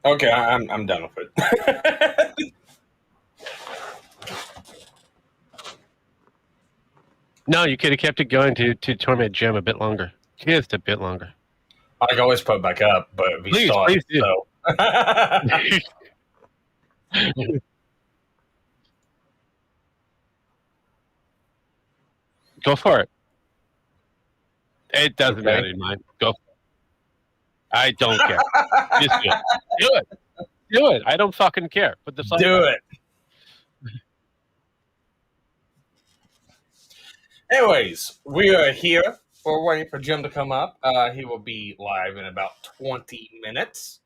Okay, I'm done with it. No, you could have kept it going to torment Jim a bit longer. Just a bit longer. I can always put it back up, but we Please, start. please do. So Go for it. It doesn't okay. matter in mine. Go. I don't care. Just do it. Do it. Do it. I don't fucking care. Put the sign Do up. it. Anyways, we are here. We're waiting for Jim to come up. He will be live in about 20 minutes.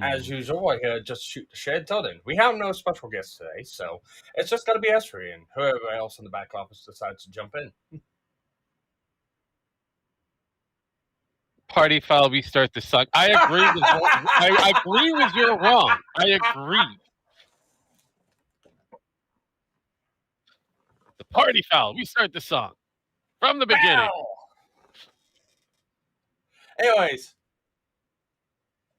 As usual, we're here just shoot the shit till then. We have no special guests today, so it's just going to be us three and whoever else in the back office decides to jump in. Party foul. Restart the song. I agree with. I agree with you're wrong. I agree. The party foul. Restart the song from the beginning. Ow! Anyways,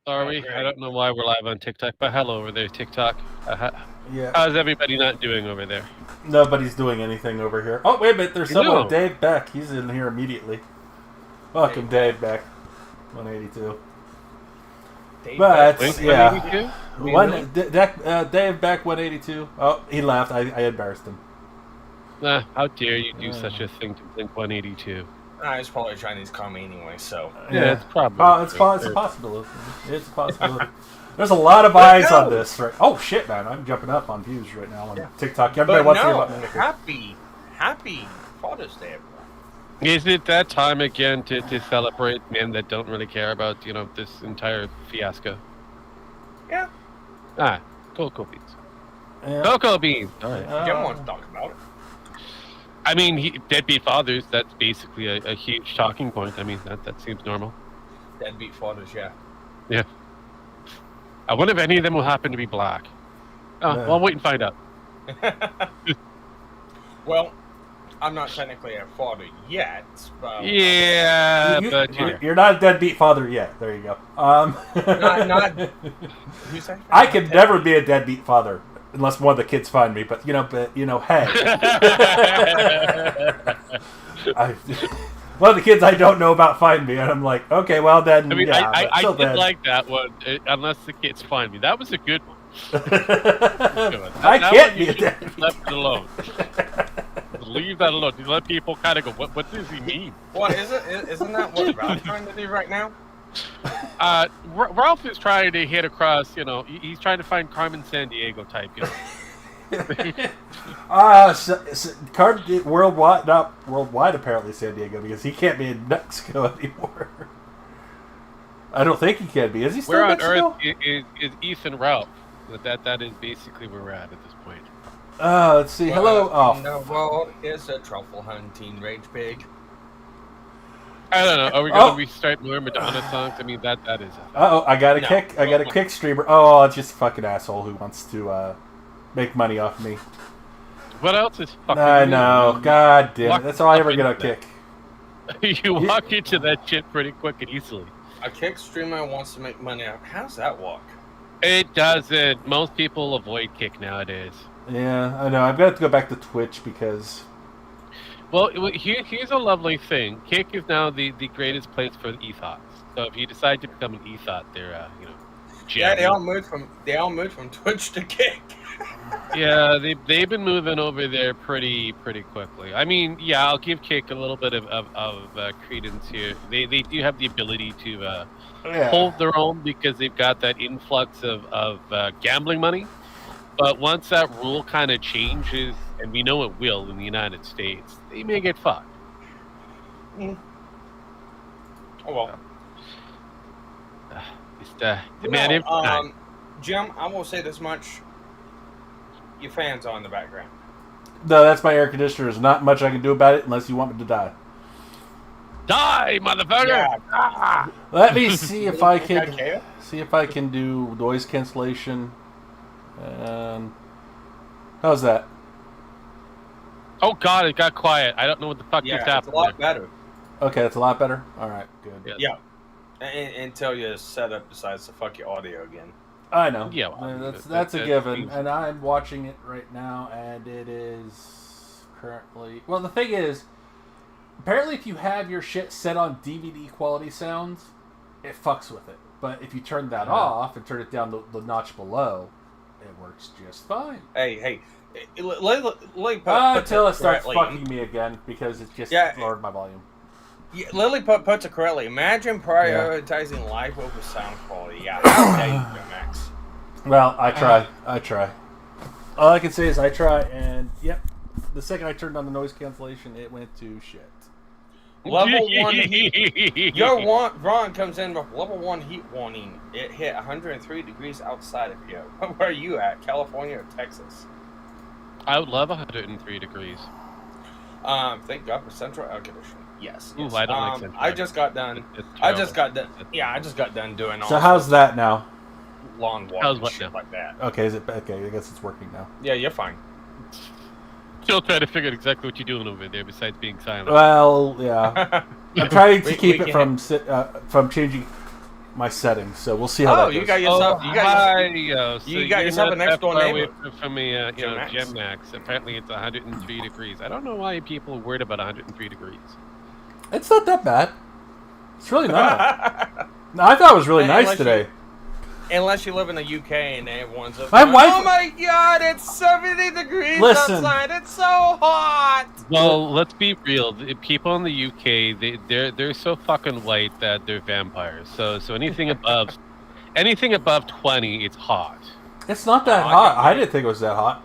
Are we? great. I don't know why we're live on TikTok, but hello over there, TikTok. Yeah. How's everybody not doing over there? Nobody's doing anything over here. Oh, wait a minute. There's someone. No. Dave Beck. He's in here immediately. Welcome, Dave Beck. 182. But, Wink yeah. 182? Dave Beck, 182. Oh, he left. I embarrassed him. How dare you do such a thing to Blink 182? He's probably Chinese comedy anyway, so. Yeah, it's probably. Oh, it's a possibility. It's a possibility. There's a lot of eyes on this. Right? Oh, shit, man. I'm jumping up on views right now on TikTok. Everybody wants to hear about me. Happy Father's Day, everyone. Is it that time again to celebrate men that don't really care about, this entire fiasco? Yeah. Cocoa beans. Yeah. Cocoa beans! All right. Jim wants to talk about it. I mean, deadbeat fathers, that's basically a huge talking point. I mean, that seems normal. Deadbeat fathers, yeah. Yeah. I wonder if any of them will happen to be black. Well, I'll wait and find out. Well, I'm not technically a father yet, but... Yeah, but... You're not a deadbeat father yet. There you go. Not... You say? I can never be a deadbeat father. Unless one of the kids find me, but hey. One of the kids I don't know about find me, and I'm like, okay, well then. I mean, yeah, I did like that one, unless the kids find me. That was a good one. I can't be a deadbeat. Left it alone. Leave that alone. You let people kind of go, what does he mean? Well, isn't that what Ralph's trying to do right now? Ralph is trying to hit across, he's trying to find Carmen Sandiego type, Worldwide, not worldwide apparently San Diego, because he can't be in Mexico anymore. I don't think he can be. Is he still in Mexico? Where on Earth is Ethan Ralph? That is basically where we're at this point. Let's see. Hello. In the world is a truffle hunting rage pig. I don't know. Are we going to restart more Madonna songs? I mean, that is. I got a kick. I got a kick streamer. Oh, it's just a fucking asshole who wants to make money off me. What else is fucking? I know. God damn it. That's all I ever get a kick. You walk into that shit pretty quick and easily. A kick streamer wants to make money out. How's that work? It doesn't. Most people avoid kick nowadays. Yeah, I know. I've got to go back to Twitch because... Well, here's a lovely thing. Kick is now the greatest place for the ethos. So if you decide to become an ethos, they're yeah, they all moved from Twitch to Kick. Yeah, they've been moving over there pretty quickly. I mean, yeah, I'll give Kick a little bit of credence here. They do have the ability to hold their own because they've got that influx of gambling money. But once that rule kind of changes, and we know it will in the United States, they may get fucked. Mm. Oh well. Jim, I will say this much. Your fans are in the background. No, that's my air conditioner. There's not much I can do about it unless you want me to die. Die, motherfucker! Yeah. Ah! Let me see if I can do noise cancellation. And how's that? Oh god, it got quiet. I don't know what the fuck just happened. It's a lot better. Okay, that's a lot better. All right, good. Yeah. Until your setup decides to fuck your audio again. I know. Yeah, well, that's a given, and I'm watching it right now, and it is currently. Well, the thing is, apparently, if you have your shit set on DVD quality sounds, it fucks with it. But if you turn that off and turn it down the notch below, it works just fine. Hey. Until it starts fucking me again because it just lowered my volume. Yeah, Lily puts it correctly. Imagine prioritizing live over sound quality. Yeah, how dare you, Max? Well, I try. All I can say is I try, and yep, the second I turned on the noise cancellation, it went to shit. Level 1 heat. Ron comes in with level 1 heat warning. It hit 103 degrees outside of here. Where are you at? California or Texas? I would love 103 degrees. Thank God for central air conditioning. Yes. Ooh, I don't like central. I just got done. I just got done doing all. So how's that now? Lawn walking and shit like that. Okay, is it okay? I guess it's working now. Yeah, you're fine. Still trying to figure out exactly what you're doing over there besides being silent. Well, yeah. I'm trying to keep it from changing my settings, so we'll see how that goes. You got yourself. You got yourself a next door neighbor. From me, Gem Max. Apparently, it's 103 degrees. I don't know why people are worried about 103 degrees. It's not that bad. It's really not. No, I thought it was really nice today. Unless you live in the UK and everyone's like, my wife. Oh my God! It's 70 degrees outside. It's so hot. Well, let's be real. The people in the UK, they're so fucking white that they're vampires. So anything above 20, it's hot. It's not that hot. I didn't think it was that hot.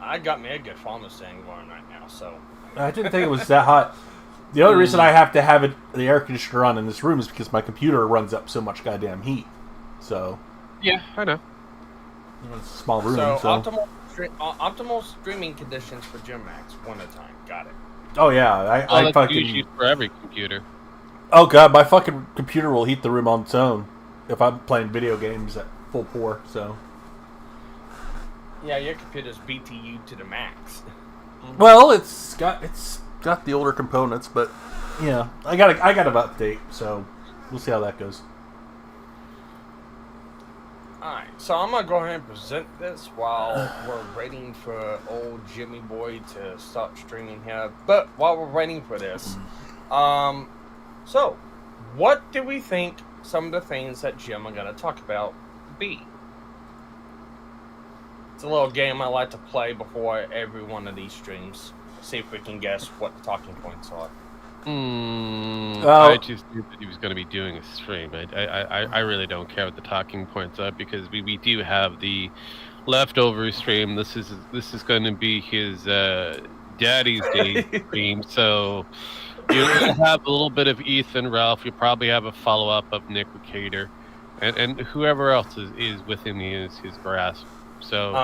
I got me a good pharmacy thing going right now, so I didn't think it was that hot. The only reason I have to have the air conditioner on in this room is because my computer runs up so much goddamn heat. So yeah, I know. It's a small room. So optimal streaming conditions for Gem Max, one at a time. Got it. Oh yeah, I fucking usually for every computer. Oh god, my fucking computer will heat the room on its own if I'm playing video games at full pour. So yeah, your computer's BTU to the max. Well, it's got the older components, but yeah, I got to update. So we'll see how that goes. Alright, so I'm going to go ahead and present this while we're waiting for old Jimmy Boy to start streaming here. But while we're waiting for this, so what do we think some of the things that Jim are going to talk about be? It's a little game I like to play before every one of these streams. See if we can guess what the talking points are. I just knew that he was going to be doing a stream. I really don't care what the talking points are because we do have the leftover stream. This is going to be his Daddy's Day stream. So you'll have a little bit of Ethan, Ralph. You'll probably have a follow up of Nick Cater, and whoever else is within his grasp. So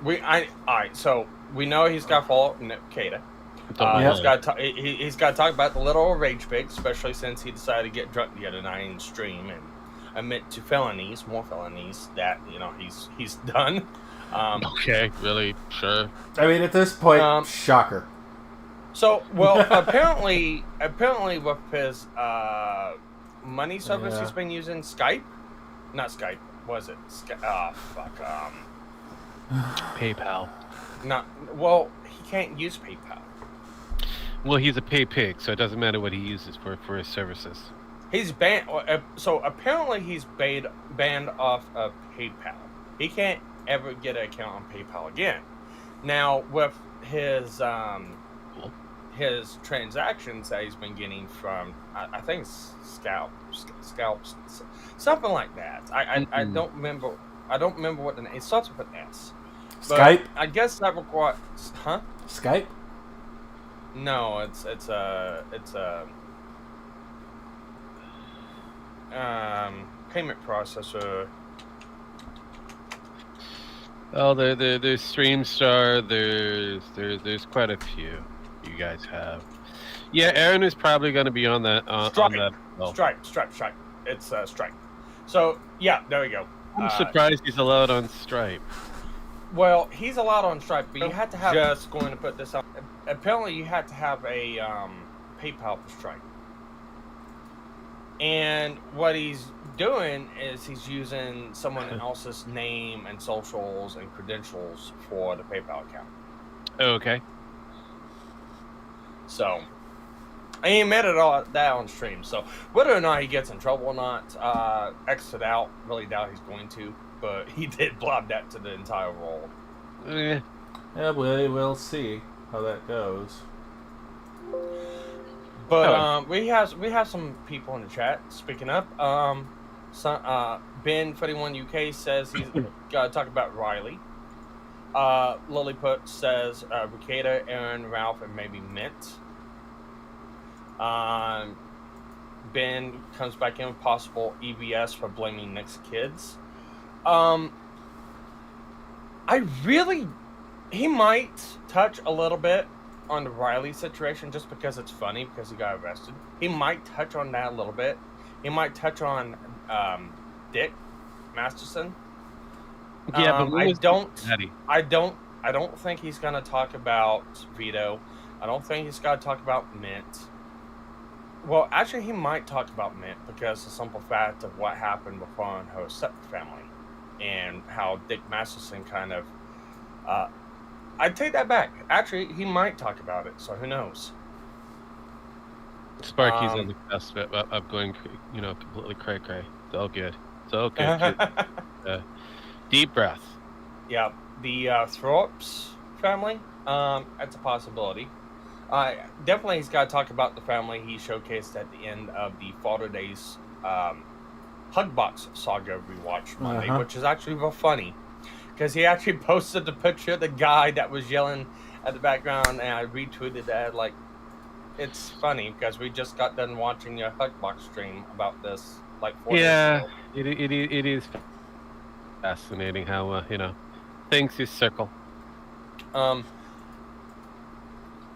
alright. So we know he's got to follow up Nick Cater. He's got to talk about the little rage pig, especially since he decided to get drunk the other night in stream and admit to more felonies that he's done. Okay, really, sure. I mean, at this point, shocker. So, well, apparently with his money service he's been using, Skype, not Skype, was it? PayPal. Well, he can't use PayPal. Well, he's a pay pig, so it doesn't matter what he uses for his services. He's banned. So apparently he's banned off of PayPal. He can't ever get an account on PayPal again. Now with his transactions that he's been getting from, I think Scalps, something like that. I don't remember. I don't remember what the name. It starts with an S. But Skype. I guess that requires. Huh? Skype. No, it's a payment processor. Oh, there's StreamStar. There's quite a few you guys have. Yeah, Aaron is probably going to be on that. Stripe. It's Stripe. So yeah, there we go. I'm surprised he's allowed on Stripe. Well, he's allowed on Stripe, but you had to have. Just going to put this up. Apparently, you had to have a PayPal for Stripe. And what he's doing is he's using someone else's name and socials and credentials for the PayPal account. Okay. So, and he admitted all that on stream. So, whether or not he gets in trouble or not, exit out. Really doubt he's going to, but he did blob that to the entire world. Eh. Yeah, we'll see how that goes. But we have some people in the chat. Speaking up, Ben41 UK says he's got to talk about Riley. Lilliput says Ricada, Aaron, Ralph, and maybe Mint. Ben comes back in with possible EBS for blaming Nick's kids. He might touch a little bit on the Riley situation just because it's funny because he got arrested. He might touch on that a little bit. He might touch on Dick Masterson. Yeah, but I don't think he's gonna talk about Vito. I don't think he's gonna talk about Mint. Well, actually, he might talk about Mint because the simple fact of what happened before her family and how Dick Masterson kind of. I'd take that back. Actually, he might talk about it, so who knows? Sparky's on the cusp of going, completely cray-cray. It's all good. It's all good. Deep breath. Yeah, the Thorpe's family, that's a possibility. Definitely he's got to talk about the family he showcased at the end of the Father Days Hugbox saga we watched Monday, which is actually real funny. Because he actually posted the picture of the guy that was yelling at the background, and I retweeted that. Like, it's funny because we just got done watching your Hugbox stream about this, like 4 days ago. It is fascinating how things just circle.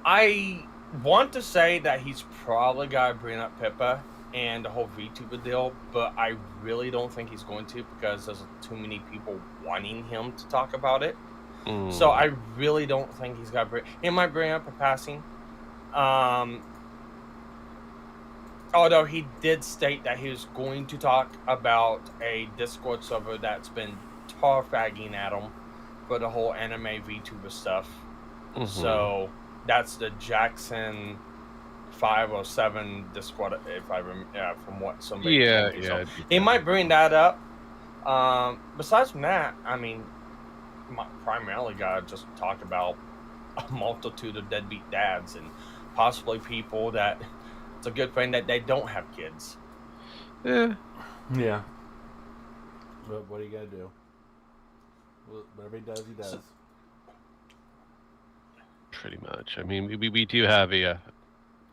I want to say that he's probably got to bring up Pippa and the whole VTuber deal, but I really don't think he's going to because there's too many people wanting him to talk about it. So I really don't think he's got to bring. He might bring up a passing. Although he did state that he was going to talk about a Discord server that's been tar-fagging at him for the whole anime VTuber stuff. So that's the Jackson 507 Discord, if I remember, from what somebody told me. So he might bring that up. Besides from that, I mean, primarily gotta just talk about a multitude of deadbeat dads and possibly people that it's a good thing that they don't have kids. Yeah. But what are you gonna do? Whatever he does, he does. Pretty much. I mean, we do have a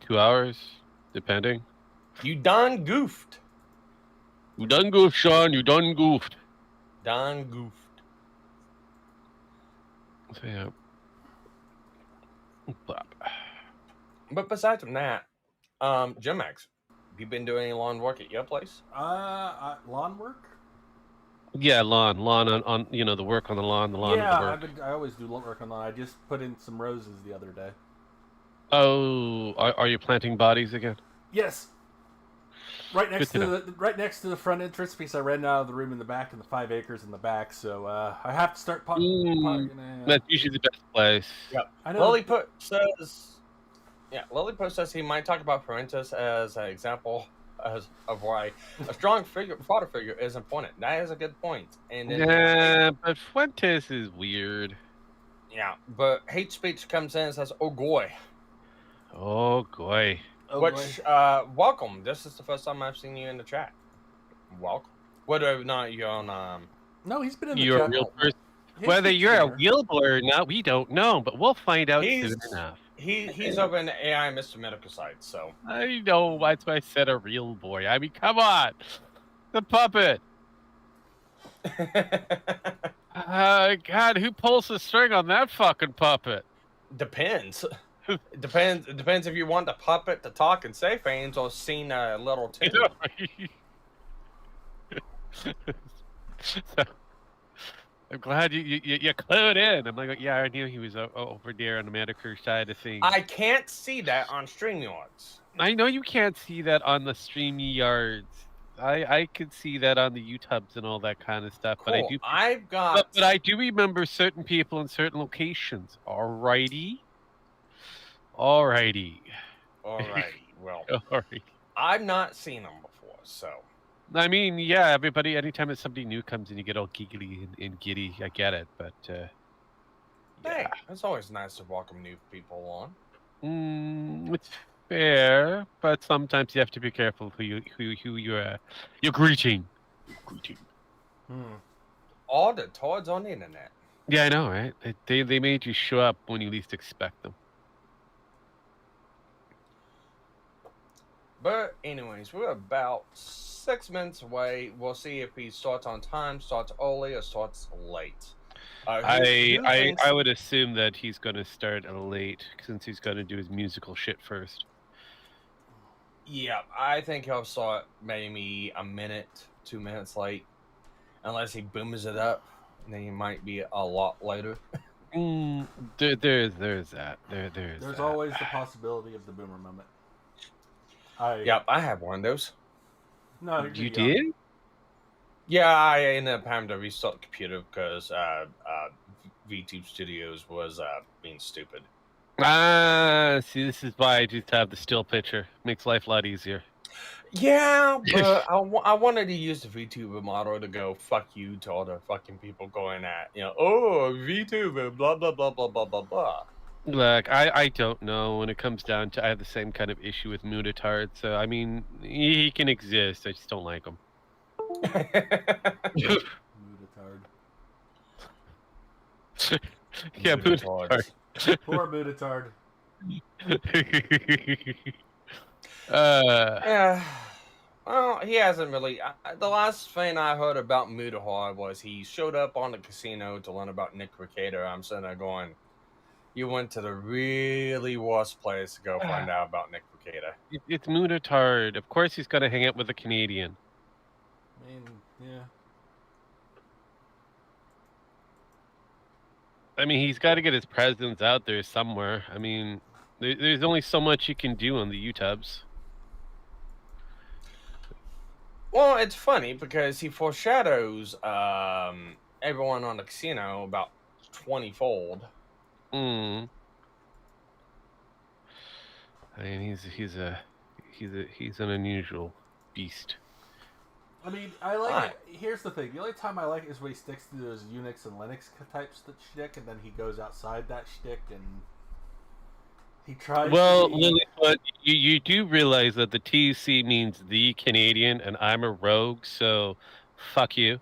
2 hours, depending. You done goofed. You done goofed, Sean. You done goofed. Done goofed. So, yeah. But besides from that, Jim X, have you been doing any lawn work at your place? Lawn work? Yeah, lawn on the work on the lawn, the work. I always do work on the lawn. I just put in some roses the other day. Oh, are you planting bodies again? Yes. Right next to the front entrance because I ran out of the room in the back and the 5 acres in the back, so I have to start potting. That's usually the best place. Yep. Lilliput says he might talk about Parentis as an example of why a strong father figure is important. That is a good point. And but Fuentes is weird. Yeah, but hate speech comes in and says, "Oh goy." Oh goy. Welcome. This is the first time I've seen you in the chat. Welcome. Whether or not you're on No, he's been in the you're chat. A real person. Whether you're a real boy or not, we don't know, but we'll find out soon enough. He's over in the AI Mr. Medical side, so I know that's why I said a real boy. I mean, come on. The puppet. God, who pulls the string on that fucking puppet? Depends. It depends if you want the puppet to talk and say things or sing a little tune. So, I'm glad you clued in. I'm like, yeah, I knew he was over there on the Medicare side of things. I can't see that on StreamYards. I know you can't see that on the StreamYards. I could see that on the YouTubes and all that kind of stuff. Cool. But I do. I've got. But I do remember certain people in certain locations. Alrighty. Alrighty. Well, Alrighty. I've not seen them before, so. I mean, yeah, everybody. Anytime that somebody new comes in, you get all giggly and giddy. I get it, but Hey, yeah, it's always nice to welcome new people on. it's fair, but sometimes you have to be careful who you're greeting. Greeting. All the toads on the internet. Yeah, I know, right? They made you show up when you least expect them. But anyways, we're about 6 minutes away. We'll see if he starts on time, starts early, or starts late. I would assume that he's going to start late since he's going to do his musical shit first. Yeah, I think he'll start maybe a minute, 2 minutes late, unless he booms it up. And then he might be a lot later. There's that. There's There's that. always the possibility of the boomer moment. Yep, I have one of those. No, You did? Yeah, I ended up having to restart the computer because VTube Studios was being stupid. See, this is why I just have the still picture. Makes life a lot easier. Yeah, but I wanted to use the VTuber model to go fuck you to all the fucking people going at, oh, VTuber, blah, blah, blah, blah, blah, blah, blah. Look, I don't know. When it comes down to, I have the same kind of issue with Mutatard. So, I mean, he can exist. I just don't like him. Mutatard. Yeah, Mutatard. Poor Mutatard. Yeah. Well, he hasn't really. The last thing I heard about Mutahar was he showed up on the casino to learn about Nick Ricada. I'm sitting there going, you went to the really worst place to go find out about Nick Ricada. It's Mutatard. Of course he's got to hang out with a Canadian. I mean, yeah. I mean, he's got to get his presence out there somewhere. I mean, there's only so much you can do on the YouTubes. Well, it's funny because he foreshadows everyone on the casino about 20-fold. I mean, he's an unusual beast. I mean, I like it. Here's the thing. The only time I like it is when he sticks to those Unix and Linux types of shtick, and then he goes outside that shtick and he tries but you do realize that the TC means the Canadian, and I'm a rogue, so fuck you.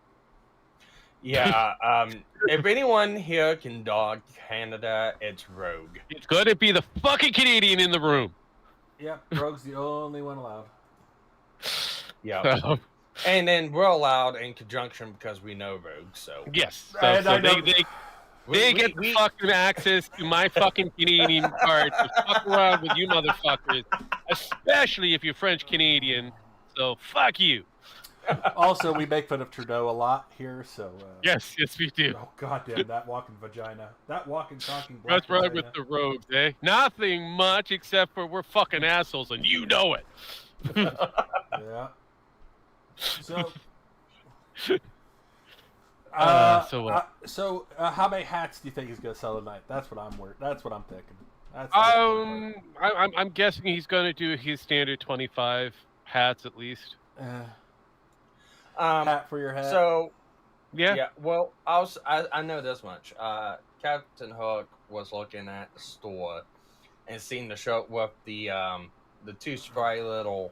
Yeah, if anyone here can dog Canada, it's Rogue. It's going to be the fucking Canadian in the room. Yep, Rogue's the only one allowed. Yeah. And then we're allowed in conjunction because we know Rogue, so... Yes. So they get the fucking access to my fucking Canadian card to fuck around with you motherfuckers, especially if you're French-Canadian, so fuck you. Also, we make fun of Trudeau a lot here, so... Yes, we do. Oh, goddamn, that walking vagina. That walking, talking black What's wrong vagina. with the rogues, eh? Nothing much, except for we're fucking assholes, and you know it. Yeah. So... So how many hats do you think he's gonna sell tonight? That's what I'm thinking. I'm guessing he's gonna do his standard 25 hats at least. Hat for your hat. So, yeah. Well, I know this much. Captain Hook was looking at the store and seen the shirt with the two spry little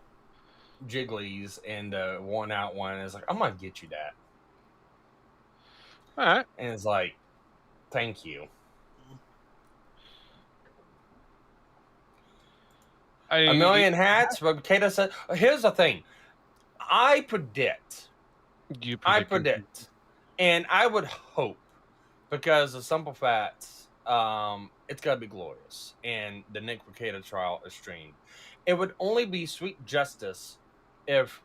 jigglies and the worn out one. It's like, I'm gonna get you that. All right. And it's like, thank you. A million hats, but Kata said, here's the thing. I predict, and I would hope, because the simple facts, it's got to be glorious, and the Nick Ricada trial is streamed. It would only be sweet justice if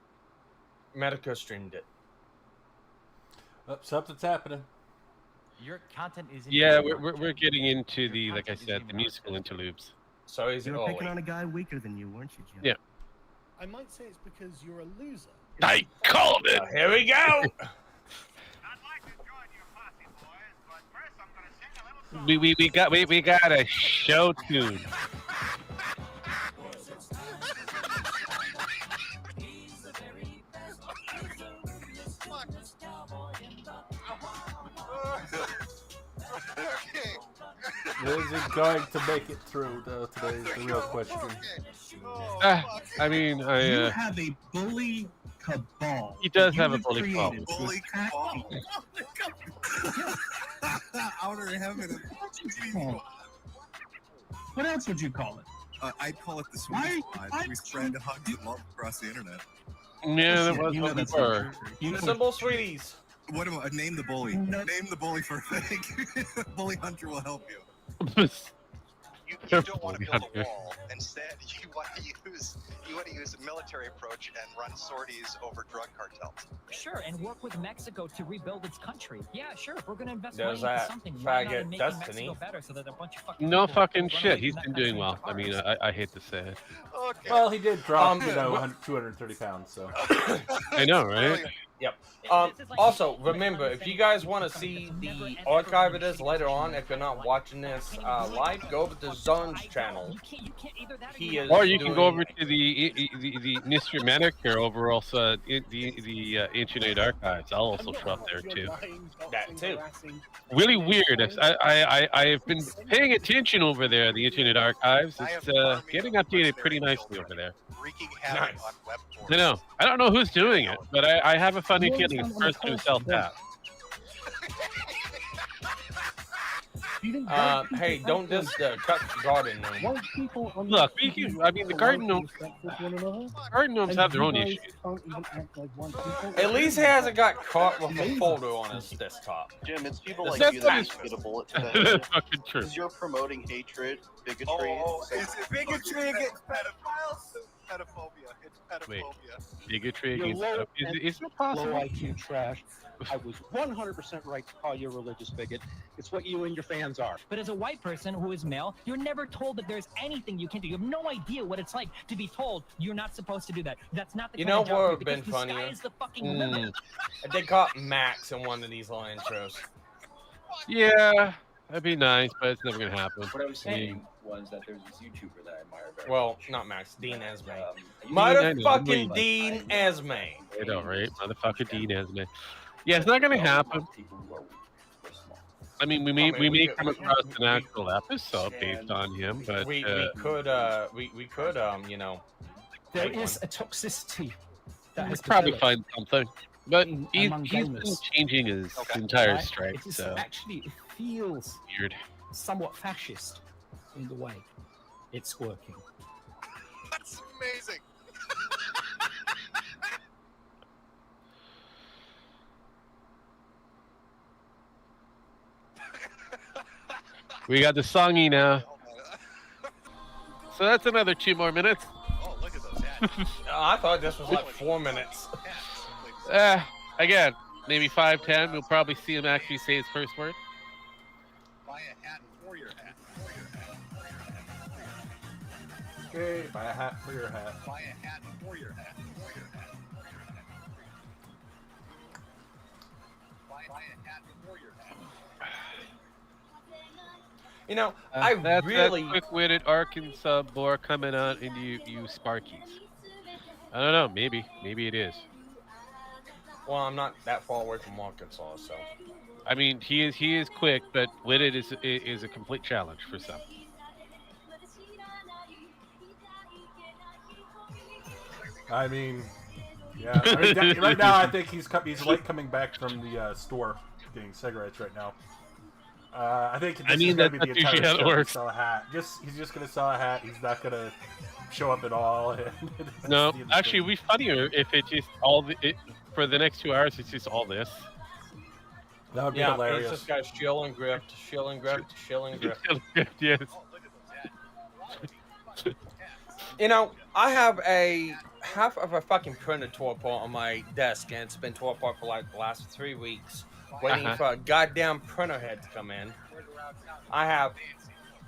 Medica streamed it. Oh, something's happening. Your content is... Yeah, we're getting into the, like I said, the musical interludes. So he's You were picking on a guy weaker than you, weren't you, Jim? Yeah. I might say it's because you're a loser. I called it. Here we go. We got a show tune. Is it going to make it through, though? Today's the real question. I mean, You have a bully cabal. He does You have a bully created. Bully cabal. Outer heaven. What else would you call it? I'd call it the sweet spot. We spread hugs and love across the internet. yeah, that Shit, was you know what we that's not were. true. You know Simple sweeties. What about name the bully? No. Name the bully for a thing. Bully Hunter will help you. You don't want to build a wall. Instead, you want to use a military approach and run sorties over drug cartels. Sure, and work with Mexico to rebuild its country. Yeah, sure. If we're going to invest There's money into that something, why not faggot in making Destiny. Mexico better so that a bunch of fucking No people fucking run shit. away He's from been that doing country well. in I mean, cars. I hate to say it. Okay. Well, he did drop, what- 230 pounds, so. I know, right? Also, remember, if you guys want to see the archive of this later on, if you're not watching this live, go over to Zon's channel. He is Or you can go doing- over to the Mr. Manicure over also the Internet Archives. I'll also show up there too. That too. Really weird. I've been paying attention over there. The Internet Archives. It's getting updated pretty nicely over there. Wreaking havoc Nice. on web forums. I know. I don't know who's doing it, but I have a funny feeling it's the person who sells that. Hey, don't just cut the garden gnome. Look, I mean, the garden gnomes have their own issues. At least he hasn't got caught with a folder on his desktop. Jim, it's people That's like you that funny. need to get a bullet to the head. That's fucking true. Because you're promoting hatred, bigotry. Is it bigotry against pedophiles? Pedophobia. It's pedophobia. Bigotry You're against low is it low possible? IQ trash. I was 100% right to call you a religious bigot. It's what you and your fans are. But as a white person who is male, you're never told that there's anything you can do. You have no idea what it's like to be told you're not supposed to do that. That's not the You kind know of job what for would've been because the funnier? sky is the fucking limit. They caught Max in one of these little intros. Yeah, that'd be nice, but it's never gonna happen. What I was saying was that there's this YouTuber that I admire very Well, much. not Max, Dean Esme. I Motherfucking know. Dean Esme. I know, right? Motherfucker Dean Esme. Yeah, it's not gonna happen. People who are weak or small. I mean, we may we may could- come across an actual episode based on him, but We could you know. There make is a toxicity that we'd has probably developed. find something. But he's Among been gamers. changing his Okay. entire Right? strike, It is so actually, it feels weird. somewhat fascist in the way it's working. That's amazing. We got the songy now, so that's another 2 more minutes. Oh, look at those hats. I thought this was like 4 minutes. Again, maybe 5, 10. We'll probably see him actually say his first word. Buy a hat for your hat. Okay, buy a hat for your hat. Buy a hat for your hat. Buy a hat for your hat. You know, I That's really. that quick-witted Arkansas boar coming out into you Sparkies. I don't know. Maybe it is. Well, I'm not that far away from Arkansas, so. I mean, he is quick, but witted is a complete challenge for some. I mean, yeah. I mean, right now, I think he's late coming back from the store getting cigarettes right now. I think this is going to be the that's usually entire how it show. works. Sell a hat. He's just going to sell a hat. He's not going to show up at all. No, actually, it'd be funnier if it just for the next 2 hours. It's just all this. That would be Yeah, hilarious. it's just guys shill and grift, shill and grift, shill and grift. Yes. Oh, look at those hats. You know, I have a half of a fucking printer tore apart on my desk, and it's been tore apart for like the last 3 weeks, waiting for a goddamn printer head to come in. I have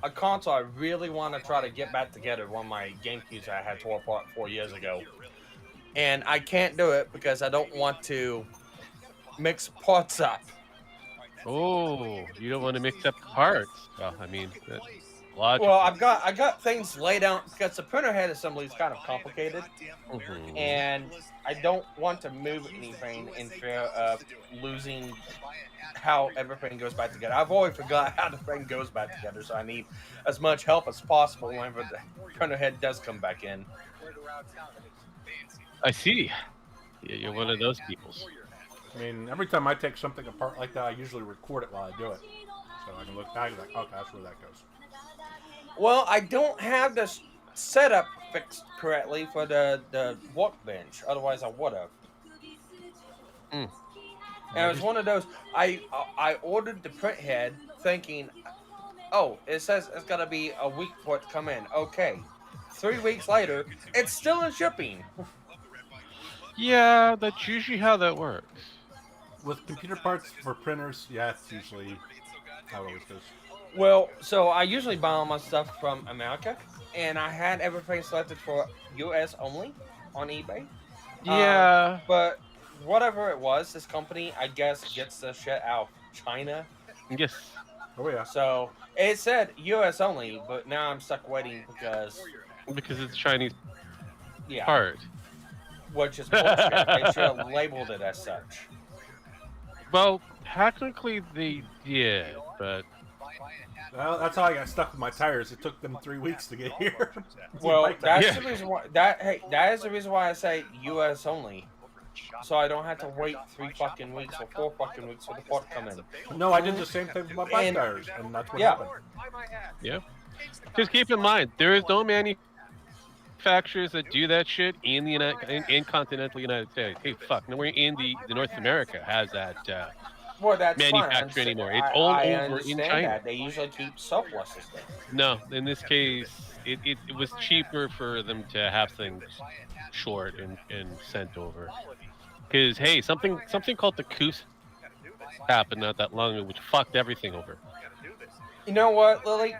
a console I really want to try to get back together. One of my GameCubes I had tore apart 4 years ago, and I can't do it because I don't want to mix parts up. Oh, you don't want to mix up the parts. Well, I mean, that's logical. Well, I got things laid out because the printer head assembly is kind of complicated, and I don't want to move anything in fear of losing how everything goes back together. I've always forgot how the thing goes back together, so I need as much help as possible whenever the printer head does come back in. I see. Yeah, you're one of those people. I mean, every time I take something apart like that, I usually record it while I do it, so I can look back and like, okay, that's where that goes. Well, I don't have this setup fixed correctly for the workbench. Otherwise, I would have. Mm. And it was one of those. I ordered the print head thinking, oh, it says it's gonna be a week for it to come in. Okay, 3 weeks later, it's still in shipping. Yeah, that's usually how that works. With computer parts for printers, yeah, it's usually how it always goes. Well, so I usually buy all my stuff from America, and I had everything selected for U.S. only on eBay. Yeah. But whatever it was, this company, I guess, gets the shit out of China. Yes. Oh yeah. So it said U.S. only, but now I'm stuck waiting because it's Chinese yeah, part. which is bullshit. They should have labeled it as such. Well, technically they did, but Well, that's how I got stuck with my tires. It took them 3 weeks to get here. Well, that's the reason why that is the reason why I say U.S. only. So I don't have to wait 3 fucking weeks or 4 fucking weeks for the part to come in. No, I did the same thing with my bike tires, and that's what happened. Yeah. Just keep in mind, there is no manufacturers that do that shit in the in continental United States. Hey, fuck, nowhere in the North America has that well, that's manufactured anymore. It's all I over in China. That. They usually keep surpluses there. No, in this case, it was cheaper for them to have things short and sent over. Because hey, something called the Coos happened not that long ago, which fucked everything over. You know what, Lily?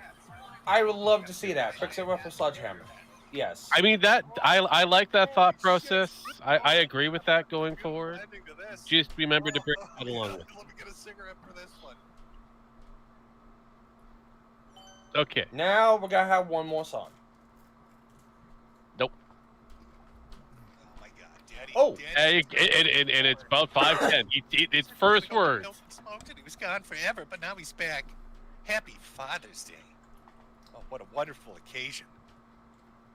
I would love to see that. Fix it with a sledgehammer. Yes. I mean that I like that thought process. I agree with that going forward. Just remember to bring that along with. Let me get a cigarette for this one. Okay. Now we're gonna have one more song. Nope. Oh my god, Daddy. Oh. Daddy. And it's about 5:10. It's first words. Milton smoked it. He was gone forever, but now he's back. Happy Father's Day. Oh, what a wonderful occasion.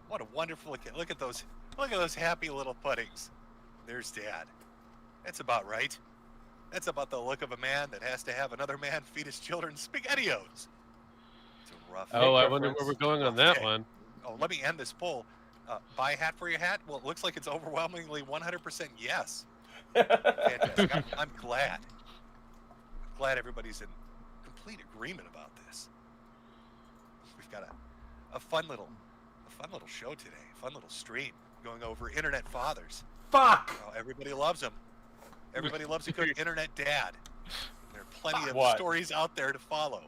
What a wonderful occasion. Look at those happy little puddings. There's Dad. That's about right. That's about the look of a man that has to have another man feed his children SpaghettiOs. It's a rough Oh, I Nick wonder reference. where we're going on that one. Oh, let me end this poll. Buy a hat for your hat? Well, it looks like it's overwhelmingly 100% yes. Fantastic. I'm glad. I'm glad everybody's in complete agreement about this. We've got a fun little show today. A fun little stream going over internet fathers. Fuck! Oh, everybody loves them. Everybody loves a good internet dad. There are plenty of What? stories out there to follow.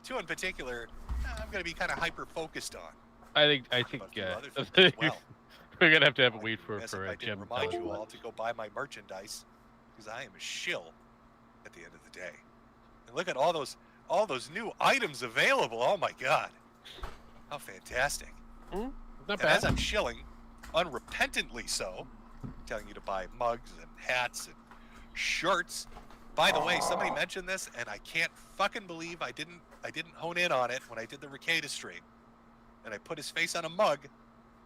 2 in particular, I'm going to be kind of hyper-focused on. I think But a few other things as well. we're gonna have to have a wait for Yes, if I didn't Jim. remind you all to go buy my merchandise, because I am a shill at the end of the day. And look at all those new items available. Oh my god, how fantastic! Not And bad. as I'm shilling, unrepentantly so, telling you to buy mugs and hats and shirts. By the way, somebody mentioned this, and I can't fucking believe I didn't hone in on it when I did the Ricada stream. And I put his face on a mug,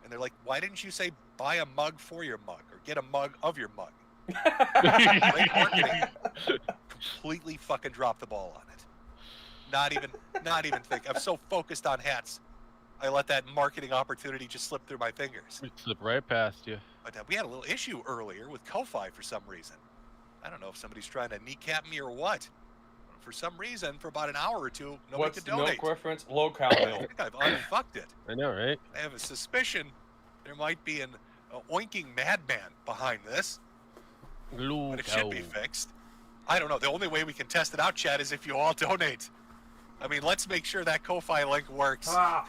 and they're like, "Why didn't you say buy a mug for your mug or get a mug of your mug?" Great marketing. Completely fucking dropped the ball on it. Not even think. I'm so focused on hats, I let that marketing opportunity just slip through my fingers. It slipped right past you. But we had a little issue earlier with Ko-Fi for some reason. I don't know if somebody's trying to kneecap me or what. For some reason, for about an hour or two, nobody What's could the donate. milk reference? Low-cal I milk. think I've unfucked it. I know, right? I have a suspicion there might be an oinking madman behind this, but it should be fixed. I don't know. The only way we can test it out, Chad, is if you all donate. I mean, let's make sure that Ko-Fi link works. Ah.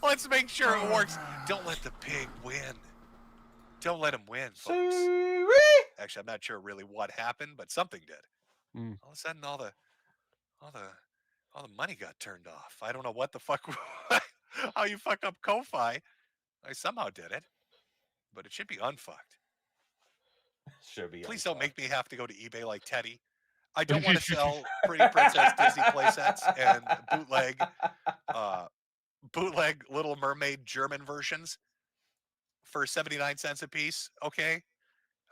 Let's make sure it works. Don't let the pig win. Don't let him win, folks. Actually, I'm not sure really what happened, but something did. All of a sudden, all the money got turned off. I don't know what the fuck. How you fuck up Ko-Fi? I somehow did it, but it should be unfucked. Should be. Please don't make me have to go to eBay like Teddy. I don't want to sell Pretty Princess Disney playsets and bootleg Little Mermaid German versions for 79 cents a piece. Okay.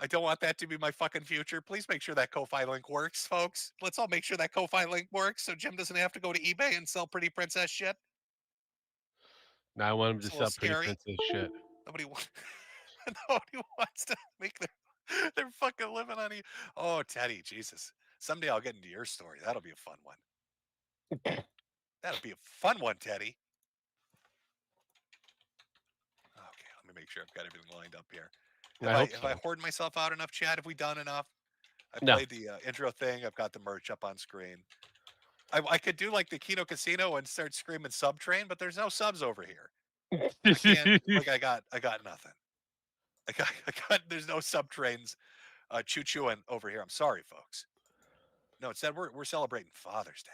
I don't want that to be my fucking future. Please make sure that Ko-Fi link works, folks. Let's all make sure that Ko-Fi link works so Jim doesn't have to go to eBay and sell Pretty Princess shit. Now I want him to It's a little sell Pretty scary. Princess shit. Nobody wants to make their fucking living on you. Oh, Teddy, Jesus. Someday I'll get into your story. That'll be a fun one. That'll be a fun one, Teddy. Okay, let me make sure I've got everything lined up here. Have I hoarded myself out enough, Chad? Have we done enough? I played the intro thing. I've got the merch up on screen. I could do like the Kino Casino and start screaming Subtrain, but there's no subs over here. I can't. Like I got nothing. There's no Subtrains choo-chooing over here. I'm sorry, folks. No, instead we're celebrating Father's Day.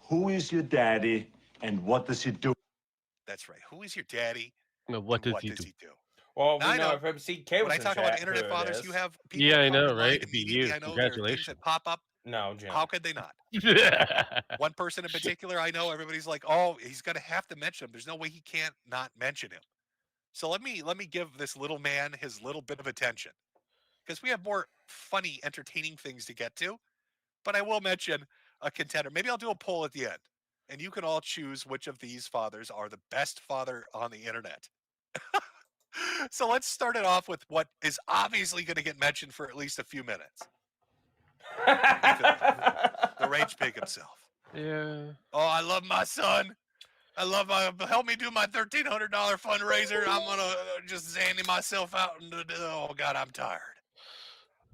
Who is your daddy and what does he do? That's right. Who is your daddy? No, what does he do? Well, now, we know if MCK was when I talk about internet fathers, you have people. Yeah, I know, come to right? mind It'd be immediately. you. I know there are things Congratulations. that pop up. No, Jim. How could they not? One person in particular, I know everybody's like, oh, he's going to have to mention him. There's no way he can't not mention him. So let me give this little man his little bit of attention, because we have more funny, entertaining things to get to. But I will mention a contender. Maybe I'll do a poll at the end, and you can all choose which of these fathers are the best father on the internet. So let's start it off with what is obviously going to get mentioned for at least a few minutes. The rage pig himself. Yeah. Oh, I love my son. Help me do my $1,300 fundraiser. I'm gonna just zanny myself out and oh god, I'm tired.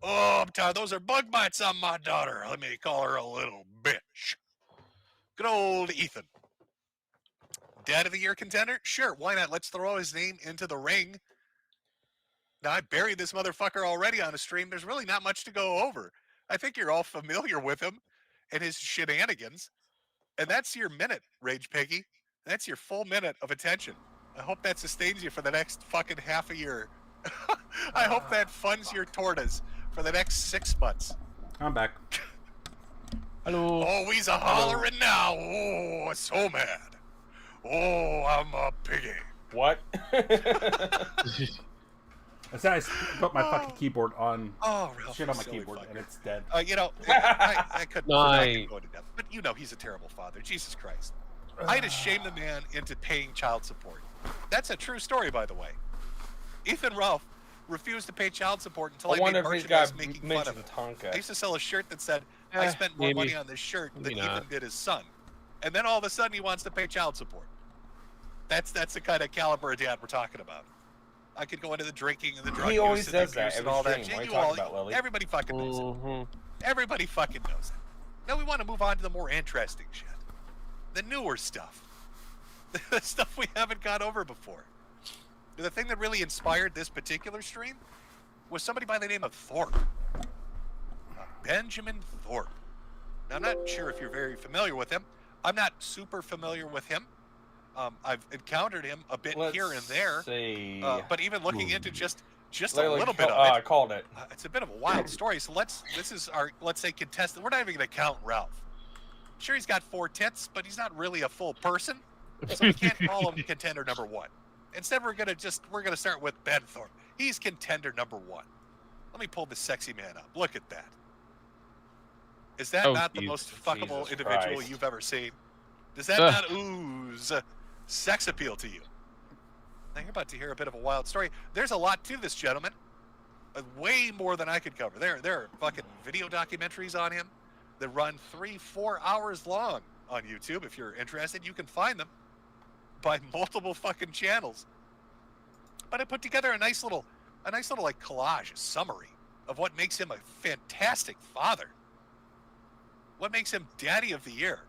Oh, I'm tired. Those are bug bites on my daughter. Let me call her a little bitch. Good old Ethan. Dad of the Year contender? Sure, why not? Let's throw his name into the ring. Now, I buried this motherfucker already on a stream. There's really not much to go over. I think you're all familiar with him and his shenanigans. And that's your minute, Rage Piggy. That's your full minute of attention. I hope that sustains you for the next fucking half a year. I hope that funds your tortas for the next 6 months. I'm back. Hello. Oh, he's a hollering now. Oh, so mad. Oh, I'm a piggy. What? I said I put my fucking keyboard on. Oh, Ralph, shit on my silly keyboard, fucker. and it's dead. You know, I couldn't Nice. go to death. But you know, he's a terrible father. Jesus Christ. I had to shame the man into paying child support. That's a true story, by the way. Ethan Ralph refused to pay child support until I wonder made if he's got merchandise making fun of mentioned him. Tonka. I used to sell a shirt that said, I spent more maybe. money on this shirt than Maybe Ethan not. did his son. And then all of a sudden he wants to pay child support. That's the kind of caliber of dad we're talking about. I could go into the drinking and the drug He use always and does the abuse that and every all that. stream. What are you You all- talking about, Lily? Everybody fucking knows it. Everybody fucking knows it. Now we want to move on to the more interesting shit. The newer stuff. The stuff we haven't gone over before. The thing that really inspired this particular stream was somebody by the name of Thorpe. Benjamin Thorpe. Now, I'm not sure if you're very familiar with him. I'm not super familiar with him. I've encountered him a bit here and there. See. But even looking into just Lily, a little bit of I it, called it. it's a bit of a wild story. So this is our, let's say, contestant. We're not even going to count Ralph. Sure, he's got 4 tits, but he's not really a full person. So we can't call him contender number 1. Instead, we're gonna start with Ben Thorpe. He's contender number 1. Let me pull this sexy man up. Look at that. Is that not the most fuckable individual you've ever seen? Does that not ooze sex appeal to you? Now you're about to hear a bit of a wild story. There's a lot to this gentleman. Way more than I could cover. There are fucking video documentaries on him that run 3-4 hours long on YouTube. If you're interested, you can find them by multiple fucking channels. But I put together a nice little like collage, a summary of what makes him a fantastic father. what makes him Daddy of the Year.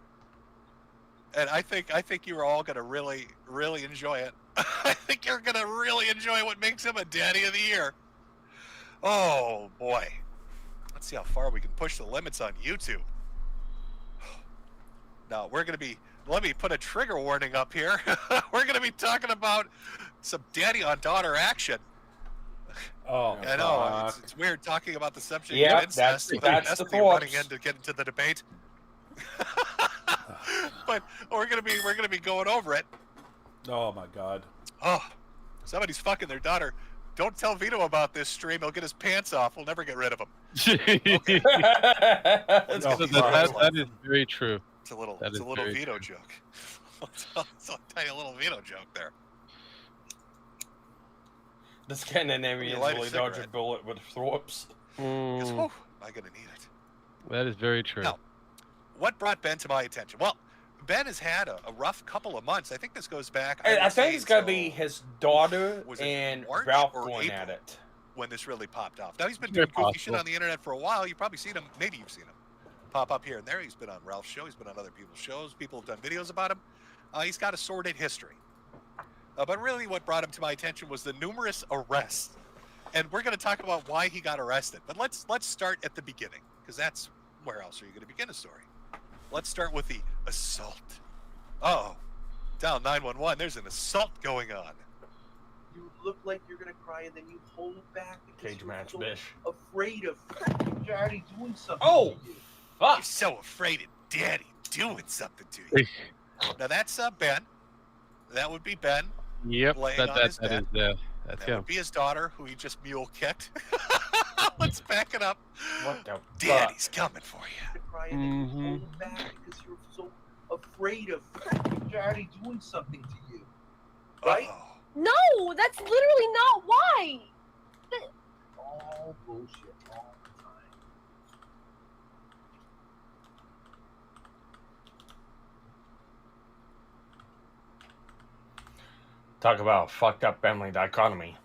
And I think you're all gonna really, really enjoy it. I think you're gonna really enjoy what makes him a Daddy of the Year. Oh boy. Let's see how far we can push the limits on YouTube. Now we're gonna be. Let me put a trigger warning up here. We're gonna be talking about some daddy on daughter action. Oh, I know it's weird talking about the subject Yep, of incest without that's the Destiny running thoughts. in to get into the debate. But we're gonna be going over it. Oh my God. Oh, somebody's fucking their daughter. Don't tell Vito about this stream. He'll get his pants off. We'll never get rid of him. Okay. That is very true. It's a little That is very Vito true. joke. It's a tiny little Vito joke there. This kind of name You is light a really dodge a cigarette. bullet with throps. Because, whew, am I gonna need it? That is very true. Now, what brought Ben to my attention? Well, Ben has had a rough couple of months. I think this goes back. I would think say it's got to till- be his daughter was it and March Ralph or going April? at it. when this really popped off. Now he's been Very doing goofy shit possible. on the internet for a while. You've probably seen him. Maybe you've seen him pop up here and there. He's been on Ralph's show. He's been on other people's shows. People have done videos about him. He's got a sordid history. But really what brought him to my attention was the numerous arrests. And we're going to talk about why he got arrested. But let's start at the beginning, because that's where else are you going to begin a story? Let's start with the assault. Uh-oh. Dial 911. There's an assault going on. You look like you're gonna cry, and then you hold it back because Cage you're match, so bitch. afraid of Daddy doing something. Oh, to you. You're fuck. so afraid of Daddy doing something to you. Now that's Ben. That would be Ben. Yep, Laying that on that, his that bed. is that's That him. would be his daughter, who he just mule kicked. Let's back it up. What the fuck? Daddy's coming for you. To cry, and then you hold it back because you're so afraid of Daddy doing something to you. Right? Uh-oh. No, that's literally not why. All bullshit all the time. Talk about a fucked up family dichotomy.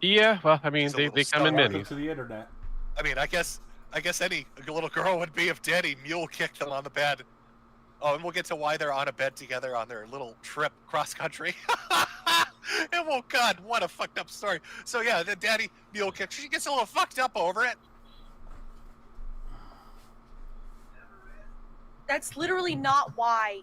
Yeah, well, I mean, He's a they little come in star. minis. To the internet. I mean, I guess any little girl would be if Daddy mule kicked them on the bed. Oh, and we'll get to why they're on a bed together on their little trip cross country. And oh God, what a fucked up story. So yeah, the Daddy mule kick. She gets a little fucked up over it. That's literally not why.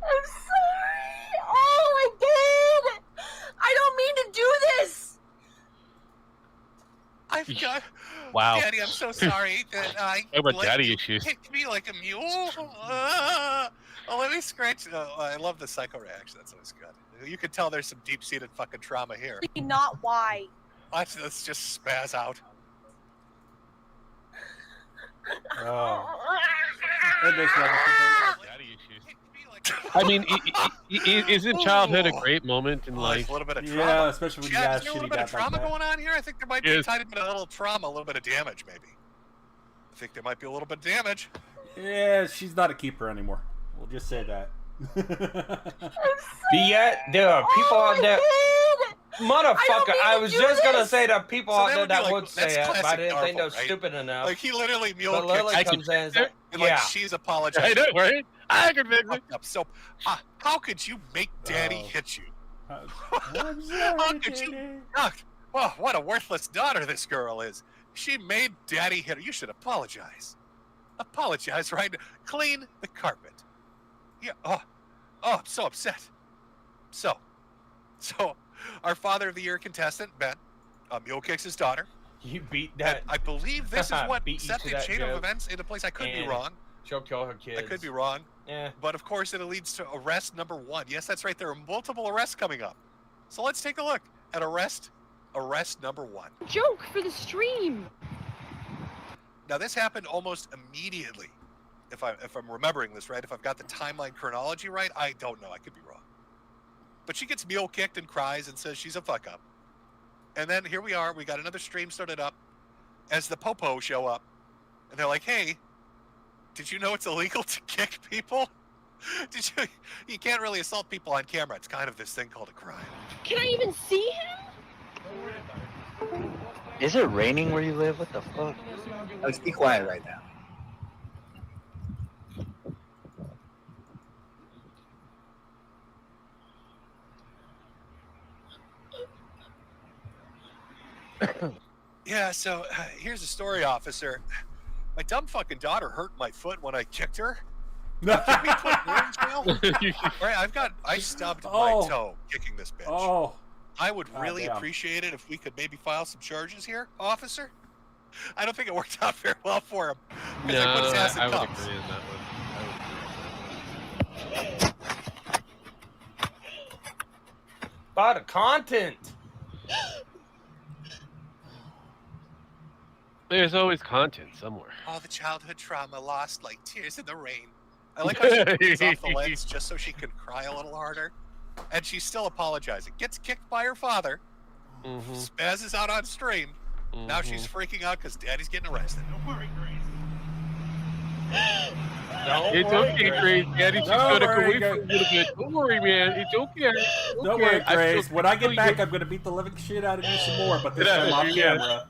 I'm sorry. Oh, I did. I don't mean to do this. I've got. Wow. Daddy, I'm so sorry that I Talk about let daddy you issues. kick me like a mule. Oh, let me scratch. Oh, I love the psycho reaction. That's always good. You can tell there's some deep-seated fucking trauma here. Not why. Watch this just spaz out. Oh. That makes a lot of sense. Daddy issues. Kick me like I mean, isn't childhood a great moment in Oh, life? there's a little bit of trauma. Yeah, especially when you Yeah, got is there a shitty little bit of dad like trauma that. going on here? I think there might be a Yes. tiny bit of a little trauma, a little bit of damage, maybe. I think there might be a little bit of damage. Yeah, she's not a keeper anymore. We'll just say that. Yet there are people Oh, out there. I Motherfucker, mean I to was do just gonna this. say that people So out that there would be that like- would that's say it, but I classic didn't think they were Darvel, right? stupid enough. Like, he literally mule But Lily kicked, comes in and says, and like yeah. she's I apologizing. know, right? I can fix it. Up. So, how could you make Daddy Oh. hit you? I'm How sorry, could you? Daddy. Oh, what a worthless daughter this girl is. She made Daddy hit her. You should apologize. Apologize, right? Clean the carpet. Yeah. Oh, I'm so upset. So, our Father of the Year contestant, Ben, mule kicks his daughter. You beat And that. I believe this is what Beat you set to the that chain joke. of events into place. I could be And- wrong. She'll kill her kids. I could be wrong. Yeah. But of course, it leads to arrest number 1. Yes, that's right. There are multiple arrests coming up. So let's take a look at arrest number 1. Joke for the stream. Now, this happened almost immediately. If I'm remembering this right, if I've got the timeline chronology right, I don't know. I could be wrong. But she gets mule kicked and cries and says she's a fuck up. And then here we are. We got another stream started up as the Popo show up. And they're like, hey, did you know it's illegal to kick people? Did you? You can't really assault people on camera. It's kind of this thing called a crime. Can I even see him? Is it raining where you live? What the fuck? Let's be quiet right now. Yeah, so here's the story, officer. My dumb fucking daughter hurt my foot when I kicked her. Can we put her in jail? Right, I stubbed my toe kicking this bitch. Oh. I would really damn. appreciate it if we could maybe file some charges here, officer. I don't think it worked out very well for him. No, I put his ass in I would cuffs. agree on that one. By the content. There's always content somewhere. All the childhood trauma lost like tears in the rain. I like how she turns off the lens just so she can cry a little harder. And she's still apologizing. Gets kicked by her father. Spazzes out on stream. Now she's freaking out because daddy's getting arrested. Don't worry, Grace. It's okay, Grace. Daddy's just gonna go away for a little bit. Don't worry, man. It's okay. Don't worry, Grace. When I get back, I'm gonna beat the living shit out of you some more, but this time off camera.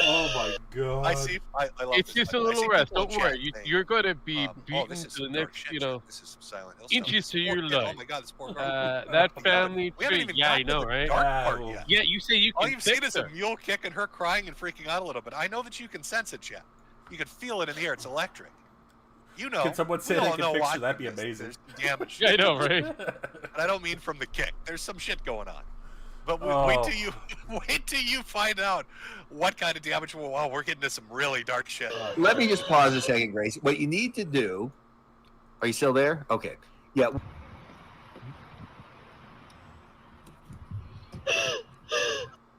Oh my god! I see. I love it's this. just a little rest. Don't worry. You're gonna be beaten to the next, This is some Silent Hill inches stuff. to your life. Oh my god, this poor girl. That family we haven't tree. even Yeah, I gotten to know, the right? dark part yet. Yeah, you say you can. All you've seen fix is a her. mule kick and her crying and freaking out a little bit. I know that you can sense it, Jeff. You can feel it in the air. It's electric. You know. Can someone say we they all can know fix why you? That'd be there's- amazing. There's damage. Yeah, I know, right? And I don't mean from the kick. There's some shit going on. But Oh. wait till you find out what kind of damage. Wow, we're getting into some really dark shit. Let me just pause a second, Grace. What you need to do. Are you still there? Okay. Yeah.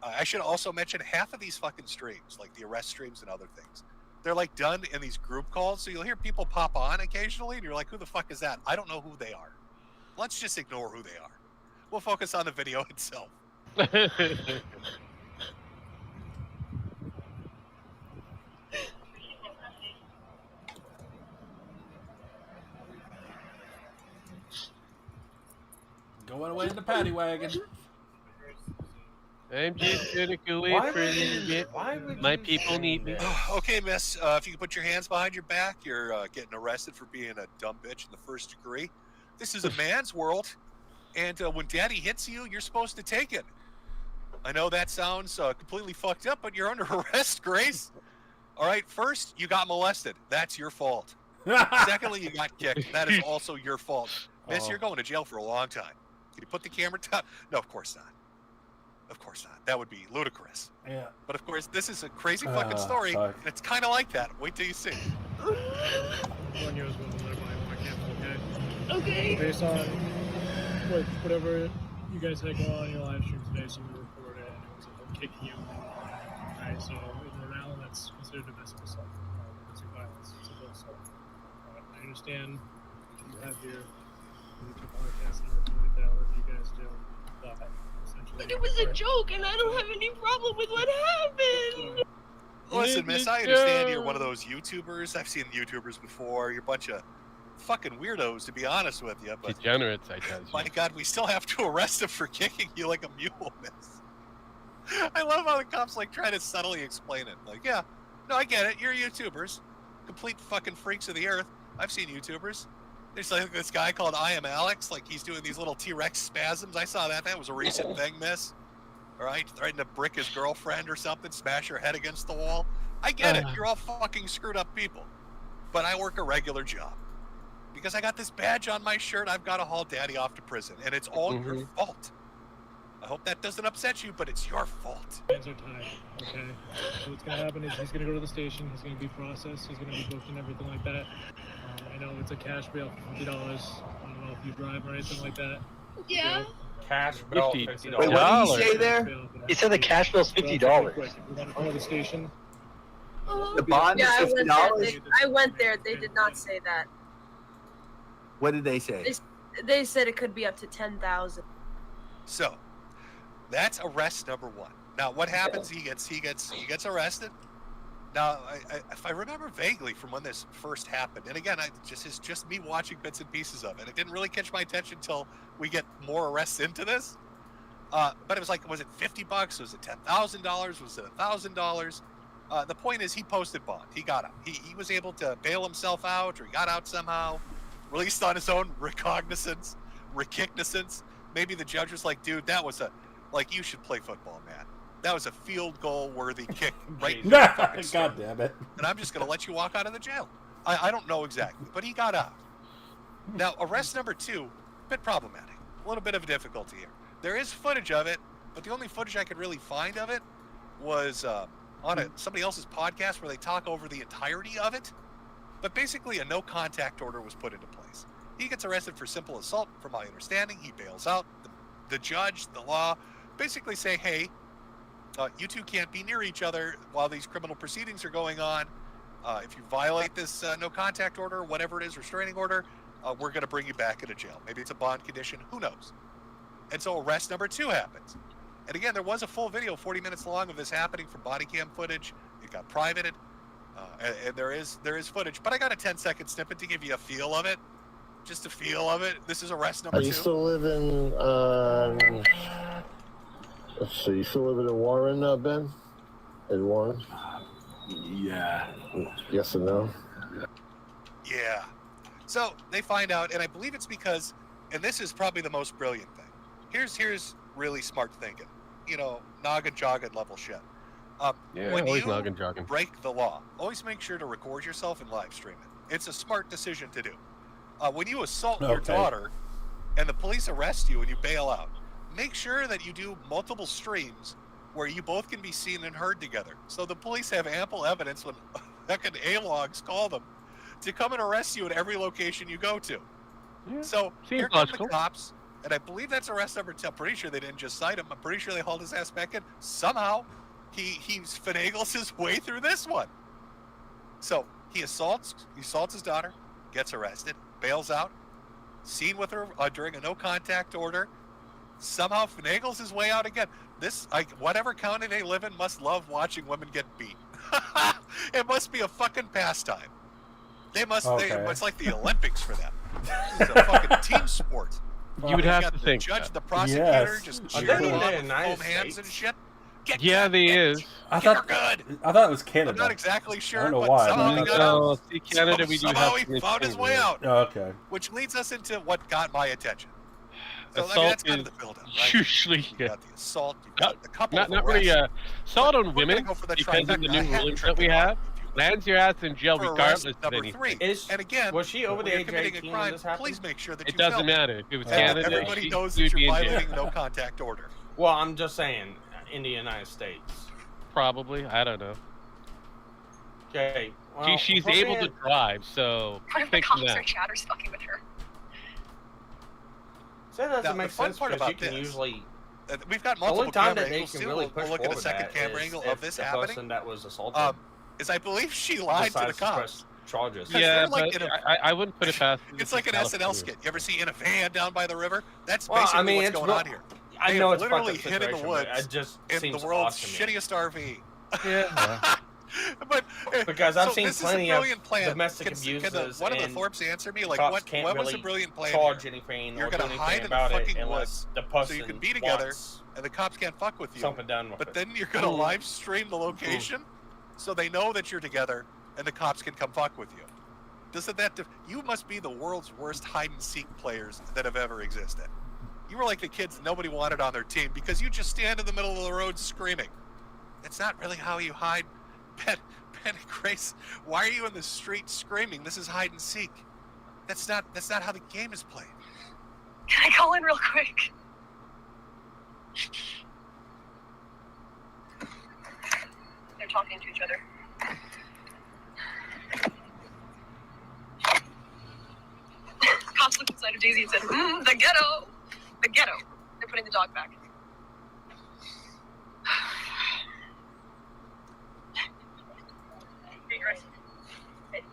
I should also mention half of these fucking streams, like the arrest streams and other things, they're like done in these group calls. So you'll hear people pop on occasionally, and you're like, "Who the fuck is that?" I don't know who they are. Let's just ignore who they are. We'll focus on the video itself. Going away in the paddy wagon. I'm just gonna go away Why for a would you- little bit. why would My you people say need me. that? Okay, miss, if you can put your hands behind your back, you're getting arrested for being a dumb bitch in the first degree. This is a man's world, and when daddy hits you, you're supposed to take it. I know that sounds completely fucked up, but you're under arrest, Grace. All right, first, you got molested. That's your fault. Secondly, you got kicked. That is also your fault. Miss, you're going to jail for a long time. Can you put the camera down? No, of course not. Of course not. That would be ludicrous. Yeah. But of course, this is a crazy fucking story, fuck. and it's kind of like that. Wait till you see. 1 year was one of my camera, okay? Okay. Based on whatever you guys had going on in your live stream today, so we recorded it, and it was about kicking you. Right, so in Rhode Island, that's considered domestic assault, domestic violence, civil assault. I understand you have your YouTube podcast and everything like that, whatever you guys do, but essentially. But it was a joke, and I don't have any problem with what happened. Listen, miss, I understand you're one of those YouTubers. I've seen YouTubers before. You're a bunch of fucking weirdos, to be honest with you. But Degenerates, I tell you. my God, we still have to arrest him for kicking you like a mule, miss. I love how the cops like try to subtly explain it. Like, yeah, no, I get it. You're YouTubers, complete fucking freaks of the earth. I've seen YouTubers. There's like this guy called I Am Alex. Like he's doing these little T-Rex spasms. I saw that. That was a recent thing, miss. All right, threatening to brick his girlfriend or something, smash her head against the wall. I get it. You're all fucking screwed up people. But I work a regular job. Because I got this badge on my shirt, I've got to haul daddy off to prison. And it's all your fault. I hope that doesn't upset you, but it's your fault. Hands are tied, okay? So what's gonna happen is he's gonna go to the station, he's gonna be processed, he's gonna be booked and everything like that. I know it's a cash bail for $50. I don't know if you drive or anything like that. Yeah. Cash bill, $50. $50. Wait, what did he say there? He said the cash bill's $50. We're gonna go to the station. The bond Yeah, I is went there. $50? I went there. They did not say that. What did they say? They said it could be up to 10,000. So, that's arrest number one. Now, what happens? He gets arrested. Now, if I remember vaguely from when this first happened, and again, it's just me watching bits and pieces of it. It didn't really catch my attention until we get more arrests into this. But it was like, was it $50? Was it $10,000? Was it $1,000? The point is, he posted bond. He got out. He was able to bail himself out, or he got out somehow, released on his own recognizance. Maybe the judge was like, dude, that was you should play football, man. That was a field goal worthy kick right in the fucking God damn it. And I'm just going to let you walk out of the jail. I don't know exactly, but he got out. Now, arrest number 2, a bit problematic. A little bit of a difficulty here. There is footage of it, but the only footage I could really find of it was on somebody else's podcast where they talk over the entirety of it. But basically, a no contact order was put into place. He gets arrested for simple assault, from my understanding. He bails out. The judge, the law, basically say, hey, you two can't be near each other while these criminal proceedings are going on. If you violate this no contact order, whatever it is, restraining order, we're going to bring you back into jail. Maybe it's a bond condition. Who knows? And so arrest number 2 happens. And again, there was a full video, 40 minutes long, of this happening from body cam footage. It got privated, and there is footage. But I got a 10-second snippet to give you a feel of it. Just a feel of it. This is arrest number 2. Are you still living let's see, you still living in Warren, Ben? In Warren? Yeah. Yes or no? Yeah. So they find out, and I believe it's because, and this is probably the most brilliant thing. Here's really smart thinking. Noggin jogging level shit. When always you noggin jogging. break the law, always make sure to record yourself and live stream it. It's a smart decision to do. When you assault your daughter and the police arrest you and you bail out, make sure that you do multiple streams where you both can be seen and heard together. So the police have ample evidence when fucking A-logs call them to come and arrest you at every location you go to. Yeah, so seems here come logical. the cops, and I believe that's arrest number 2. I'm pretty sure they didn't just cite him. I'm pretty sure they hauled his ass back in. Somehow, he finagles his way through this one. So he assaults his daughter, gets arrested, bails out, seen with her during a no-contact order, somehow finagles his way out again. Whatever county they live in must love watching women get beat. It must be a fucking pastime. It's like the Olympics for them. It's a fucking team sport. You would have to the think judge, so. the prosecutor, just Are cheering they in on the with United foam hands and States? shit. Yeah, they is. I thought it was Canada. I'm not exactly sure, I don't know but why. somehow he got No, out. see, Canada, we do Somehow have he found his way out. Oh, okay. Which leads us into what got my attention. So Assault that's kind is of the build-up, right? Usually, You got the assault, you got a couple not of really arrests. assault on We're women gonna go for the because of the trifecta. new I had rulings to that we trip it have. up. Lands your ass in jail For arrest regardless of number anything. 3. And again, Was she over when the you're age of committing a 18 when crime, this happened? please make sure that It you doesn't film. matter. If it was And Canada, everybody knows you'd that be you're in jail. violating no contact order. Well, I'm just saying, in the United States. Probably. I don't know. Okay. Well, She's able to drive, so What if the think cops that. or chatters fucking with her? So that doesn't Now, make the fun sense part because you about can this- usually. We've got The only multiple time camera that they angles can too. really We'll push look at a forward second that camera is angle if of this the happening. person that was assaulted Is I believe she lied to the decides to cops. press charges. Because Yeah, they're like but in a- I wouldn't put it past. It's like an SNL skit. You ever see In a Van Down by the River? That's Well, basically I mean, what's it's going real- on here. I They know have it's a fucked literally up hid in the situation, woods but it just in seems the world's odd to me. shittiest RV. Yeah. But Because I've so seen this plenty is a of brilliant plan. domestic Can abuses one of the and Thorpes answer me? Like, cops can't what was really the brilliant plan charge here? anything You're or gonna do hide anything in the about it fucking unless woods the so person you can be together, wants and the cops can't fuck with you. something done with But it. then you're gonna live stream the location, so they know that you're together, and the cops can come fuck with you. Doesn't that? You must be the world's worst hide and seek players that have ever existed. You were like the kids nobody wanted on their team because you just stand in the middle of the road screaming. That's not really how you hide. Ben and Grace, why are you in the street screaming? This is hide and seek. That's not how the game is played. Can I call in real quick? They're talking to each other. Cops looked inside of Daisy and said, the ghetto. The ghetto. They're putting the dog back. Hey, Grace. Hey.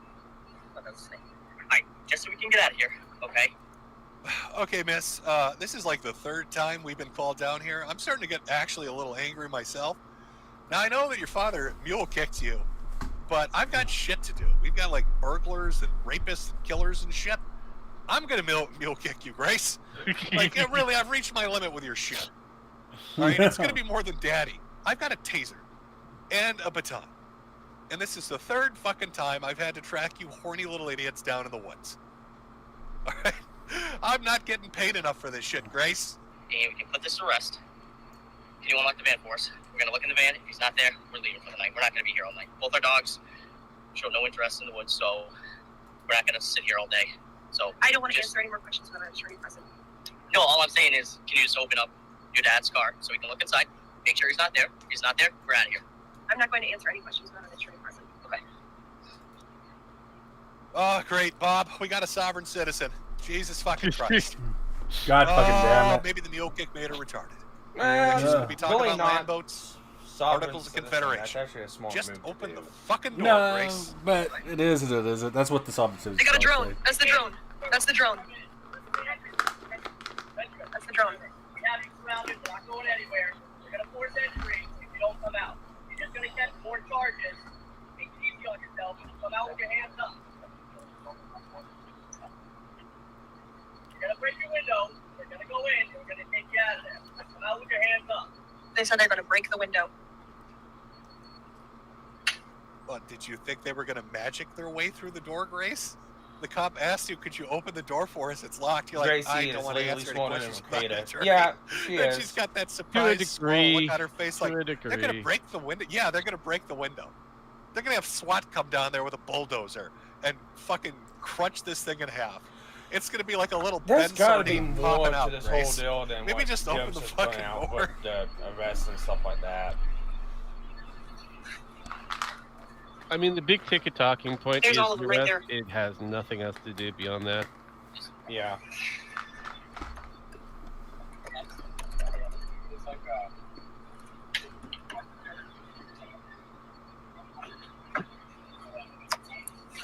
Oh, that's Snipe. Alright, just so we can get out of here, okay? Okay, miss. This is like the 3rd time we've been called down here. I'm starting to get actually a little angry myself. Now, I know that your father mule kicked you, but I've got shit to do. We've got like burglars and rapists and killers and shit. I'm gonna mule kick you, Grace. Like, really, I've reached my limit with your shit. All right, it's gonna be more than daddy. I've got a taser and a baton, and this is the third fucking time I've had to track you horny little idiots down in the woods. All right, I'm not getting paid enough for this shit, Grace. And we can put this to rest. Can you unlock the van for us? We're gonna look in the van. If he's not there, we're leaving for the night. We're not gonna be here all night. Both our dogs show no interest in the woods, so we're not gonna sit here all day. So I don't want to answer any more questions without an attorney present. No, all I'm saying is, can you just open up your dad's car so we can look inside, make sure he's not there. If he's not there, we're out of here. I'm not going to answer any questions without an attorney present. Okay. Oh, great, Bob. We got a sovereign citizen. Jesus fucking Christ. God fucking damn it. Maybe the mule kick made her retarded. We're She's going to be talking really about not land boats, sovereign Articles of citizen. Confederation. That's actually a smart Just move to open do. the fucking door, No, Grace. but it is. That's what the sovereign citizen. They got a drone. That's the drone. That's the drone. That's the drone. We have you surrounded. We're not going anywhere. We're going to force entry if you don't come out. You're just going to catch more charges. Take it easy on yourself. Come out with your hands up. You're going to break your window. We're going to go in. We're going to take you out of there. Come out with your hands up. They said they're going to break the window. But did you think they were going to magic their way through the door, Grace? The cop asked you, could you open the door for us? It's locked. You're like, Gracie I is don't want to legally answer any sworn questions and about Al-Qaeda. that, right? Yeah, she And is. she's got that To a surprised small degree. look on her face like, To a they're going degree. to break the window. Yeah, they're going to break the window. They're going to have SWAT come down there with a bulldozer and fucking crunch this thing in half. It's going to be like a little There's Ben got to be sardine more popping to out, this Grace. whole deal than Maybe what just open Jim's the just putting fucking out door. with the arrests and stuff like that. I mean, the big ticket talking point There's is all of them right arrest. there. It has nothing else to do beyond that. Yeah.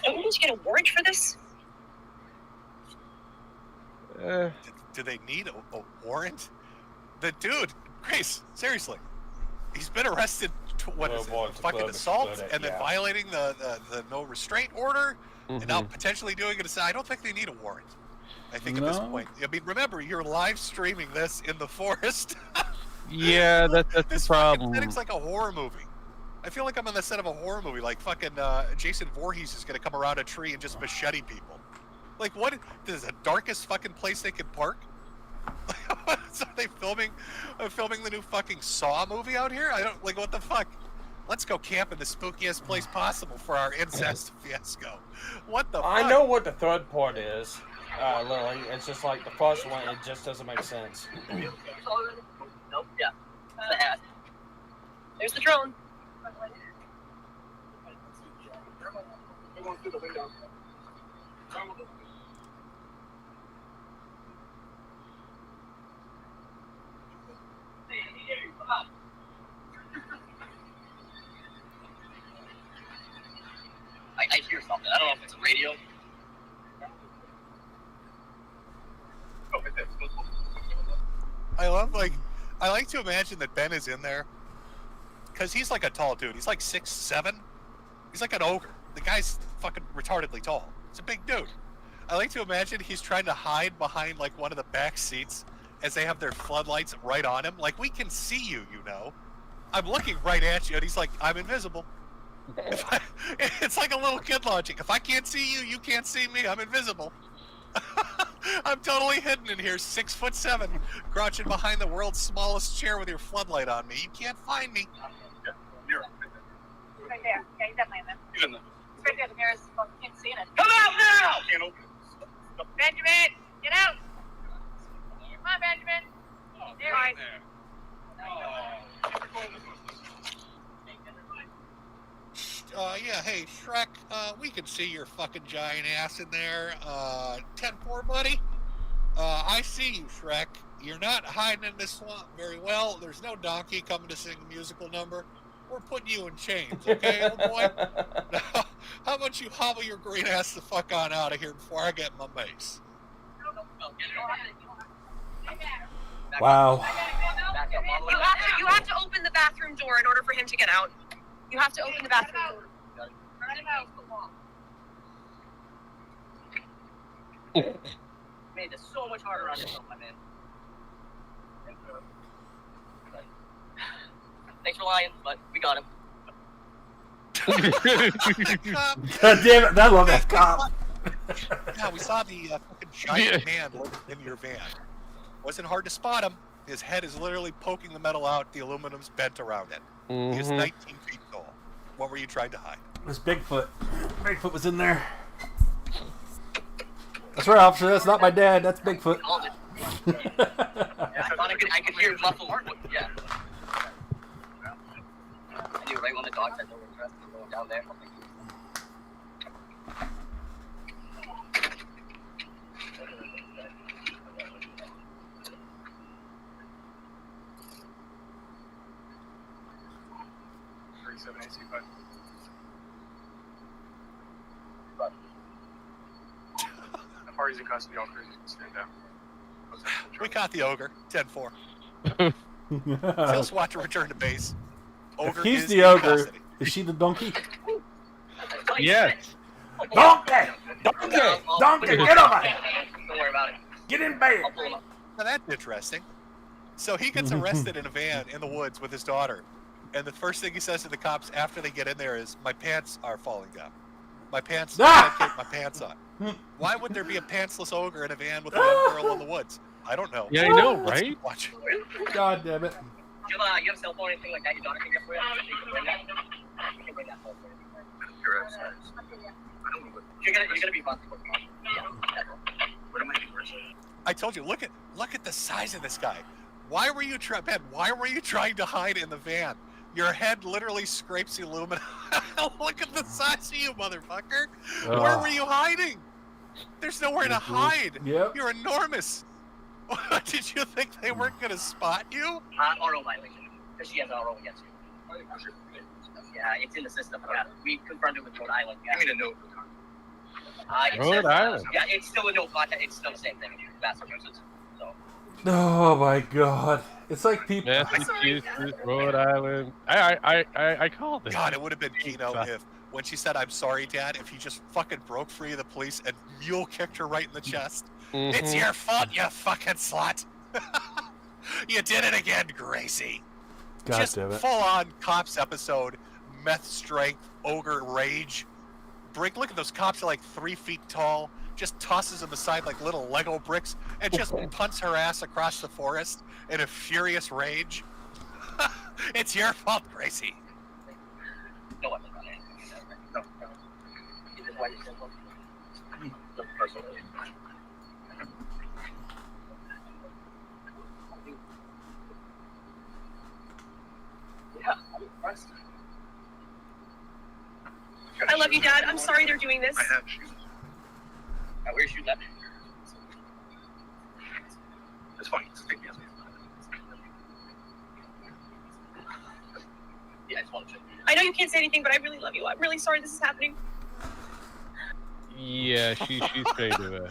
Don't you get a warrant for this? Do they need a warrant? The dude, Grace, seriously, he's been arrested. What is it? Fucking assault, and then violating the no restraint order, and now potentially doing an assault. I don't think they need a warrant. I think at this point, I mean, remember, you're live streaming this in the forest. Yeah, that's This the problem. fucking setting's like a horror movie. I feel like I'm on the set of a horror movie. Like fucking Jason Voorhees is gonna come around a tree and just machete people. Like what? This is the darkest fucking place they could park. So are they filming the new fucking Saw movie out here? I don't like what the fuck. Let's go camp in the spookiest place possible for our incest fiasco. What the fuck? I know what the third part is, Lily. It's just like the first one, it just doesn't make sense. Nope, yeah. There's the drone. Going through the window. I hear something. I don't know if it's a radio. I like to imagine that Ben is in there because he's like a tall dude. He's like 6'7". He's like an ogre. The guy's fucking retardedly tall. He's a big dude. I like to imagine he's trying to hide behind like one of the back seats as they have their floodlights right on him. Like, we can see you, you know. I'm looking right at you, and he's like, I'm invisible. It's like a little kid logic. If I can't see you, you can't see me. I'm invisible. I'm totally hidden in here, 6'7", crouching behind the world's smallest chair with your floodlight on me. You can't find me. Right there. Yeah, he's definitely in there. He's in there. It's right there. The mirror's fucking can't see in it. Come out now! Can't open Benjamin, get out! Come on, Benjamin. There he is. Yeah, hey, Shrek, we can see your fucking giant ass in there. 10-4, buddy. I see you, Shrek. You're not hiding in this swamp very well. There's no donkey coming to sing a musical number. We're putting you in chains, okay, old boy? Now, how about you hobble your green ass the fuck on out of here before I get my mace? Wow. You have to open the bathroom door in order for him to get out. You have to open the bathroom door. Made this so much harder on yourself, my man. Thanks for lying, but we got him. God damn it! I love that cop. Yeah, we saw the fucking giant man in your van. Wasn't hard to spot him. His head is literally poking the metal out. The aluminum's bent around it. He is 19 feet tall. What were you trying to hide? It was Bigfoot. Bigfoot was in there. That's right, officer. That's not my dad. That's Bigfoot. I thought I could hear muffled. Yeah. I knew right when the dog said no interest in going down there. Parties in custody, all crazy can stand down. We caught the ogre. 10-4. Still SWAT to return to base. Ogre If he's is the in ogre, custody. is she the donkey? Yes. Donkey! Donkey! Donkey! Get over here! Don't worry about it. Get in bed! Now that's interesting. So he gets arrested in a van in the woods with his daughter. And the first thing he says to the cops after they get in there is, "My pants are falling down. My pants, I can't get my pants on." Why would there be a pantsless ogre in a van with a young girl in the woods? I don't know. Yeah, I know, Let's right? watch. God damn it. You have a cell phone or anything like that your daughter can get for you? You can bring that. You can bring that phone for you. You're gonna be fun. What am I doing? I told you, look at the size of this guy. Why were you Ben, why were you trying to hide in the van? Your head literally scrapes the aluminum. Look at the size of you, motherfucker. Where were you hiding? There's nowhere to hide. Yep. You're enormous. Did you think they weren't going to spot you? Auto violation. Because she has an auto against you. Yeah, it's in the system. Yeah, we confirmed it with Rhode Island. Yeah. Give me the note. Rhode Island. Yeah, it's still a no contact. It's still the same thing. Massachusetts. So. Oh my god. It's like people. Massachusetts, Rhode Island. I called it. God, it would have been Kino if, when she said, "I'm sorry, Dad," if he just fucking broke free of the police and mule kicked her right in the chest. It's your fault, you fucking slut. You did it again, Gracie. God just damn it. full-on cops episode, meth strength, ogre rage. Look at those cops are like 3 feet tall. Just tosses them aside like little Lego bricks and just punts her ass across the forest in a furious rage. It's your fault, Gracie. No, I'm not. No. Is it white simple? The personal. Yeah, I'm impressed. I love you, Dad. I'm sorry they're doing this. I have shoes. Where are you shooting at? It's fine. Just take me as Yeah, I just want to check. I know you can't say anything, but I really love you. I'm really sorry this is happening. Yeah, she's faded.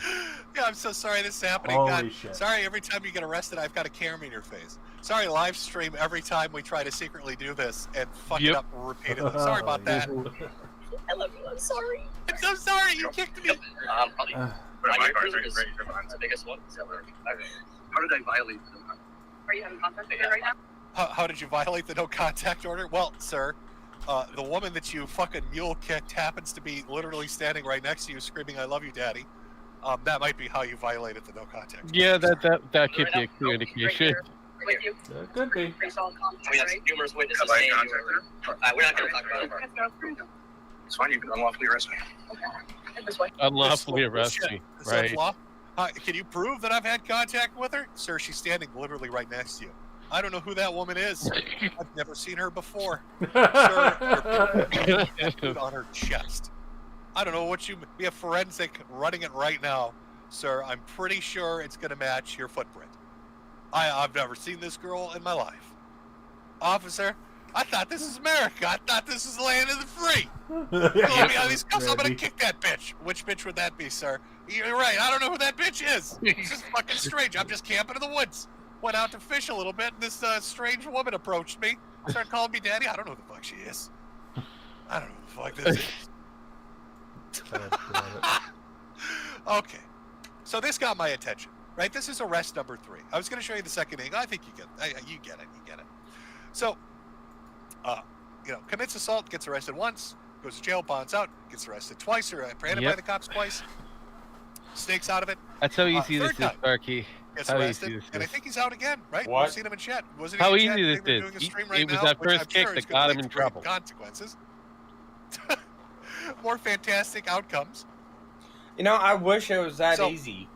Yeah, I'm so sorry this is happening. Holy God, shit. sorry every time you get arrested, I've got a camera in your face. Sorry, live stream every time we try to secretly do this and fuck it up repeatedly. Sorry about that. I love you. I'm sorry. I'm so sorry. You kicked me. Probably. But my Five-year car's prison is ready for mine. the biggest one. How did I violate them? Are you having contact with her right now? How did you violate the no contact order? Well, sir, the woman that you fucking mule kicked happens to be literally standing right next to you screaming, "I love you, Daddy." That might be how you violated the no contact order. Yeah, that could be a clear indication. With you. That could be. Pretty solid contact, We have right? numerous witnesses Have I saying you contacted were. We're not going to talk about it. It's fine. You can unlawfully arrest me. And this way. Unlawfully arrest Bullshit. me. Is that Right. law? Can you prove that I've had contact with her? Sir, she's standing literally right next to you. I don't know who that woman is. I've never seen her before. Sir, your tattooed on her chest. I don't know what you... We have forensic running it right now. Sir, I'm pretty sure it's going to match your footprint. I've never seen this girl in my life. Officer, I thought this is America. I thought this was the land of the free. Let me out of these cuffs. I'm going to kick that bitch. Which bitch would that be, sir? You're right. I don't know who that bitch is. It's just fucking strange. I'm just camping in the woods. Went out to fish a little bit, and this strange woman approached me. Started calling me daddy. I don't know who the fuck she is. I don't know who the fuck this is. Okay, so this got my attention, right? This is arrest number 3. I was going to show you the second angle. I think you get it. You get it. So, commits assault, gets arrested once, goes to jail, bonds out, gets arrested twice, or apprehended by the cops twice, snakes out of it. That's how easy this third is, time, Sparky. gets How arrested, easy this and I is. think he's out again, right? What? We've seen him in chat. Wasn't How he in easy chat? this They're is. doing a stream right It was now, that which first I'm kick sure is that gonna got him lead in to great trouble. Consequences. More fantastic outcomes. You know, I wish it was that So, easy.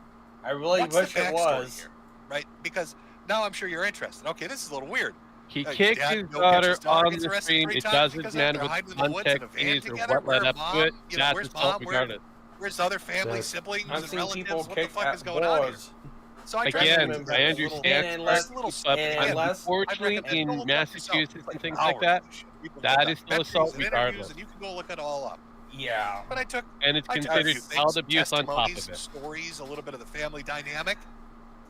I really What's wish the it backstory was. here, right? Because now I'm sure you're interested. Okay, this is a little weird. He Dad, kicked his no daughter catches, daughter on gets the arrested stream. 3 It times doesn't because matter they're what hiding the in the woods in a context van is or together. what led Where up mom, to it. where's That's mom? assault regardless. Where's other family, That's- siblings, I've and seen relatives? people What the kick fuck at is going on here? boys. So I Again, remember I a understand, little- Sparky, and but unless- unfortunately I'd recommend in go look it up Massachusetts yourself. and things Hours like that, of this shit. You can that look is up still entries assault and interviews, regardless. and you can go look it all up. Yeah. But I took And it's I took a considered few things, child some abuse on top testimonies, of it. some stories, a little bit of the family dynamic,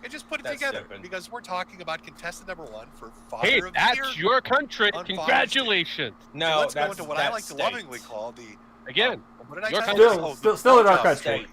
and just put it That's together different. because we're talking about contestant number 1 for Father Hey, of the Year. that's your country. on Father's Day. Congratulations. No, So let's go that's into what I like that's to state. lovingly call the Again, what did I your title it? country. Oh, the Still in our blowjob country. story.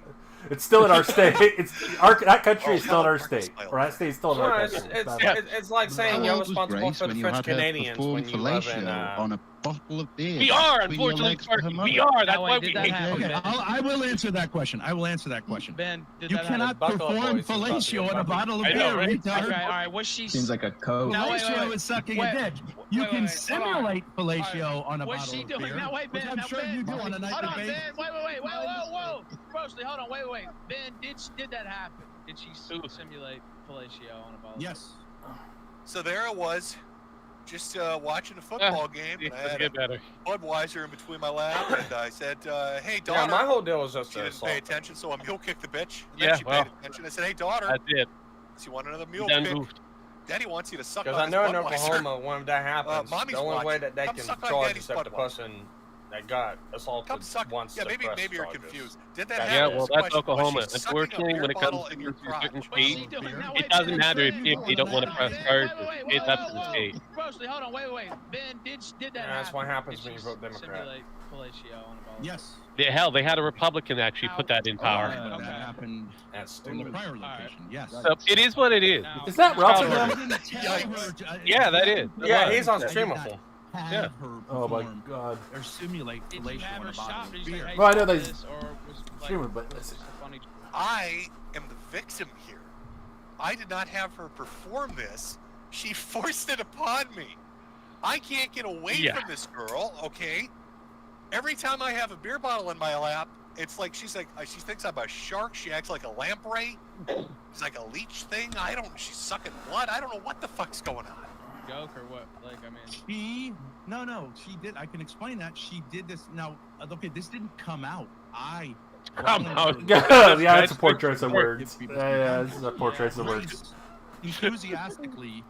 It's still in our state. That country Oh, is still in our Helen Parker state. smiled. Or that state's still in No, our it's, country. it's, Not- it's like saying How you're old was responsible Grace for the when you French had her Canadians perform when you live in. fellatio on a bottle of beer? We are, between your unfortunately, legs for her Sparky. mother? We are. That's No, why wait, we did that hate happen? you. Okay, I will answer that question. I will answer that question. Ben, did You that cannot happen? Buckle up, perform boys. It's about to get fellatio on a bumpy. bottle of I know, beer, right? retard. Okay, all right. Was she? Seems like a code. No, Fellatio is sucking wait, a dick. You wait, can wait, hold on. simulate fellatio on a What's bottle she of doing? beer. Now wait, which Ben. I'm Now sure Ben. you do on a Hold nightly on, basis. Ben. Wait. Whoa. Firstly, hold on. Wait. Ben, did that happen? Did she simulate fellatio on a bottle? Yes. So there I was, just watching a football game, and I had a Get better. Budweiser in between my lap, and I said, "Hey, Yeah, daughter." my whole deal was just She a didn't assault. pay attention, so I mule kicked the bitch. And Yeah, then she well. paid attention. I said, "Hey, daughter." That's it. You want another mule Done kick? goofed. Daddy wants you to suck Because on I his know in Budweiser. Oklahoma, when that happens, Mommy's the only way watching. that they Come can suck on charge Daddy's is if the Budweiser. person that got assaulted Come suck. wants Yeah, to maybe press you're charges. confused. Did that That's Yeah, happen? well, Was the that's question. Oklahoma. Was she sucking a Unfortunately, beer when it bottle comes in to your certain crotch? What's she states, doing? Now, it wait, doesn't Ben, matter if Ben, they don't want to hold press on, Ben. charges. Wait, It's up to the whoa. state. Firstly, hold on. Wait. Ben, did that Yeah, happen? that's what happens Did when you she vote Democrat. Simulate fellatio on a bottle? Yes. Hell, they had a Republican actually put that in power. That Okay. happened That's in the stupid. prior location. Yes. So it is what it is. Now- Is that Child Ralphie? murder. Yeah, that is. Yeah, he's on streamable. Have Yeah. her Oh my perform god. or simulate Did you fellatio have on her a bottle shot? of Did you beer. say, hey, Well, I know stop they this, or was like, stream it, but was listen. this a funny? I am the victim here. I did not have her perform this. She forced it upon me. I can't get away from this girl, okay? Every time I have a beer bottle in my lap, it's like she thinks I'm a shark. She acts like a lamprey. It's like a leech thing. She's sucking blood. I don't know what the fuck's going on. Joke or what? Like, I mean, She did. I can explain that. She did this. Now, okay, this didn't come out. Come out. Yeah, that's a poor choice of words. Yeah, this is a poor choice of words. Enthusiastically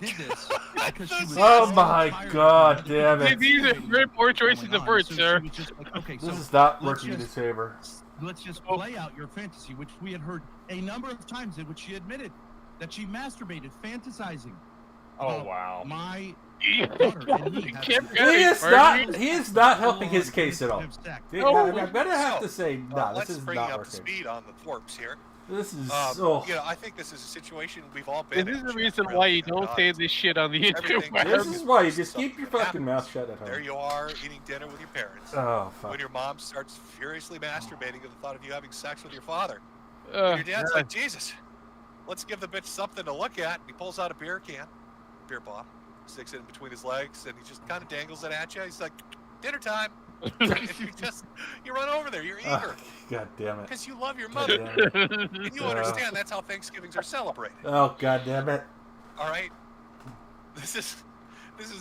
did this because she was. Oh my god damn it. These are very poor choices of words, sir. This is not working in his favor. Let's just play out your fantasy, which we had heard a number of times in which she admitted that she masturbated, fantasizing. Oh wow. My He is not helping his case at all. I'm gonna have to say, no, let's this is bring not you up to working. speed on the Thorpes here. This is I think this is a situation we've all been This in. is the reason why you don't say this shit on the Everything- internet. This is why you just keep your fucking mouth shut at There home. you are eating dinner with your parents. Oh, fuck. When your mom starts furiously masturbating at the thought of you having sex with your father. Oh, And your dad's God. like, Jesus, let's give the bitch something to look at. And he pulls out a beer bottle, sticks it in between his legs, and he just kind of dangles it at you. He's like, dinner time. And you run over there. You're eager. God damn it. Because you love your mother. God damn And you understand that's how Thanksgivings are celebrated. Oh, god damn it. All right? This is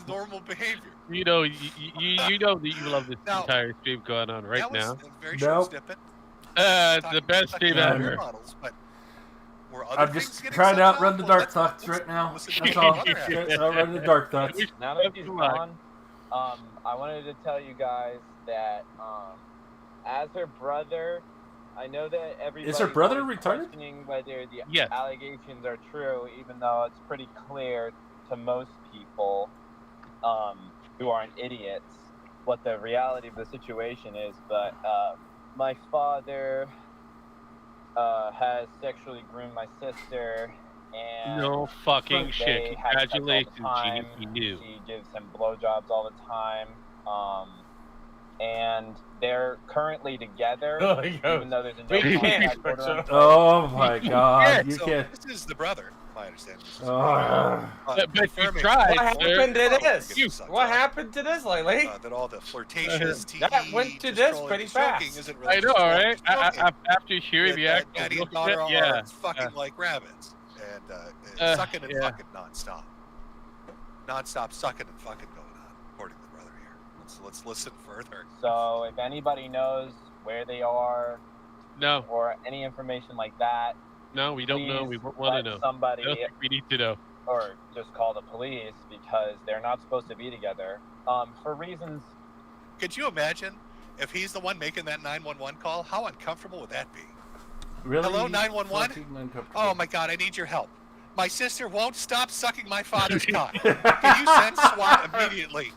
normal behavior. You know, you know that you love this entire stream going on right That was now. a very short snippet. It's the best stream ever. I'm just trying to outrun the dark thoughts right now. That's all. Just outrun the dark thoughts. Now that he's gone, I wanted to tell you guys that as her brother, I know that everybody Is her brother is retarded? questioning whether the Yes. allegations are true, even though it's pretty clear to most people who aren't idiots what the reality of the situation is. But my father has sexually groomed my sister, and No fucking they shit. have sex all the Congratulations, time. Genie. He knew. She gives him blowjobs all the time. And they're currently together, even though there's a no contact order in place. Oh my god, you so can't. this is the brother, my understanding. This is But you confirming- tried, What sir. happened to Probably this? getting sucked What off. happened to this lately? That all the flirtatious That went to this pretty fast. Isn't really I know, just stroking, right? just stroking. After hearing That the actual daddy real and daughter shit, are yeah. fucking like rabbits and sucking and yeah. fucking nonstop. Nonstop sucking and fucking going on, according to the brother here. Let's listen further. So if anybody knows where they are, No, or any information like that, no, we don't know. please We want let to know. somebody, I don't think we need to know. or just call the police, because they're not supposed to be together. For reasons. Could you imagine if he's the one making that 911 call? How uncomfortable would that be? Really? Hello, 911? Fucking uncomfortable. Oh my god, I need your help. My sister won't stop sucking my father's cock. Can you send SWAT immediately?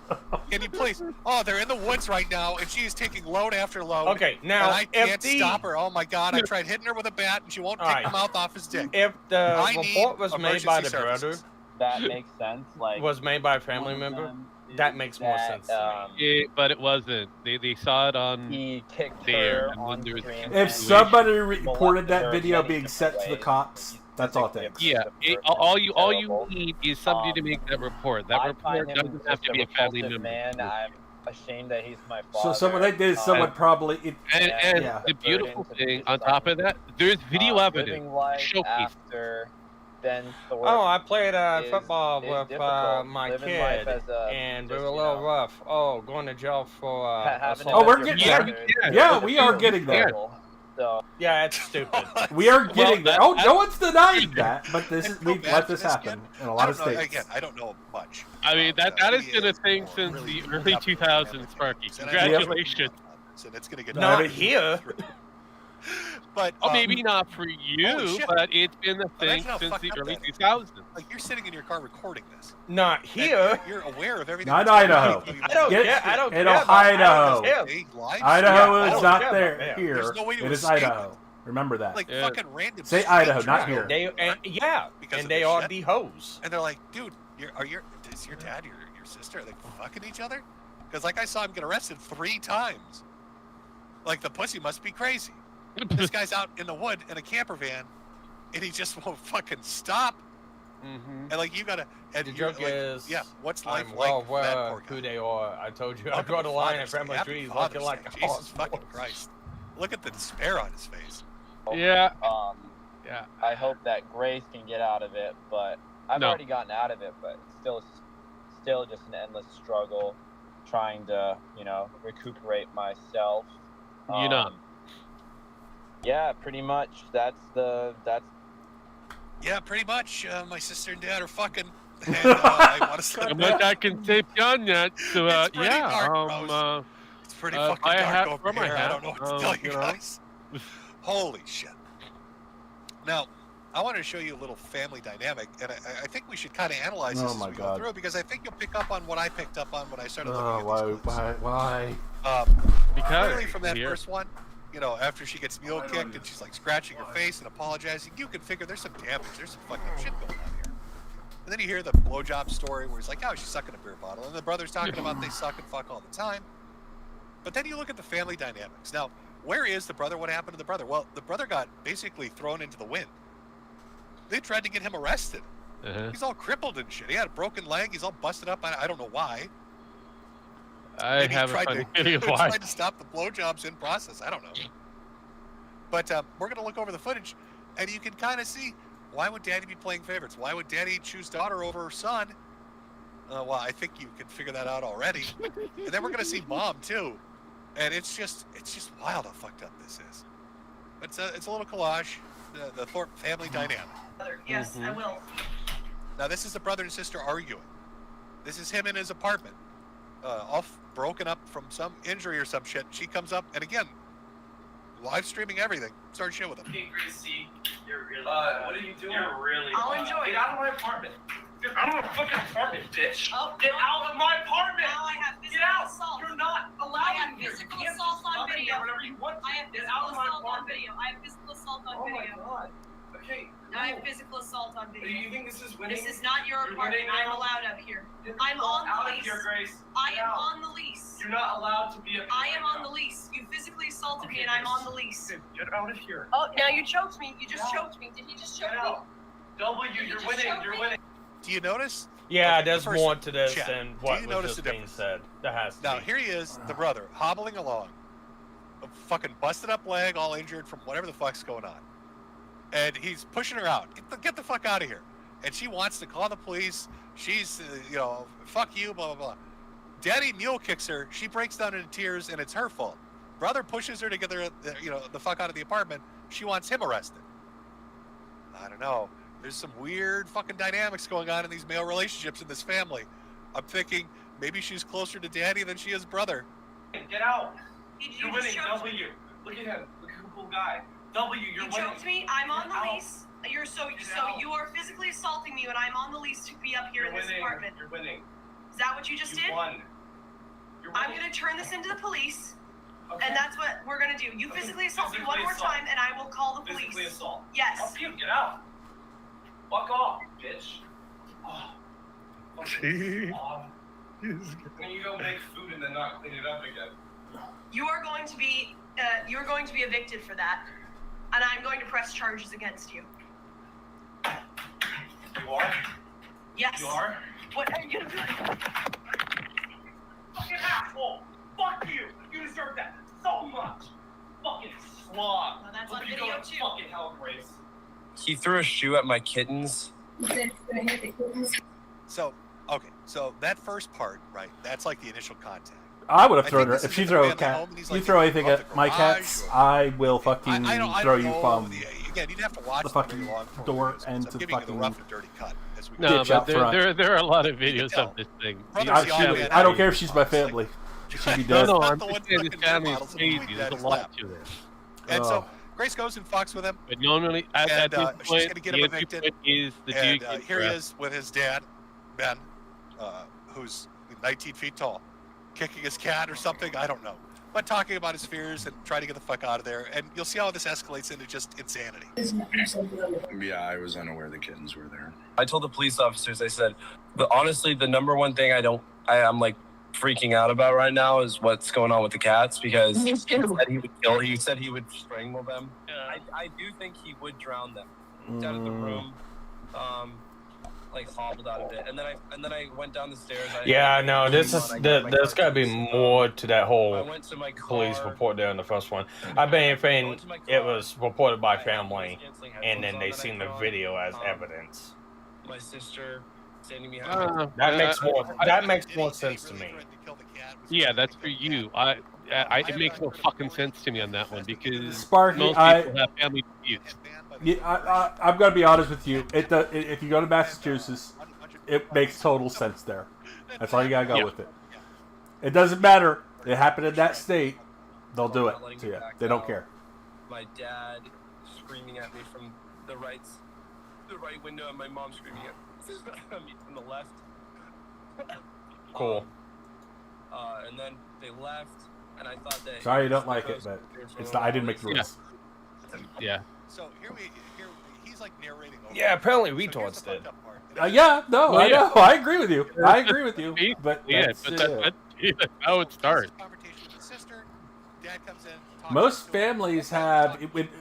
Can you please? Oh, they're in the woods right now, and she is taking load after load. Okay, now, and I if can't the- stop her. Oh my god, I tried hitting her with a bat, and she won't take Alright. her mouth off his dick. If the I report need was made by the emergency brother, services. That makes sense. Like, was made by a family one of member, them that is makes more that, sense to me. But it wasn't. They saw it on He kicked there. her And on then there was screen. If and somebody molested reported that her video many being different sent to the ways. cops, that's all it takes. Yeah, all you need is somebody to make that report. That I report find him doesn't have just to be a family repulsive member. man. I'm ashamed that he's my So father. someone they did, someone probably. And yeah. the beautiful thing on top of that, there's video evidence. Living life Showcase. after Ben Thorpe. Oh, I played is- football is with difficult. my Living life kid, as a- and we just, were a you little know, rough. Oh, going to jail for having Oh, it we're as your getting brother there. is Yeah, we are getting there. difficult. So Yeah, it's stupid. We are getting there. Oh, no one's denying that. that, but this And we've feel let bad for this this happen kid. in a lot I of don't know, states. Again, I don't know much. I mean, that who has he been a is thing or since really the who early got the 2000s, Sparky. And I know Congratulations. And it's gonna get Not done. here. But Oh, maybe not for holy you, shit. but it's been a thing Imagine how since fucked the up early that is. 2000s. Like you're sitting in your car recording this. Not and here. You're aware of everything. Not that's going on, Idaho. even though you I don't Get- care. I don't in care. about Idaho. Idaho. They live Idaho Yeah, is I don't not care there about that. here. There's no way to It is escape Idaho. Remember that. Like Yeah. fucking random. Say Idaho, strangers not here. They yeah, Because and of they this are shit. the hoes. And they're like, dude, is your dad your sister? Are they fucking each other? Because like I saw him get arrested 3 times. Like the pussy must be crazy. This guy's out in the wood in a camper van, and he just won't fucking stop. Mm-hmm. And like you gotta. And The you're joke like, is, yeah, what's life I'm like well for that aware poor guy? who they are. I told you, I Welcome draw to the line in Father's front of Day. my Happy trees, Father's looking like Day. a Jesus horse. fucking Christ! Look at the despair on his face. Yeah. yeah. I hope that Grace can get out of it, but I've No. already gotten out of it. But it's still just an endless struggle, trying to recuperate myself. You know. Yeah, pretty much. That's. Yeah, pretty much. My sister and dad are fucking. And, I want to slip I'm not that can tape on yet, so It's pretty yeah. dark, Rose. It's pretty fucking buy a dark hat over for my here. I hat. don't know what to tell you you know. guys. Holy shit. Now, I wanted to show you a little family dynamic, and I think we should kind of analyze this Oh as my we God. go through, because I think you'll pick up on what I picked up on when I started Oh, looking at these clips. why? Because clearly from that here. first one, after she gets mule kicked and she's like scratching her face and apologizing, you can figure there's some damage, there's some fucked up shit going on here. And then you hear the blowjob story where he's like, oh, she's sucking a beer bottle, and the brother's talking about they suck and fuck all the time. But then you look at the family dynamics. Now, where is the brother? What happened to the brother? Well, the brother got basically thrown into the wind. They tried to get him arrested. Uh-huh. He's all crippled and shit. He had a broken leg. He's all busted up. I don't know why. I Maybe he have a tried funny to, feeling why. tried to stop the blowjobs in process. I don't know. But we're going to look over the footage, and you can kind of see, why would Daddy be playing favorites? Why would Daddy choose daughter over her son? Well, I think you can figure that out already. And then we're going to see Mom, too. And it's just wild how fucked up this is. It's a little collage, the Thorpe family dynamic. Yes, I will. Now, this is the brother and sister arguing. This is him in his apartment, all broken up from some injury or some shit. She comes up, and again, live streaming everything. Start shit with him. Okay, Gracie, you're really. What are you doing? You're really. I'll enjoy Get it. out of my apartment. Get out of my fucking apartment, bitch. Oh, Get out of my apartment. Now I have Get out. physical assault. You're not I allowing have me. physical You can't assault just on come in video. here whenever you want to. I have video. I have physical assault on Oh my video. god. Okay. I have physical assault on video. You think this is winning? This is not your You're apartment. winning I'm now? allowed up here. Get I'm the on fuck out the of lease. here, Grace. I Get am out. on the lease. You're not allowed to be up here. I am right on now. the lease. You physically assaulted me Okay, and I'm Grace. on the lease. Get out of here. Oh, now you choked me. You just Get out. choked me. Did he just choke Get me? out. W, Did you you're just winning. choke You're me? winning. Do you notice? Yeah, Okay, there's first, more to this Chad, than do what you was notice just the being difference? said. That has to Now be. here he is, the brother, hobbling along, a fucking busted up leg, all injured from whatever the fuck's going on, and he's pushing her out. Get the fuck out of here! And she wants to call the police. She's, fuck you, blah blah blah. Daddy mule kicks her. She breaks down into tears, and it's her fault. Brother pushes her to get her, the fuck out of the apartment. She wants him arrested. I don't know. There's some weird fucking dynamics going on in these male relationships in this family. I'm thinking maybe she's closer to Daddy than she is brother. Get out. You You're just winning. choked me. W. Look at him. Look at the cool guy. W, you're You winning. choked me. I'm on Get the out. lease. So out. you are physically assaulting me when I'm on the lease to be up here You're in this winning. apartment. You're winning. Is that what you just You did? won. You're I'm winning. gonna turn this into the police, Okay. and that's what we're gonna do. You Okay, physically assault me physically one more assault. time, and I will call the police. Physically assault. Yes. Fuck you. Get out. Fuck off, bitch. Oh. Fucking off. When you go make food and then not clean it up again. You are going to be evicted for that, and I'm going to press charges against you. You are? Yes. You are? What are you gonna do? Fucking asshole! Fuck you! You deserve that so much! Fucking slob! Well, that's Hope on you video go to too. fucking hell, Grace. He threw a shoe at my kittens. So that first part, right? That's like the initial contact. I would have I thrown think her this if is she in the throw a family cat. home, and he's You like throw in anything above at the my garage cats, or- I will fucking I throw don't you know from again, you'd have to watch the the fucking very long form door videos, 'cause and I'm to the giving you the fucking rough and dirty cut as we No, ditch out but front. there are a lot of You videos can of this thing. Brother, I, see, I she, had I don't that care if she's my family. She'd be dead. No, Not I'm the just one saying his fucking family is models of crazy. tweet There's that a lot slapped. to it. And so Grace goes and fucks with him. But normally, at And, this she's point, gonna get the him entry evicted. point is the And dude. here he is with his dad, Ben, who's 19 feet tall, kicking his cat or something. I don't know. But talking about his fears and trying to get the fuck out of there. And you'll see how this escalates into just insanity. Yeah, I was unaware the kittens were there. I told the police officers, I said, honestly, the number one thing I'm like freaking out about right now is what's going on with the cats, because he said he said he would strangle them. I do think he would drown them. Out of the room, like hobbled out of it, and then I went down the stairs. There's got to be more to that whole police report there in the first one. I've been saying it was reported by family, and then they seen the video as evidence. My sister standing behind That makes more sense to me. Yeah, that's for you. It makes no fucking sense to me on that one, because Sparky, most people have family disputes. Yeah, I'm gonna be honest with you. If you go to Massachusetts, it makes total sense there. That's all you gotta go with it. It doesn't matter. It happened in that state. They'll do it to you. They don't care. My dad screaming at me from the right window, and my mom screaming at me from the left. Cool. And then they left, and I thought that. Sorry you don't like it, but it's not. I didn't make the rules. Yeah. So he's like narrating. Yeah, apparently retards did. Yeah, no, Well, I yeah. know. I agree with you. I agree with you. But Yeah, that's, but that's how it starts. most families have.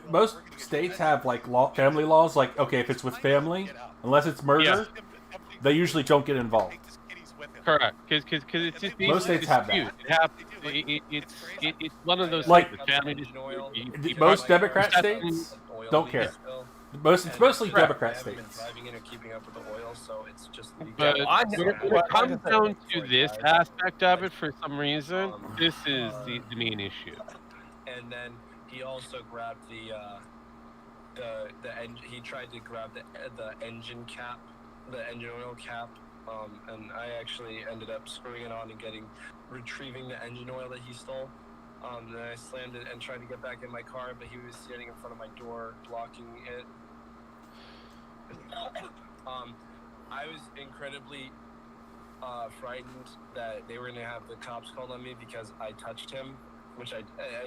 Most states have like family laws. Like, okay, if it's with family, unless it's murder, they usually don't get involved. Correct, because it's just Most states have that. It's one of those Like, things, the family dispute. Most Democrat states don't care. It's mostly Correct. Democrat I haven't been states. driving in or keeping up with the oil, so it's just. But when it comes down to this aspect of it, for some reason, this is the main issue. And then he also grabbed the engine. He tried to grab the engine cap, the engine oil cap. And I actually ended up screwing it on and retrieving the engine oil that he stole. Then I slammed it and tried to get back in my car, but he was standing in front of my door, blocking it. I was incredibly frightened that they were going to have the cops called on me because I touched him which I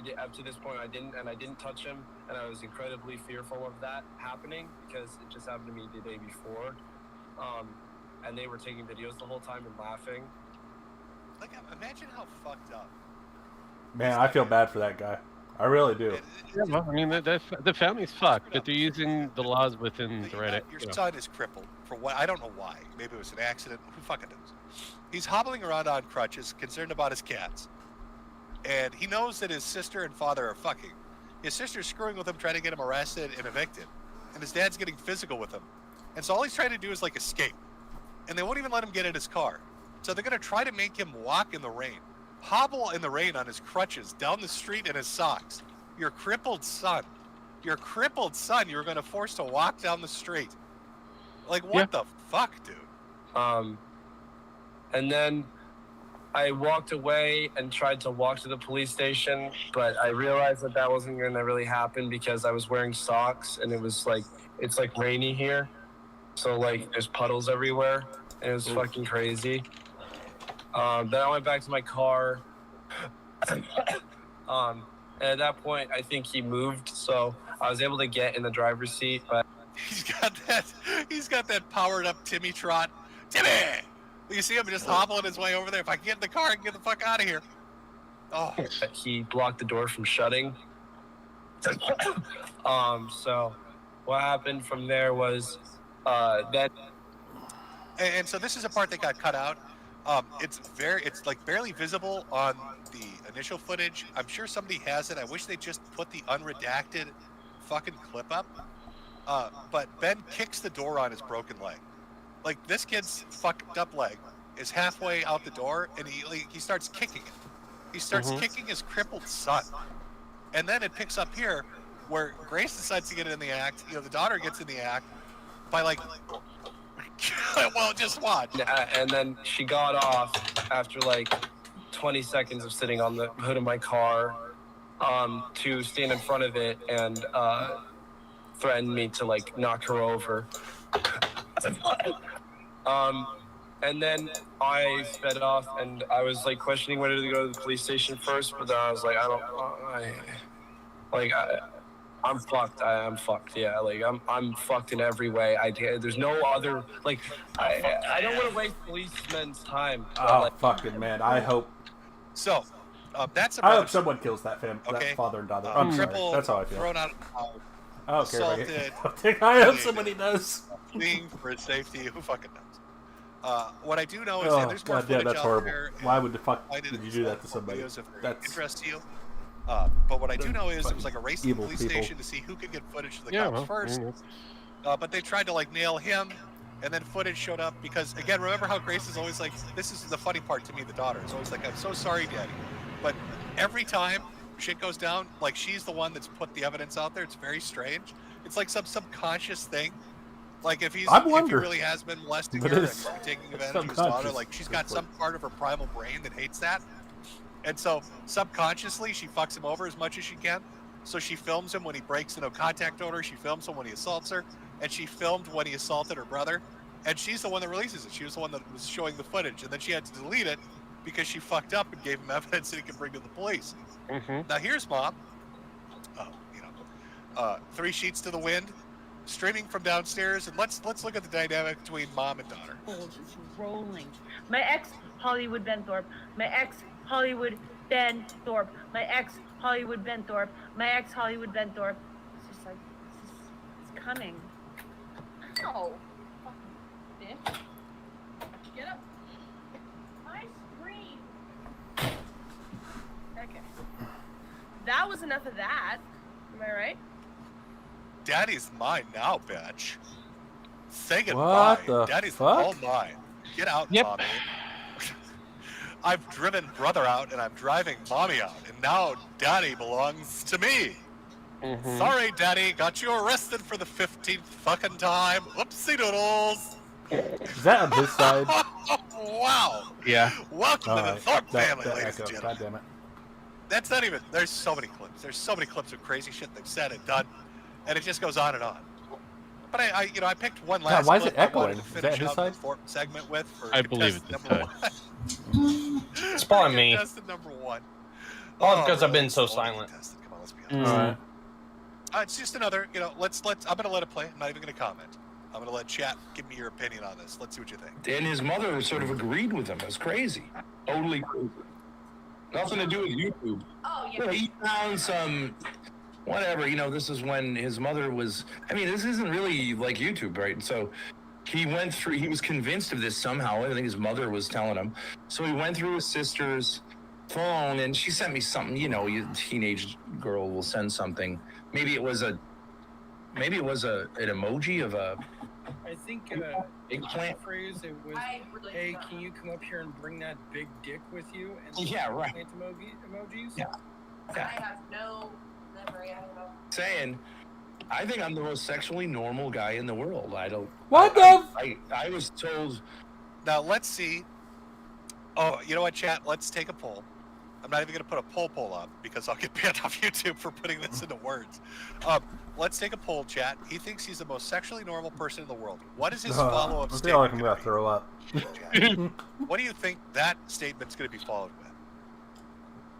did, up to this point I didn't touch him, and I was incredibly fearful of that happening because it just happened to me the day before, and they were taking videos the whole time and laughing. Like, imagine how fucked up. Man, I feel bad for that guy. I really do. Yeah, well, I mean, the family's fucked, but they're using the laws within the right. Your son is crippled for what? I don't know why. Maybe it was an accident. Who fucking knows? He's hobbling around on crutches, concerned about his cats. And he knows that his sister and father are fucking. His sister's screwing with him, trying to get him arrested and evicted. And his dad's getting physical with him. And so all he's trying to do is, like, escape. And they won't even let him get in his car. So they're going to try to make him walk in the rain. Hobble in the rain on his crutches, down the street in his socks. Your crippled son. Your crippled son you're going to force to walk down the street. Like, what the fuck, dude? And then I walked away and tried to walk to the police station, but I realized that wasn't going to really happen because I was wearing socks and it was like, it's like rainy here. So like there's puddles everywhere and it was fucking crazy. Then I went back to my car. And at that point, I think he moved, so I was able to get in the driver's seat. But He's got that powered up Timmy trot. Timmy! You see him just hobbling his way over there. If I can get in the car, I can get the fuck out of here. Oh. He blocked the door from shutting. So what happened from there was that. And so this is a part that got cut out. It's like barely visible on the initial footage. I'm sure somebody has it. I wish they just put the unredacted fucking clip up. But Ben kicks the door on his broken leg. Like, this kid's fucked up leg is halfway out the door, and he starts kicking it. He starts kicking his crippled son. And then it picks up here where Grace decides to get in the act. You know, the daughter gets in the act by, like, well, just watch. And then she got off after, like, 20 seconds of sitting on the hood of my car to stand in front of it and threaten me to, like, knock her over. And then I sped off, and I was like questioning whether to go to the police station first, but then I was like, I'm fucked. I'm fucked. Yeah, like I'm fucked in every way. There's no other like. I don't want to waste policemen's time. Fucking man! I hope. So, that's. I hope someone kills that father and daughter. I'm sorry. That's how I feel. Thrown out of assaulted. I hope somebody does. Fleeing for his safety. Who fucking knows? What I do know is there's more footage that's out horrible. there. Why would the fuck did you do that to somebody? That's interest to you. But what I do know is it was like a race to the police station to see who could get footage of the cops first. But they tried to like nail him, and then footage showed up because again, remember how Grace is always like, this is the funny part to me. The daughter is always like, I'm so sorry, Daddy. But every time shit goes down, like she's the one that's put the evidence out there. It's very strange. It's like some subconscious thing. Like if he really has been molesting her and he's taking advantage of his daughter, like she's got some part of her primal brain that hates that. And so subconsciously she fucks him over as much as she can. So she films him when he breaks the no contact order, she films him when he assaults her, and she filmed when he assaulted her brother. And she's the one that releases it. She was the one that was showing the footage, and then she had to delete it because she fucked up and gave him evidence that he could bring to the police. Now here's Mom. 3 sheets to the wind. Streaming from downstairs, and let's look at the dynamic between mom and daughter. Just rolling. My ex Hollywood Ben Thorpe. My ex Hollywood Ben Thorpe. My ex Hollywood Ben Thorpe. My ex Hollywood Ben Thorpe. It's just like it's coming. Ow! Fucking bitch. Get up. My screen. Okay. That was enough of that. Am I right? Daddy's mine now, bitch. Say goodbye. Daddy's all mine. Get out, Mommy. I've driven brother out, and I'm driving Mommy out, and now Daddy belongs to me. Sorry, Daddy. Got you arrested for the 15th fucking time. Whoopsie doodles. Is that on his side? Wow. Yeah. Welcome to the Thorpe family, ladies and gentlemen. God damn it. That's not even. There's so many clips. There's so many clips of crazy shit they've said and done. And it just goes on and on. But I picked one last. Why is clip it echoing? I Is that his side? The segment with for I believe it's his side. It's probably me. Contestant number 1. Oh, because I've been it's so the only silent. contestant. Come on, let's be All honest. right. It's just another, let's. I'm gonna let it play. I'm not even gonna comment. I'm gonna let chat give me your opinion on this. Let's see what you think. And his mother sort of agreed with him. It's crazy. Totally crazy. Nothing to do with YouTube. Oh, yeah. He found some, whatever, this is when his mother was, this isn't really like YouTube, right? So he went through, he was convinced of this somehow. I think his mother was telling him. So he went through his sister's phone and she sent me something, you teenage girl will send something. Maybe it was an emoji of a, I think eggplant phrase it was, hey, can you come up here and bring that big dick with you? And Yeah, right. Emojis? Yeah. I have no memory. I don't know. saying, I think I'm the most sexually normal guy in the world. I don't. What I was told. Now let's see. Oh, you know what, chat? Let's take a poll. I'm not even going to put a poll up because I'll get banned off YouTube for putting this into words. Let's take a poll, chat. He thinks he's the most sexually normal person in the world. What is his follow-up I feel statement? like I'm gonna throw up. What do you think that statement's going to be followed with?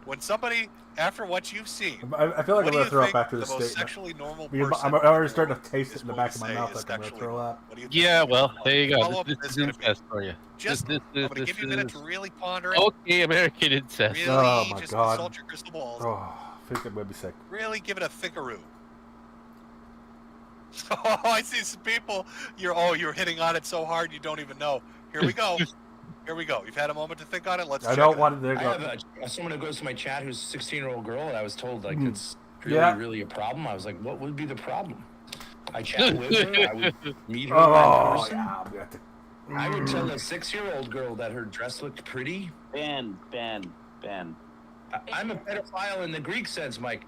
When somebody, after what you've seen, I feel like I'm what do gonna you throw up think after the this most statement. sexually normal Because person I'm already starting to taste it is in the going back to of my say mouth is like I'm gonna sexually throw normal? up. What do you think? Yeah, well, there you go. Follow-up This is is gonna be- incest for you. Just, I'm going to give you a minute to really ponder it. Okay, American incest. Really, Oh my just god. consult your crystal balls. Oh, I think I'm gonna be sick. Really give it a thinkaroo. Oh, I see some people. You're hitting on it so hard you don't even know. Here we go. Here we go. You've had a moment to think on it. Let's. I check don't it want out. to I have someone who goes to my chat who's a 16-year-old girl, and I was told like it's really, Yeah. really a problem. I was like, what would be the problem? I chat with her. I would meet her in Oh, person. yeah, I'm gonna have to. I would tell a 6-year-old girl that her dress looked pretty. Ben. I'm a pedophile in the Greek sense, Mike.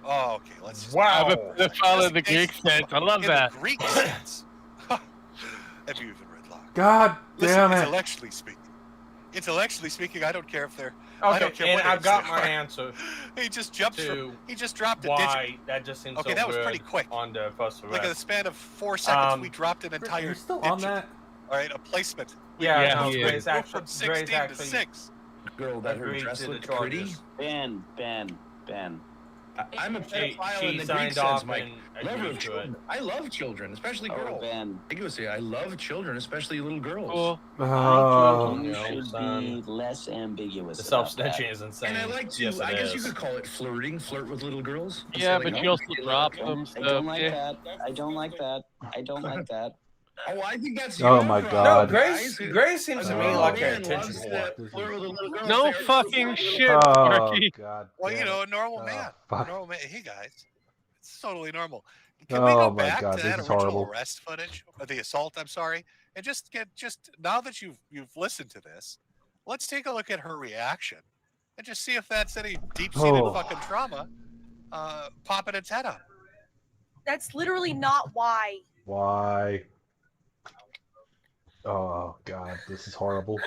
Oh, okay. Let's just. Wow. I'm a pedophile in the Greek sense. I love In that. the Greek sense. Have you even read law? God damn it. Intellectually speaking, I don't care if they're. I Okay, don't care and what I've age got they my are. answer He just jumped. to He just dropped a digit. why that just seems Okay, so that was good pretty quick. on the first Like in the arrest. span of 4 seconds, Um, we dropped an Are entire you still digit. on that? All right, a placement. Yeah, Yeah, no, he Gray's is. Go actually, from 16 Gray's to actually 6. Girl that her agreed dress to the looked pretty. charges. Ben. I'm a pedophile She in the Greek signed sense, off Mike. and Lover agreed of to it. children. I love children, especially girls. Ben. I go say I love children, especially little girls. Cool. Oh, You no, should son. be less ambiguous The about that. self-snitching is insane. And I like to, Yes, it I guess you is. could call it flirting, flirt with little girls. And Yeah, say, like, but oh, you also you drop love- them I stuff. don't like Yeah. that. I don't like that. I don't like that. Oh, I think that's Oh your my problem, No, God. Grace. guys. Grace seems to me Oh. like an Man attention loves whore. to flirt with a little girl. No Say, fucking shit, Oh, Sparky. God. Well, damn you know, it. a normal Oh, man. fuck. Normal man. Hey guys, it's totally normal. Can we go Oh, my back God, to this that is original horrible. arrest footage, or the assault? I'm sorry, and just now that you've listened to this, let's take a look at her reaction, and just see if that's any deep-seated Oh. fucking trauma popping its head up. That's literally not why. Why? Oh, God, this is horrible.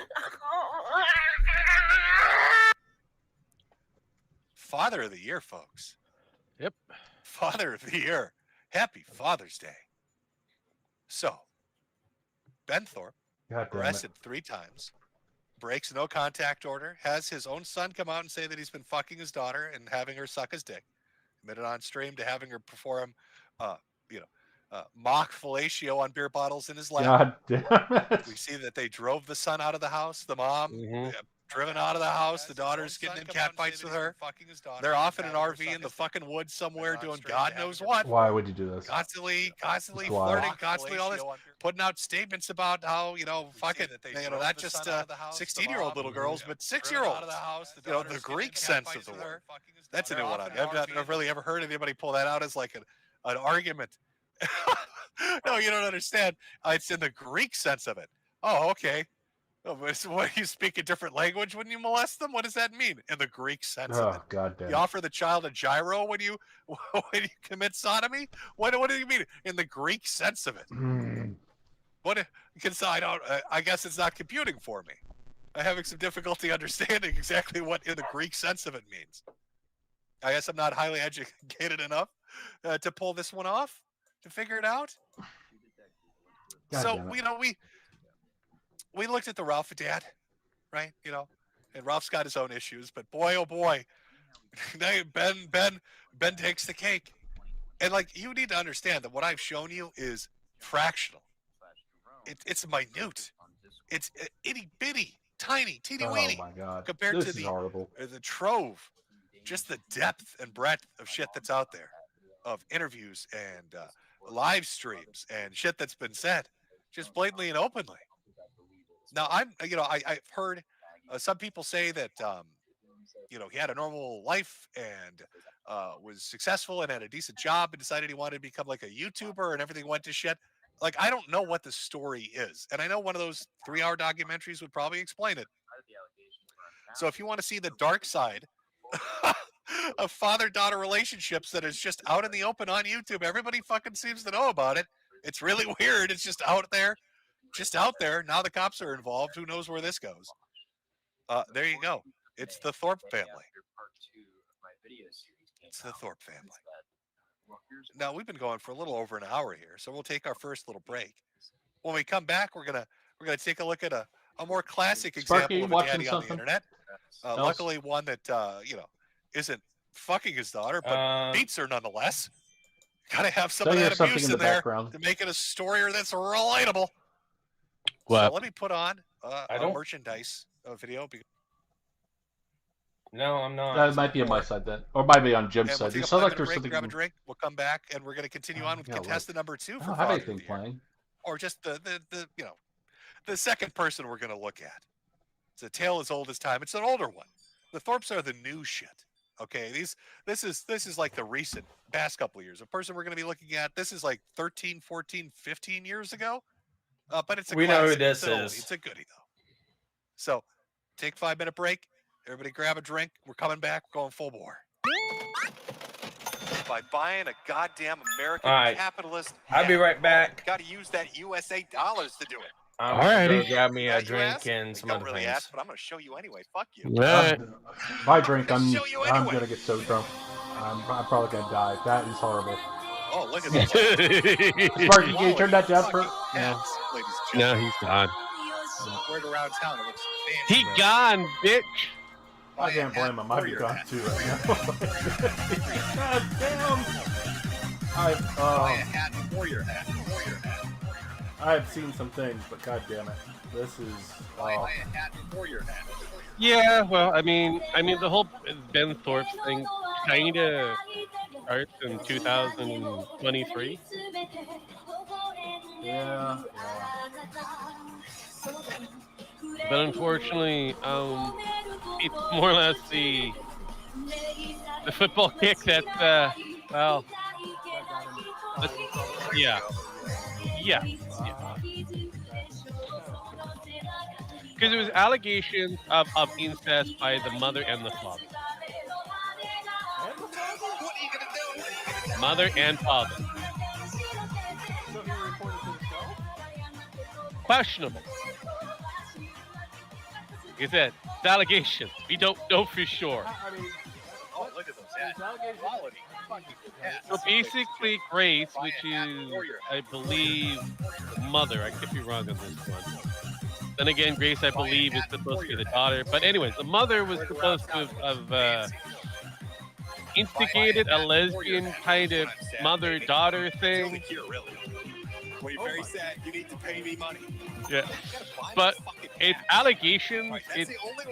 Father of the Year, folks. Yep. Father of the Year. Happy Father's Day. So, Ben Thorpe, God damn it. arrested 3 times, breaks no contact order, has his own son come out and say that he's been fucking his daughter and having her suck his dick. Admitted on stream to having her perform, mock fellatio on beer bottles in his lap. God damn it. We see that they drove the son out of the house, the mom driven out of the house, the daughter's getting in cat fights with her. They're off in an RV in the fucking woods somewhere doing God knows what. Why would you do this? Constantly Why? flirting, constantly all this, putting out statements about how, fucking, not just 16-year-old little girls, but 6-year-olds. The Greek sense of the word. That's a new one. I've not really ever heard anybody pull that out as like an argument. No, you don't understand. It's in the Greek sense of it. Oh, okay. Oh, what, you speak a different language when you molest them? What does that mean in the Greek sense of it? Oh, God damn You it. offer the child a gyro when you commit sodomy? What do you mean in the Greek sense of it? What? Because I guess it's not computing for me. I'm having some difficulty understanding exactly what in the Greek sense of it means. I guess I'm not highly educated enough to pull this one off, to figure it out. God So damn it. we looked at the Ralph dad, right? and Ralph's got his own issues. But boy, oh boy, Ben takes the cake. And like, you need to understand that what I've shown you is fractional. It's minute. It's itty bitty, tiny, teeny weeny. Oh my god! Compared This to is the horrible. The trove, just the depth and breadth of shit that's out there, of interviews and live streams and shit that's been said, just blatantly and openly. Now I've heard some people say that he had a normal life and was successful and had a decent job and decided he wanted to become like a YouTuber and everything went to shit. Like, I don't know what the story is. And I know one of those 3-hour documentaries would probably explain it. So if you want to see the dark side of father-daughter relationships that is just out in the open on YouTube, everybody fucking seems to know about it. It's really weird. It's just out there. Now the cops are involved. Who knows where this goes? There you go. It's the Thorpe family. It's the Thorpe family. Now, we've been going for a little over an hour here, so we'll take our first little break. When we come back, we're gonna take a look at a more classic example of a daddy on the internet. Luckily, one that isn't fucking his daughter, but beats her nonetheless. Gotta have some of that abuse in there to make it a story that's relatable. What? So let me put on a merchandise video. No, I'm not. That might be on my side then, or might be on Jim's side. We'll It sounds like there's there's something. Grab a drink. We'll come back and we're going to continue on with contestant number 2 for I don't have Father anything of the Year. playing. Or just the second person we're going to look at. It's a tale as old as time. It's an older one. The Thorpes are the new shit. Okay, this is like the recent past couple of years. The person we're going to be looking at, this is like 13, 14, 15 years ago. But it's a we classic. know who this it's is. It's a goodie though. So take a 5-minute break. Everybody grab a drink. We're coming back. We're going full bore. By buying a goddamn American capitalist. I'll be right back. Got to use that USA dollars to do it. I'm gonna go grab me a drink and some other things. Ask, but I'm gonna show you anyway. Fuck you. My drink, I'm gonna get so drunk. I'm probably gonna die. That is horrible. Oh, look at this. Sparky, can you turn that down for? No, he's gone. Word around town. It looks He gone, bitch. I can't blame him. I'd be gone too right now. God damn. Buy a hat for your hat. I've seen some things, but god damn it, this is. Buy a hat for your hat. Yeah, well, I mean, the whole Ben Thorpe thing kind of starts in 2023. Yeah. But unfortunately, it's more or less the football kick that, yeah. Because it was allegations of incest by the mother and the father. Mother and father. Questionable. Like I said, it's allegations. We don't know for sure. Oh, look at those hats. Quality. So basically, Grace, which is, I believe, mother. I could be wrong on this one. Then again, Grace, I believe, is supposed to be the daughter. But anyways, the mother was supposed to have instigated a lesbian kind of mother-daughter thing. When you're very sad, you need to pay me money. Yeah, but it's allegations.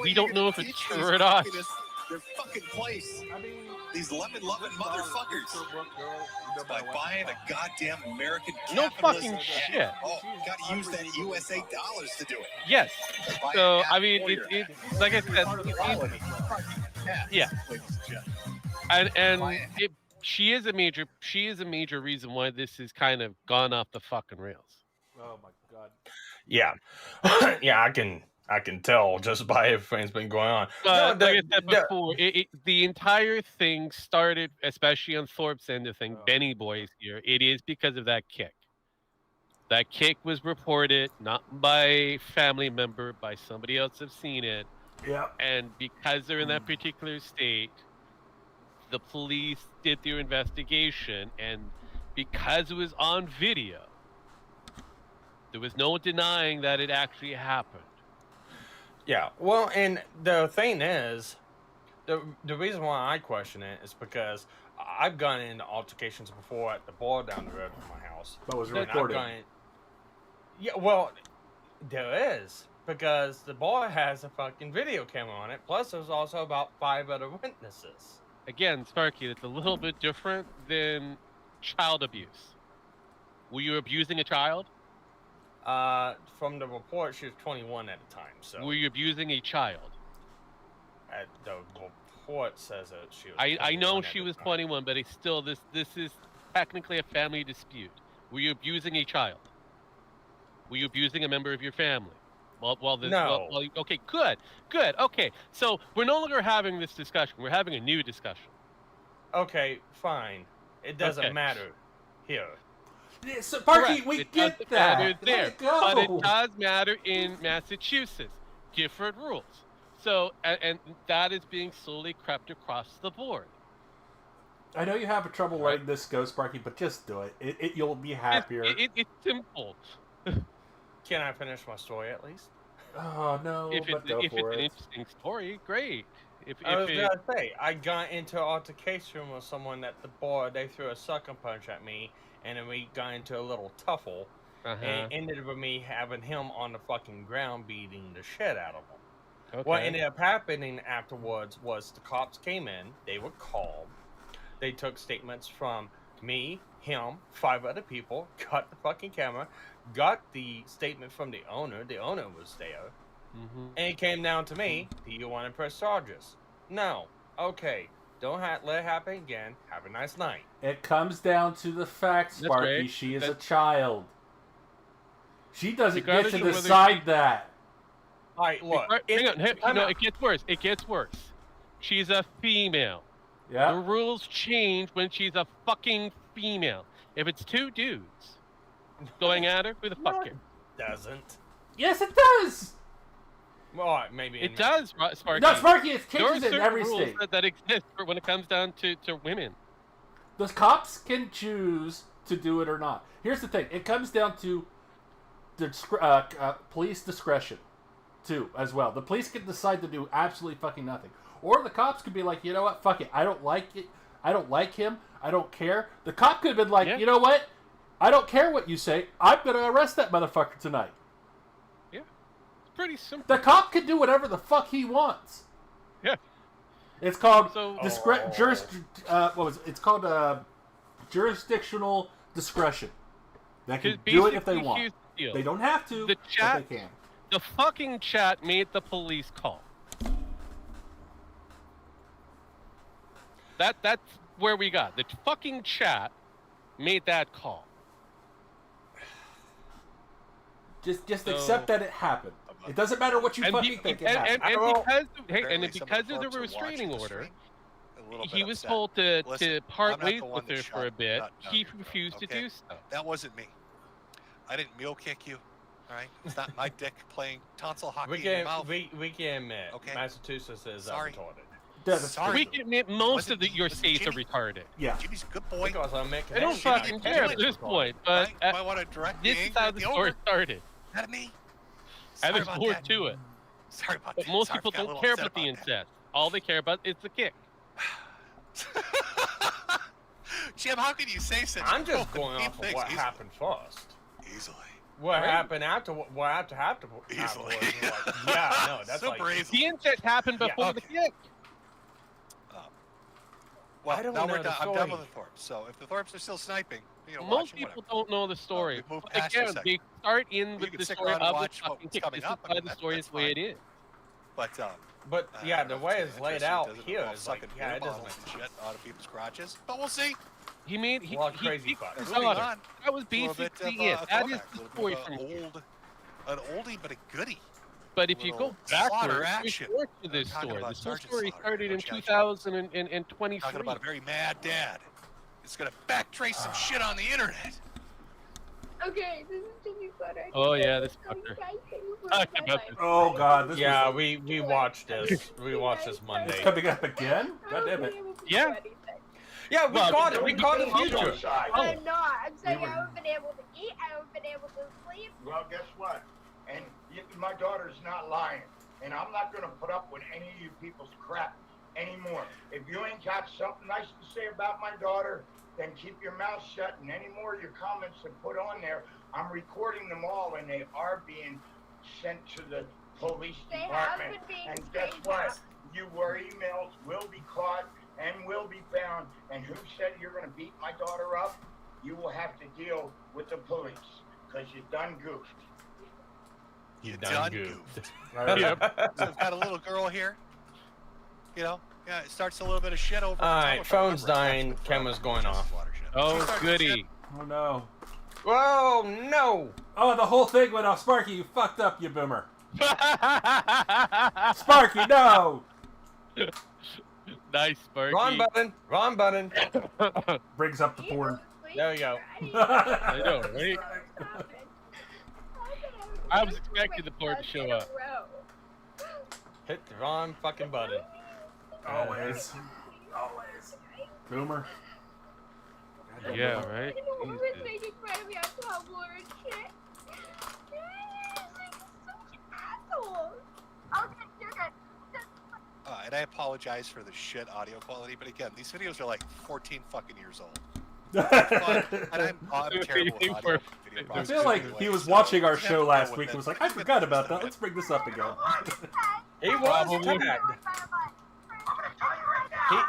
We don't know if it's true or not. Their fucking place. I mean, these lemon-loving motherfuckers. By buying a goddamn American no fucking shit. Oh, gotta use that USA dollars to do it. Yes. So I mean, it's like I said. Yeah. And she is a major reason why this has kind of gone off the fucking rails. Oh my god. Yeah. Yeah, I can tell just by everything's been going on. Like I said before, the entire thing started, especially on Thorpe's end of thing, Benny Boy's here. It is because of that kick. That kick was reported not by a family member, by somebody else have seen it. Yeah. And because they're in that particular state, the police did their investigation, and because it was on video, there was no denying that it actually happened. Yeah, well, and the thing is, the reason why I question it is because I've gone into altercations before at the bar down the road from my house. But was And I've recorded. yeah, well, there is, because the bar has a fucking video camera on it. Plus, there's also about 5 other witnesses. Again, Sparky, it's a little bit different than child abuse. Were you abusing a child? From the report, she was 21 at the time. So Were you abusing a child? The report says that she was. I know 21 she at the was time. 21, but it's still this is technically a family dispute. Were you abusing a child? Were you abusing a member of your family? No. Okay, good. Okay, so we're no longer having this discussion. We're having a new discussion. Okay, fine. It doesn't Okay. matter here. Yeah, so, Sparky, Correct. we It get doesn't that. matter Let there, it go. but it does matter in Massachusetts. Different rules. So, and that is being slowly crept across the board. I know you have a trouble letting this go, Sparky, but just do it. You'll be happier. It's simple. Can I finish my story at least? Oh no, If but go it's for an it. interesting story, great. I was gonna say, I got into an altercation with someone at the bar. They threw a sucker punch at me, and then we got into a little tuffle, and it ended with me having him on the fucking ground beating the shit out of him. What Okay. ended up happening afterwards was the cops came in, they were called, they took statements from me, him, 5 other people, got the fucking camera, got the statement from the owner was there, and it came down to me, do you want to press charges? No. Okay. Don't let it happen again. Have a nice night. It comes down to the fact, That's Sparky. right. She is a child. She doesn't get Regardless to of whether decide that. All right, look. Hang on. No, it gets worse. It gets worse. She's a female. Yeah. The rules change when she's a fucking female. If it's 2 dudes going at her, who the fuck cares? Doesn't. Yes, it does. Well, maybe It does, Sparky. No, Sparky, it There are changes in certain every rules state. that exist when it comes down to women. The cops can choose to do it or not. Here's the thing: it comes down to police discretion, too, as well. The police can decide to do absolutely fucking nothing, or the cops could be like, you know what, fuck it, I don't like it, I don't like him, I don't care. The cop could have been like, you know what, I don't care what you say, I'm gonna arrest that motherfucker tonight. Yeah, it's pretty simple. The cop can do whatever the fuck he wants. Yeah. It's called It's called jurisdictional discretion. They can do it if they Basically, want. here's the deal. They don't have to, The chat, but they can. The fucking chat made the police call. That's where we got. The fucking chat made that call. Just accept that it happened. It doesn't matter what you fucking think it happened. And because of the restraining order, he was told to part ways with her for a bit. He refused to do so. That wasn't me. I didn't mule kick you. All right, it's not my dick playing tonsil hockey in your mouth. We can admit, Okay. Massachusetts is Sorry. retarded. Sorry. We can admit most of your states are retarded. Yeah. Jimmy's a good boy. Because I'm making I don't fucking care at this point, but I want to direct this the is anger how at the the story owner. started. Not at me. And Sorry there's about more that. to it. Sorry about But that. most Sorry, people got a don't little care upset about the that. incest. All they care about is the kick. Jim, how can you say such? I'm just going mean off of things what easily? happened first. Easily. What Right. happened after? What after? Easily. Yeah, no, that's super like easily. The incest happened before Yeah. the kick. Well, I don't now know we're the done. I'm done story. with the Thorpes. So if the Thorpes are still sniping, Most watching, people whatever. don't know the story. we've moved past your Again, they segment. start in You with can the stick story around and of the watch fucking what's kick. coming This up. is why I mean, the story is that's the way it fine. is. But yeah, I don't the know way if it's it's laid interesting. out Doesn't here involve is like, sucking yeah, it beer doesn't bottles make and shit out of people's crotches. But we'll see. He made A lot of crazy kicked fucks. his Moving daughter. on. That was A little bit basically of, it. That is throwback, the a little story bit of from here. an oldie but a goodie. But if you go little slaughter backwards, action. there's more to this I'm talking story. about This whole Sergeant story Slaughter, started in which I- 2023. Talking about a very mad dad. It's gonna backtrace some shit on the internet. Okay, this is Jimmy Butter. Oh yeah, this fucker. Talk about this. Oh god, this Yeah, was we watched this. We watched this it's Monday. coming up again? God damn it. Yeah. Yeah, we Well, caught it. We caught the future. I'm not. I'm saying I haven't been able to eat. I haven't been able to sleep. Well, guess what? And my daughter's not lying. and I'm not gonna put up with any of you people's crap anymore. If you ain't got something nice to say about my daughter, then keep your mouth shut, and any more of your comments that put on there, I'm recording them all, and they are being sent to the police department. And guess what? Your emails will be caught and will be found, and who said you're gonna beat my daughter up? You will have to deal with the police, because you done goofed. You done goofed. Yep. So we've got a little girl here. You know, yeah, it starts a little bit of shit over. All right, phone's dying. Camera's going off. Oh, goody. Oh, no. Whoa, no. Oh, the whole thing went off. Sparky, you fucked up, you boomer. Sparky, no. Nice, Sparky. Wrong button. Wrong button. Brings up the porn. There we go. I know, right? I was expecting the porn to show up. Hit the wrong fucking button. Always. Boomer. Yeah, right? making fun of me on Tumblr and shit. And I apologize for the shit audio quality, but again, these videos are like 14 fucking years old. And I'm terrible with audio. I feel like he was watching our show last week and was like, I forgot about that. Let's bring this up again. He was tagged.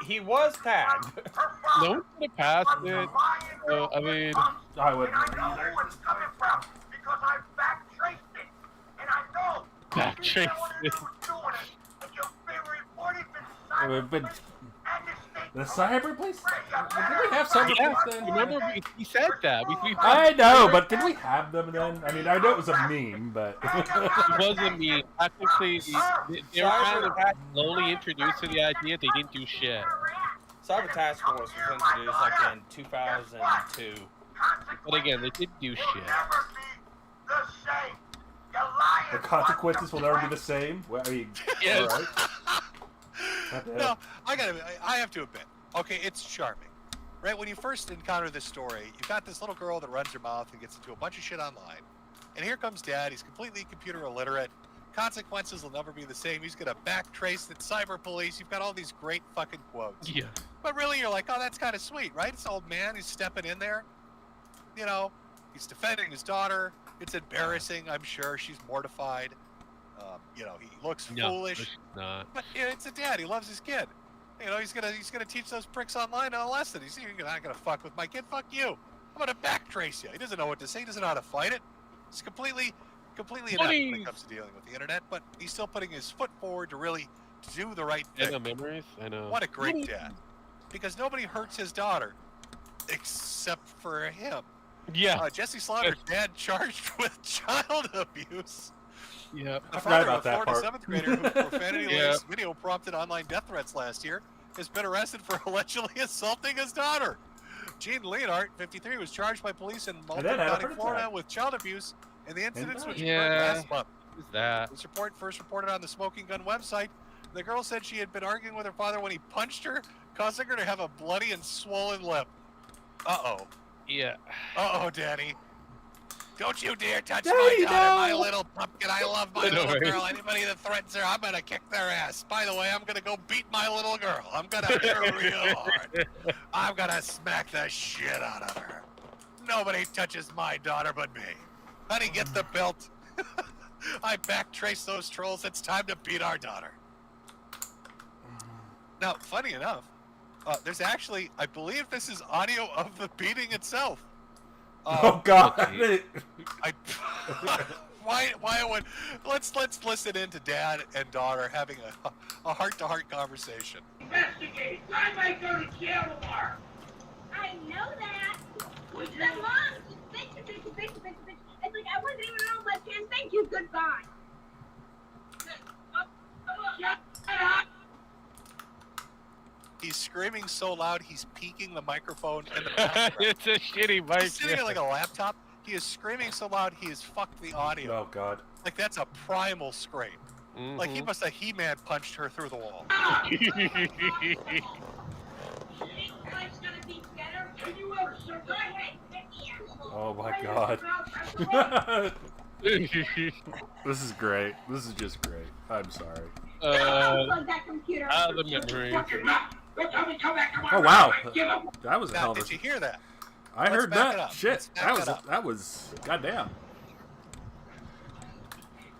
He was tagged. No one could have passed it. I mean, I wouldn't. Backtrace it. We've been the cyber police. Did we have cyber police then? Remember, we said that. I know, but did we have them then? I mean, I know it was a meme, but it was a meme. Technically, they were kind of slowly introduced to the idea. They didn't do shit. Cyber Task Force was introduced like in 2002. But again, they didn't do shit. The consequences will never be the same. Well, I mean, yes. All right. No, I have to admit, okay, it's charming, right? When you first encounter this story, you've got this little girl that runs her mouth and gets into a bunch of shit online, and here comes dad. He's completely computer illiterate. Consequences will never be the same. He's gonna backtrace the cyber police. You've got all these great fucking quotes. Yeah. But really, you're like, oh, that's kind of sweet, right? It's old man. He's stepping in there. You know, he's defending his daughter. It's embarrassing. I'm sure she's mortified. You know, he looks foolish. Not. But you know, it's a dad. He loves his kid. You know, he's gonna teach those pricks online a lesson. You're not gonna fuck with my kid. Fuck you. I'm gonna backtrace you. He doesn't know what to say. He doesn't know how to fight it. He's completely inept when it comes to dealing with the internet. But he's still putting his foot forward to really do the right thing. I know memories. I know. What a great dad. Because nobody hurts his daughter except for him. Yeah. Jesse Slaughter's dad charged with child abuse. Yeah. The father of a Florida 7th grader who profanity-laced video prompted online death threats last year has been arrested for allegedly assaulting his daughter. Gene Leonhardt, 53, was charged by police in Multnomah County, Florida, with child abuse, and the incidents which occurred last month. Who's that? This report first reported on the Smoking Gun website. The girl said she had been arguing with her father when he punched her, causing her to have a bloody and swollen lip. Uh-oh. Yeah. Uh-oh, Danny. Don't you dare touch my daughter, my little pumpkin. I love my little girl. Anybody that threatens her, I'm going to kick their ass. By the way, I'm going to go beat my little girl. I'm going to hit her real hard. I'm going to smack the shit out of her. Nobody touches my daughter but me. Honey, get the belt. I backtrace those trolls. It's time to beat our daughter. Now, funny enough, there's actually, I believe this is audio of the beating itself. Oh God! Why would let's listen in to dad and daughter having a heart-to-heart conversation. Investigate. I might go to jail tomorrow. I know that. What's that, Mom? Thank you. It's like I wasn't even on my chance. Thank you. Goodbye. Shut up. He's screaming so loud, he's peeking the microphone in the background. It's a shitty mic. He's sitting at like a laptop. He is screaming so loud, he has fucked the audio. Oh, God. Like, that's a primal scream. Like, he must have He-Man punched her through the wall. Oh, my God. This is great. This is just great. I'm sorry. Unplug that computer. Out of the memory. Oh wow, that was a hell of a. Did you hear that? I Let's heard back it that. up. Shit, Let's back that was goddamn.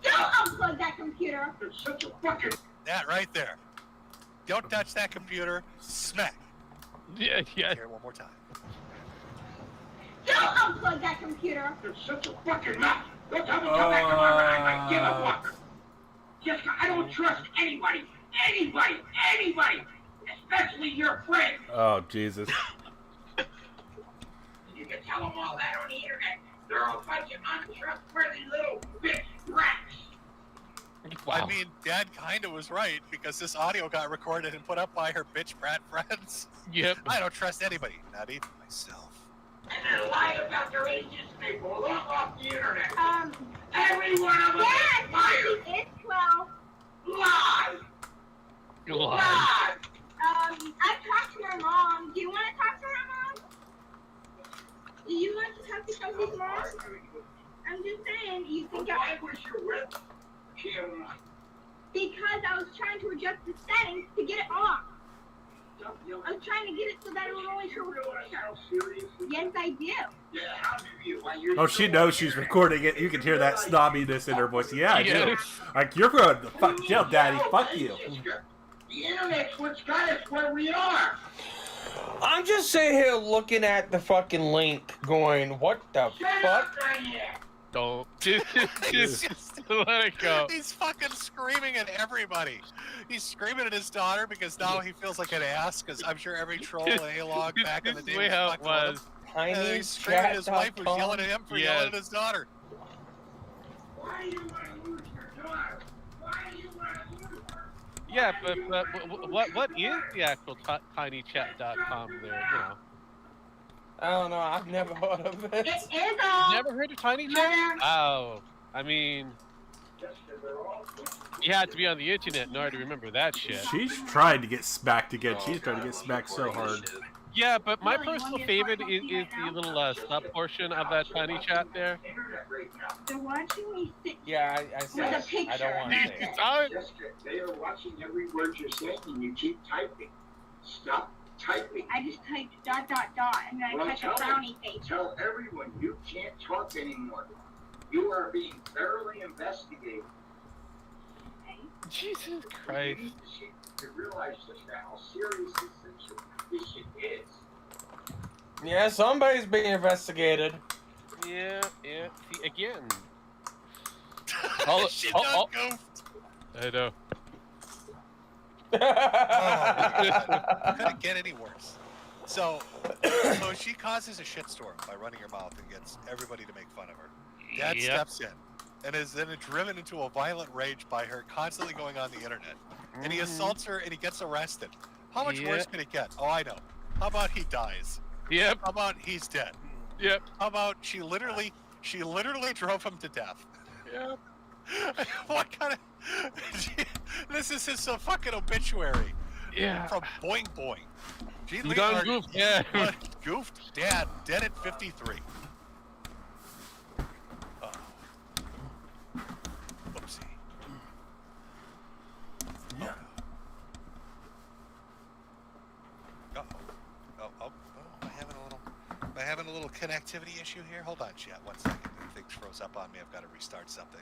Don't unplug that computer. It's such a fucking. That right there. Don't touch that computer. Smack. Yeah. Here one more time. Don't unplug that computer. It's such a fucking mess. Don't tell me come back tomorrow and I give a fuck. Jessica, I don't trust anybody. Anybody. Especially your friend. Oh Jesus. You can tell them all that on the internet. They're all a bunch of untrustworthy little bitch brats. I mean, Dad kind of was right because this audio got recorded and put up by her bitch brat friends. Yep. I don't trust anybody, not even myself. And they lie about their ages, people, all off the internet. Every one of them is liars. It's 12. Lies. I talked to her mom. Do you want to talk to her mom? Do you want to talk to somebody's mom? I'm just saying, you think Why was your web cam on? Because I was trying to adjust the settings to get it off. I was trying to get it so that it would only show recording. Yes, I do. Yeah, how do you? Oh, she knows she's recording it. You can hear that snobbiness in her voice. Yeah, I do. Yes. Like, you're going to fuck jail, Daddy. Fuck you. The internet's what's got us where we are. I'm just sitting here looking at the fucking link going, what the fuck? Don't. Just let it go. He's fucking screaming at everybody. He's screaming at his daughter because now he feels like an ass because I'm sure every troll in A-Log back in the day way how it was. And he's screaming at his wife who's yelling at him for yelling at his daughter. Why do you want to lose your daughter? Why do you want to lose her? Yeah, but what is the actual tinychat.com there? You know. I don't know. I've never heard of it. It is Never heard of TinyChat? Oh, I mean, you had to be on the internet in order to remember that shit. She's trying to get smacked again. She's trying to get smacked so hard. Yeah, but my personal favorite is the little sub portion of that TinyChat there. They're watching me sit. Yeah, I said With a picture. I don't want to say it. Jessica, they are watching every word you're saying and you keep typing. Stop typing. I just typed ... and then I typed a frowny face. Tell everyone you can't talk anymore. You are being thoroughly investigated. Jesus Christ. You need to realize just how serious this shit is. Yeah, somebody's being investigated. Yeah. See, again. She done goofed. I know. Couldn't get any worse. So she causes a shitstorm by running her mouth and gets everybody to make fun of her. Dad steps in and is then driven into a violent rage by her constantly going on the internet. And he assaults her and he gets arrested. How much worse can it get? Oh, I know. How about he dies? Yep. How about he's dead? Yep. How about she literally drove him to death? Yep. What kind of... This is his fucking obituary. Yeah. From Boing Boing. Gene You done Leonard goofed, yeah. Goofed Dad, dead at 53. Oh. Oopsie. Yeah. Oh, am I having a little connectivity issue here? Hold on, chat. 1 second. The thing froze up on me. I've got to restart something.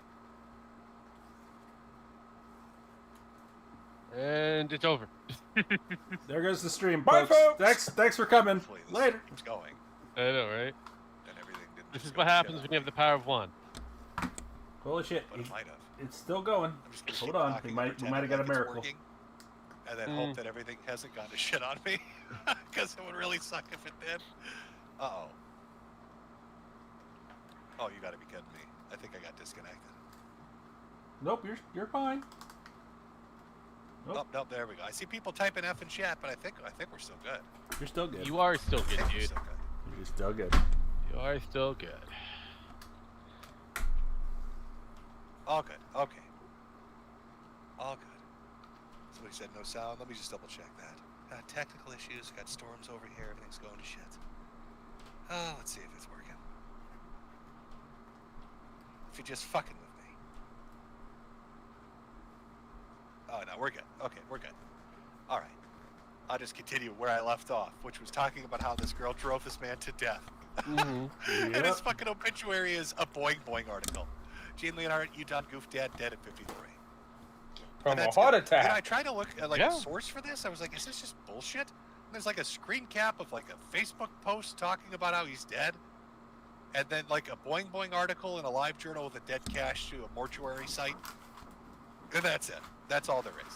And it's over. There goes the stream, Bye, folks. Thanks for coming. Later. It's going. I know, right? And everything didn't This just is go what to happens shit when you have the power of one. Holy shit. But it might have. It's still going. Hold on. We might have got a miracle. Working, and then hope that everything hasn't gone to shit on me. Because it would really suck if it did. Uh-oh. Oh, you gotta be kidding me. I think I got disconnected. Nope, you're fine. Nope, there we go. I see people typing F in chat, but I think we're still good. You're still good. You are still good, dude. You're still good. You are still good. All good. Okay. All good. Somebody said no sound. Let me just double check that. Technical issues. Got storms over here. Everything's going to shit. Let's see if it's working. if you're just fucking with me. Oh, no, we're good. Okay, we're good. All right. I'll just continue where I left off, which was talking about how this girl drove this man to death. And his fucking obituary is a Boing Boing article. Gene Leonhardt, Utah goof dad, dead at 53. From a heart attack. And I tried to look at a source for this. I was like, is this just bullshit? And there's like a screen cap of like a Facebook post talking about how he's dead. And then like a Boing Boing article in a live journal with a dead cache to a mortuary site. And that's it. That's all there is.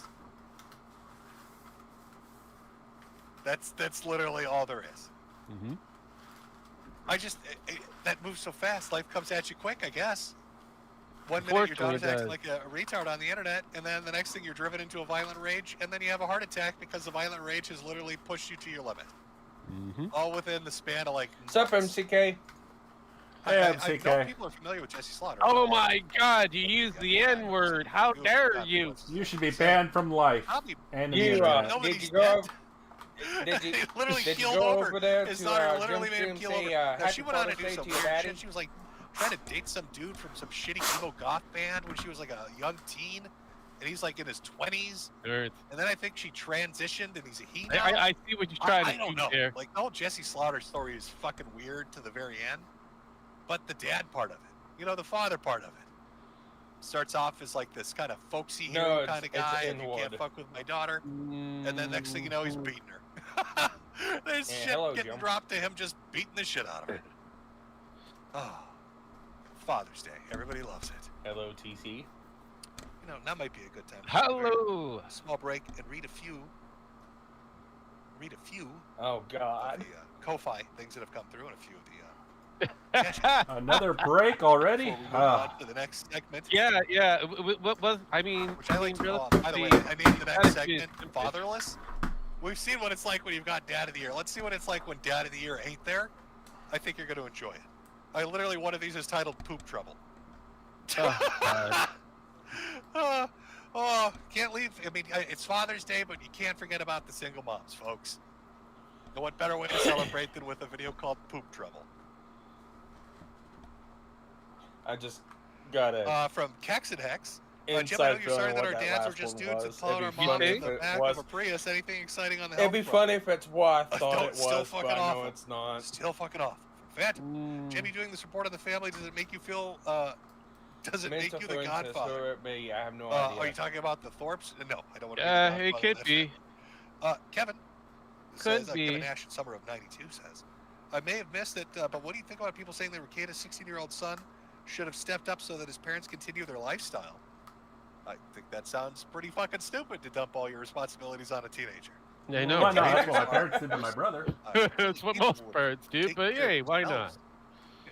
That's literally all there is. Mm-hmm. I just, that moves so fast. Life comes at you quick, I guess. 1 minute your daughter's acting like a retard on the internet, and then the next thing you're driven into a violent rage, and then you have a heart attack because the violent rage has literally pushed you to your limit. Mm-hmm. All within the span of like. What's up, MCK? I know people are familiar with Jesse Slaughter. Oh my God! You used the N-word. How dare you? You should be banned from life. And You, did you go? Did you literally did you keeled go over. over there His to daughter literally made him Jim keel over. say, Now, happy she went on to Father's do Day some to your weird daddy? shit. She was like trying to date some dude from some shitty emo goth band when she was like a young teen, and he's like in his 20s. Earth. And then I think she transitioned, and he's a he now. I see what you're trying I to don't do know. there. Like the whole Jesse Slaughter story is fucking weird to the very end, but the dad part of it, you know, the father part of it, starts off as like this kind of folksy hero kind of guy, and you can't fuck with my daughter, and then next thing you know, he's beating her. There's shit hello, getting Jim. dropped to him, just beating the shit out of her. Oh, Father's Day, everybody loves it. Hello, TC. You know, that might be a good time. to Hello. take a small break and read a few. Oh God. Of the Ko-Fi things that have come through, and a few of the. Another break already? Before we move on to the next segment. Yeah. What was? I mean, Which I like to really, call. By the way, I named the next segment "Fatherless." We've seen what it's like when you've got Dad of the Year. Let's see what it's like when Dad of the Year ain't there. I think you're going to enjoy it. One of these is titled "Poop Trouble." Can't leave. I mean, it's Father's Day, but you can't forget about the single moms, folks. And what better way to celebrate than with a video called "Poop Trouble"? I just got it. From Kex and Hex. Jim, I know Inside you're sorry feeling that what our that dads are last just one dudes was. and following our It'd be mom funny in if the it back was- of a Prius. Anything exciting on the It'd be health front? funny if it's what I thought No, it it's still was, fucking but I know awful. it's not. Still fucking awful. Fat. Jimmy doing this report on the family, does it make you feel, does it make you the Godfather? Me, I have no Are idea. you talking about the Thorpes? No, I don't want to be the Godfather. It could be. Kevin Could says, be. Kevin Nash in summer of '92 says, I may have missed it, but what do you think about people saying that Ricada's 16-year-old son should have stepped up so that his parents continue their lifestyle? I think that sounds pretty fucking stupid to dump all your responsibilities on a teenager. I know. Why not? That's what my parents did to my brother. That's what most parents do, but hey, why not? You know,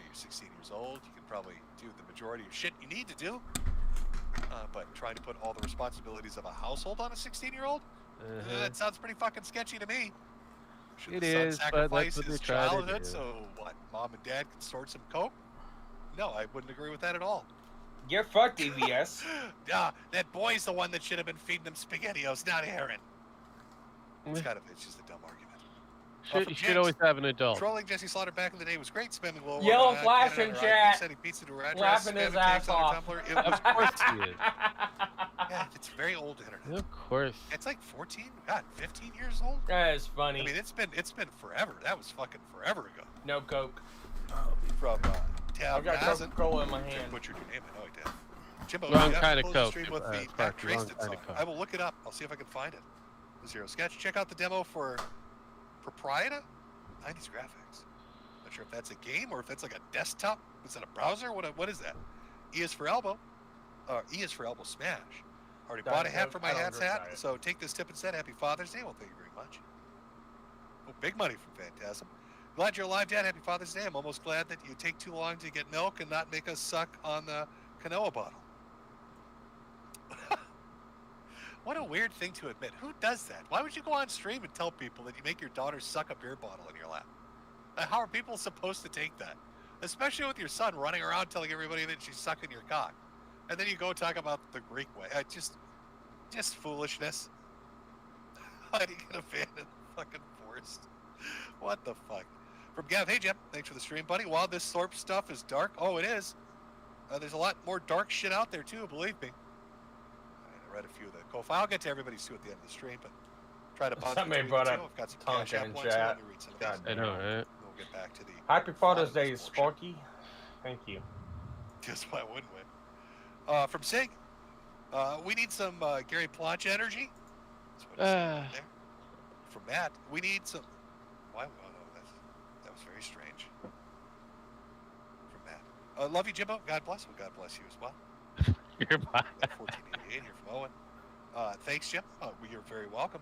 you're 16 years old. You can probably do the majority of shit you need to do. But trying to put all the responsibilities of a household on a 16-year-old? That sounds pretty fucking sketchy to me. Should It the son is, but sacrifice that's what his they try to childhood do. so what? Mom and dad can sort some coke? No, I wouldn't agree with that at all. You're fucked, EVS. That boy's the one that should have been feeding them SpaghettiOs, not Aaron. It's just a dumb argument. You should always have an adult. Trolling Jesse Slaughter back in the day was great. Spamming low. Yellow flash in chat. Sending pizza to her address. Laughing his spamming ass tapes on her off. Tumblr. It was Of course he is. Yeah, it's very old internet. Of course. It's like 14, God, 15 years old. That is funny. I mean, it's been forever. That was fucking forever ago. No coke. From Tab I've got Hazen. Coca-Cola in my hand. Butchered your name. I know I did. Jimbo, Wrong you have kind to of close the Coke, stream with the Sparky, Matt Drayson wrong kind song. of Coke. I will look it up. I'll see if I can find it. The Zero Sketch. Check out the demo for Proprietor 90s graphics. Not sure if that's a game or if that's like a desktop. Is that a browser? What is that? E is for elbow. E is for elbow smash. Already bought a hat for my hat's hat, so take this tip instead. Happy Father's Day. Well, thank you very much. Oh, big money from Phantasm. Glad you're alive, Dad. Happy Father's Day. I'm almost glad that you take too long to get milk and not make us suck on the canoa bottle. What a weird thing to admit. Who does that? Why would you go on stream and tell people that you make your daughter suck a beer bottle in your lap? How are people supposed to take that? Especially with your son running around telling everybody that she's sucking your cock. And then you go talk about the Greek way. Just foolishness. How do you get abandoned in the fucking forest? What the fuck? From Gav, hey Jim, thanks for the stream, buddy. Wow, this Thorpe stuff is dark. Oh, it is. There's a lot more dark shit out there too, believe me. I read a few of the co-fi. I'll get to everybody's too at the end of the stream, but try to bond Somebody between the brought two. up I've got some Tonka Cash App in ones. So chat. let me read some of these. God I know, right? We'll get back to the Happy Father's fun Day, portion. Sparky. Thank you. Guess why I wouldn't win. From Sig, we need some Gary Plancha energy. That's what it's saying right there. From Matt, we need some. Why? Oh, that was very strange. From Matt, love you, Jimbo. God bless. Well, God bless you as well. Goodbye. 1488 here from Owen. Thanks, Jim. You're very welcome.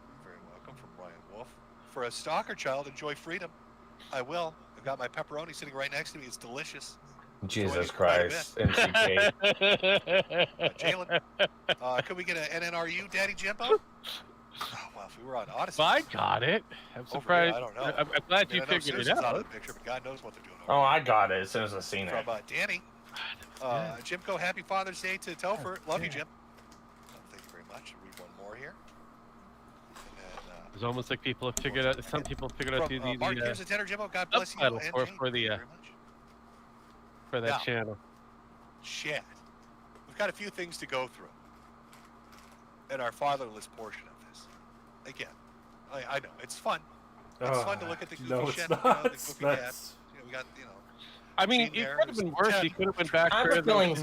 You're very welcome from Ryan Wolf. For a stalker child, enjoy freedom. I will. I've got my pepperoni sitting right next to me. It's delicious. Jesus Christ. MCK. Jalen, could we get an NNRU, Daddy Jimbo? Oh, well, if we were on Odyssey. I got it. I'm surprised. I don't know. I'm glad you I know figured it Susan's out. out of the picture, but God knows what they're doing. Oh, I got it as soon as I seen it. From Danny. Jimco, happy Father's Day to Topher. Love you, Jim. Thank you very much. I'll read one more here. And then, It's almost like people have figured out. Some people figured out the Mark, here's a tenor, Jimbo. God bless you. subtitle And for Jane, for that Now, channel. Chat. We've got a few things to go through in our fatherless portion of this. Again, I know it's fun. It's fun to look at the goofy no, shit. it's not. You know, the goofy cats. You know, we got I mean, Gene it there, could have been worse. Ted. He could have went back I have for a feeling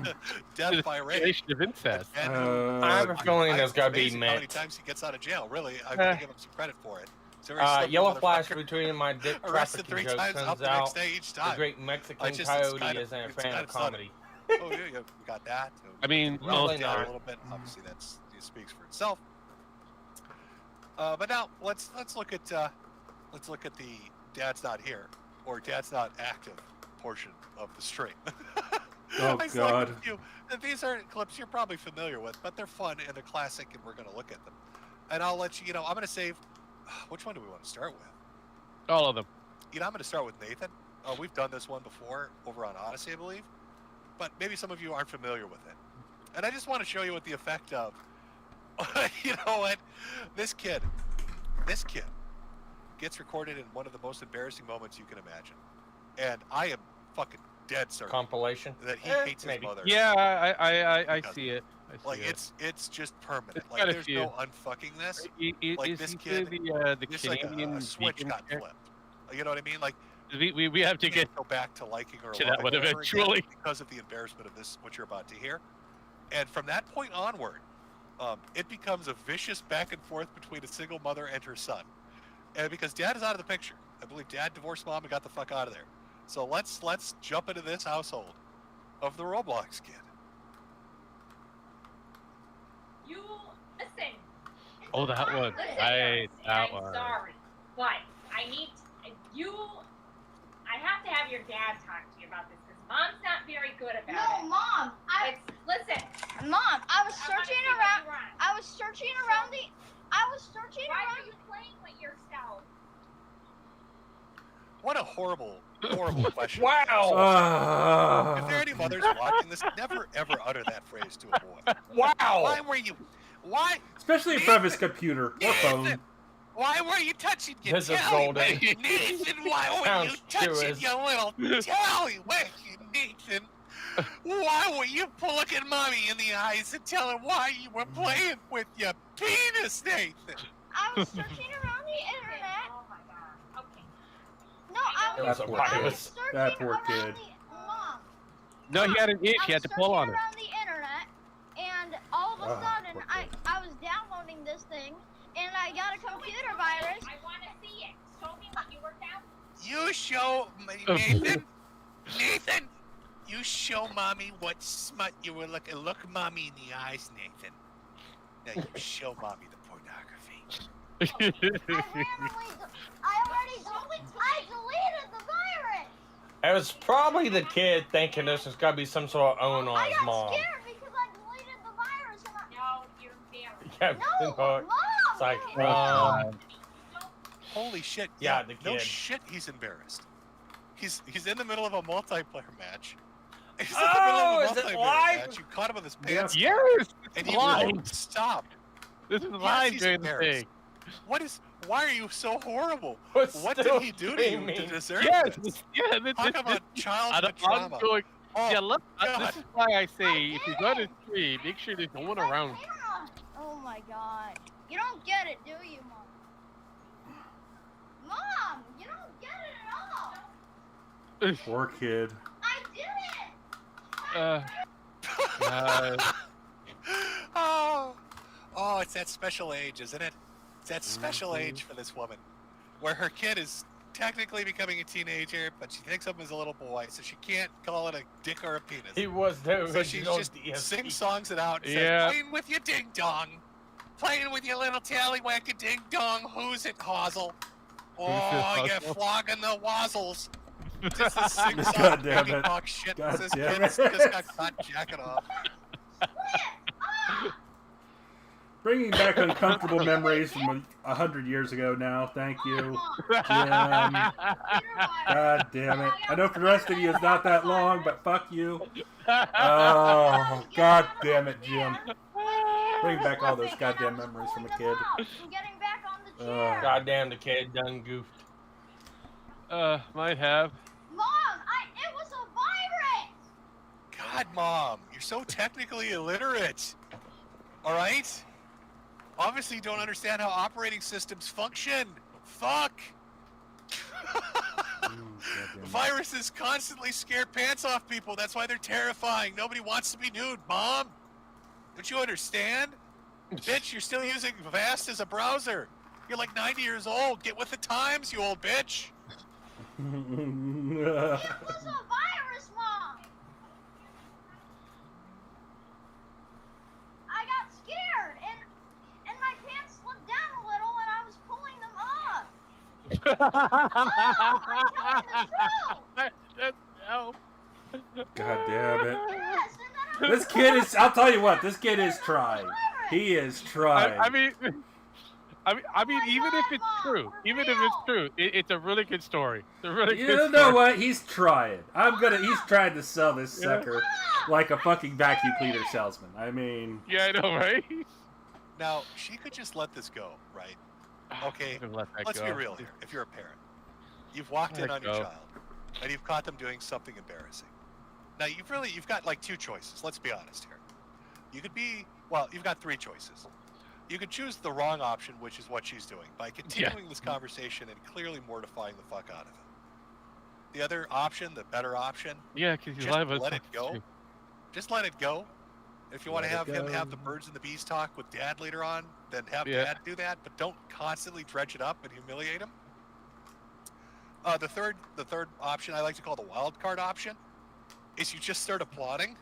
death by rape. situation of incest. I have a feeling there's got to be Amazing how many mint. times he gets out of jail. Really, I'm gonna give him some credit for it. He's a very slippery Yellow motherfucker. flash between my dick Arrested trafficking 3 joke times, up turns the next out day each the time. great Mexican It's coyote kind of- isn't a it's fan kind of funny. comedy. Oh yeah, we got that. I mean, Probably a not. little bit. Obviously, it speaks for itself. But now let's look at the Dad's not here or Dad's not active portion of the stream. Oh, I God. selected a few. And these are clips you're probably familiar with, but they're fun and they're classic, and we're going to look at them. And I'll let you. I'm going to save. Which one do we want to start with? All of them. I'm going to start with Nathan. We've done this one before over on Odyssey, I believe, but maybe some of you aren't familiar with it. And I just want to show you what the effect of. You know what? This kid gets recorded in one of the most embarrassing moments you can imagine, and I am fucking dead certain Compilation that he hates his maybe. mother. Yeah, I see it. I see Like it. it's just permanent. It's Like got a there's few. no unfucking this. Is Like this he kid, the it's like Canadian a switch vegan got chick? flipped. You know what I mean? Like We have to you get can't go back to liking or to that loving one her again eventually. because of the embarrassment of this, what you're about to hear. And from that point onward, it becomes a vicious back and forth between a single mother and her son. And because Dad is out of the picture, I believe Dad divorced Mom and got the fuck out of there. So let's jump into this household of the Roblox kid. You listen. Oh, that one. Listen, Right, that I'm one. sorry, but I need you. I have to have your dad talk to you about this because Mom's not very good about it. No, Mom. Listen. Mom, I was I wanna searching see what around. you want. I was searching around the. I was searching Why around. are you playing with yourself? What a horrible question. Wow. If there are any mothers watching this, never ever utter that phrase to a boy. Wow. Why were you? Why? Especially in front of his computer or phone. Why were you touching your This is telly? golden. Nathan, why were you Sounds touching Jewish. your little telly? Nathan, why were you looking Mommy in the eyes and telling why you were playing with your penis, Nathan? I was searching around the internet. Oh my god. Okay. No, I was. That poor I kid. was searching That poor around kid. the. Mom. No, he had an itch. I He had was to pull on searching it. around the internet, and all of a sudden, poor I was downloading this thing, and I got a computer virus. I want to see it. Show me what you were down. You show Nathan. Nathan, you show Mommy what smut you were looking. Look Mommy in the eyes, Nathan. Now you show Mommy the pornography. I deleted the virus. It was probably the kid thinking this is gotta be some sort of own on I his got mom. scared because I deleted the virus. And No, you're embarrassed. Yeah, No, you know, Mom. it's like, Holy shit! Yeah, the No kid. shit, he's embarrassed. He's in the middle of a multiplayer match. He's in the middle Oh, of a is it multiplayer live? match. You caught him with his pants. Yes, and it's you live. won't stop. This is Yes, live he's during the embarrassed. thing. What is? Why are you so horrible? But What still did he do to you to streaming. deserve Yes, this? yeah. Talk about childhood an trauma. ongoing. Yeah, look, this is why I say if you go to the tree, make sure there's no one around. Oh my god. You don't get it, do you, Mom? Mom, you don't get it at all. Poor kid. I did Oh, it's that special age, isn't it? It's that special age for this woman, where her kid is technically becoming a teenager, but she thinks of him as a little boy, so she can't call it a dick or a penis. He was the So she original just DSP. sings songs it out and Yeah. says, playing with your ding dong. Playing with your little tallywhack a ding dong. Who's it, Hazel? Oh, you're flogging the wazzles. Just a sing song God damn it. talk shit. God This damn kid's it. just got caught jacking off. Bringing back uncomfortable memories from 100 years ago now. Thank you, Jim. God damn it. I know for the rest of you it's not that long, but fuck you. Oh, god damn it, Jim. Bring back all those goddamn memories from a kid. I'm getting back on the chair. Goddamn, the kid done goofed. Might have. Mom, it was a virus. God, Mom, you're so technically illiterate. All right? Obviously, you don't understand how operating systems function. Fuck. Viruses constantly scare pants off people. That's why they're terrifying. Nobody wants to be nude, Mom. Don't you understand? Bitch, you're still using Vast as a browser. You're like 90 years old. Get with the times, you old bitch. It was a virus, Mom. I got scared, and my pants slipped down a little, and I was pulling them up. I'm telling the truth. God damn it. Yes, and then This kid is, I'll tell you what, this kid is trying. He is trying. I mean, even if it's true, it's a really good story. It's a really good story. You know what? He's trying. He's trying to sell this sucker like a fucking vacuum cleaner salesman. I mean. Yeah, I know, right? Now, she could just let this go, right? Okay, let's be real here. If you're a parent, you've walked in on your child, and you've caught them doing something embarrassing. Now, you've got like two choices. Let's be honest here. You could you've got three choices. You could choose the wrong option, which is what she's doing, by continuing this conversation and clearly mortifying the fuck out of him. The other option, the better option, yeah, because just let it go. Just let it go. If you want to have him have the birds and the bees talk with Dad later on, then have Dad do that, but don't constantly dredge it up and humiliate him. The third option I like to call the wild card option is you just start applauding.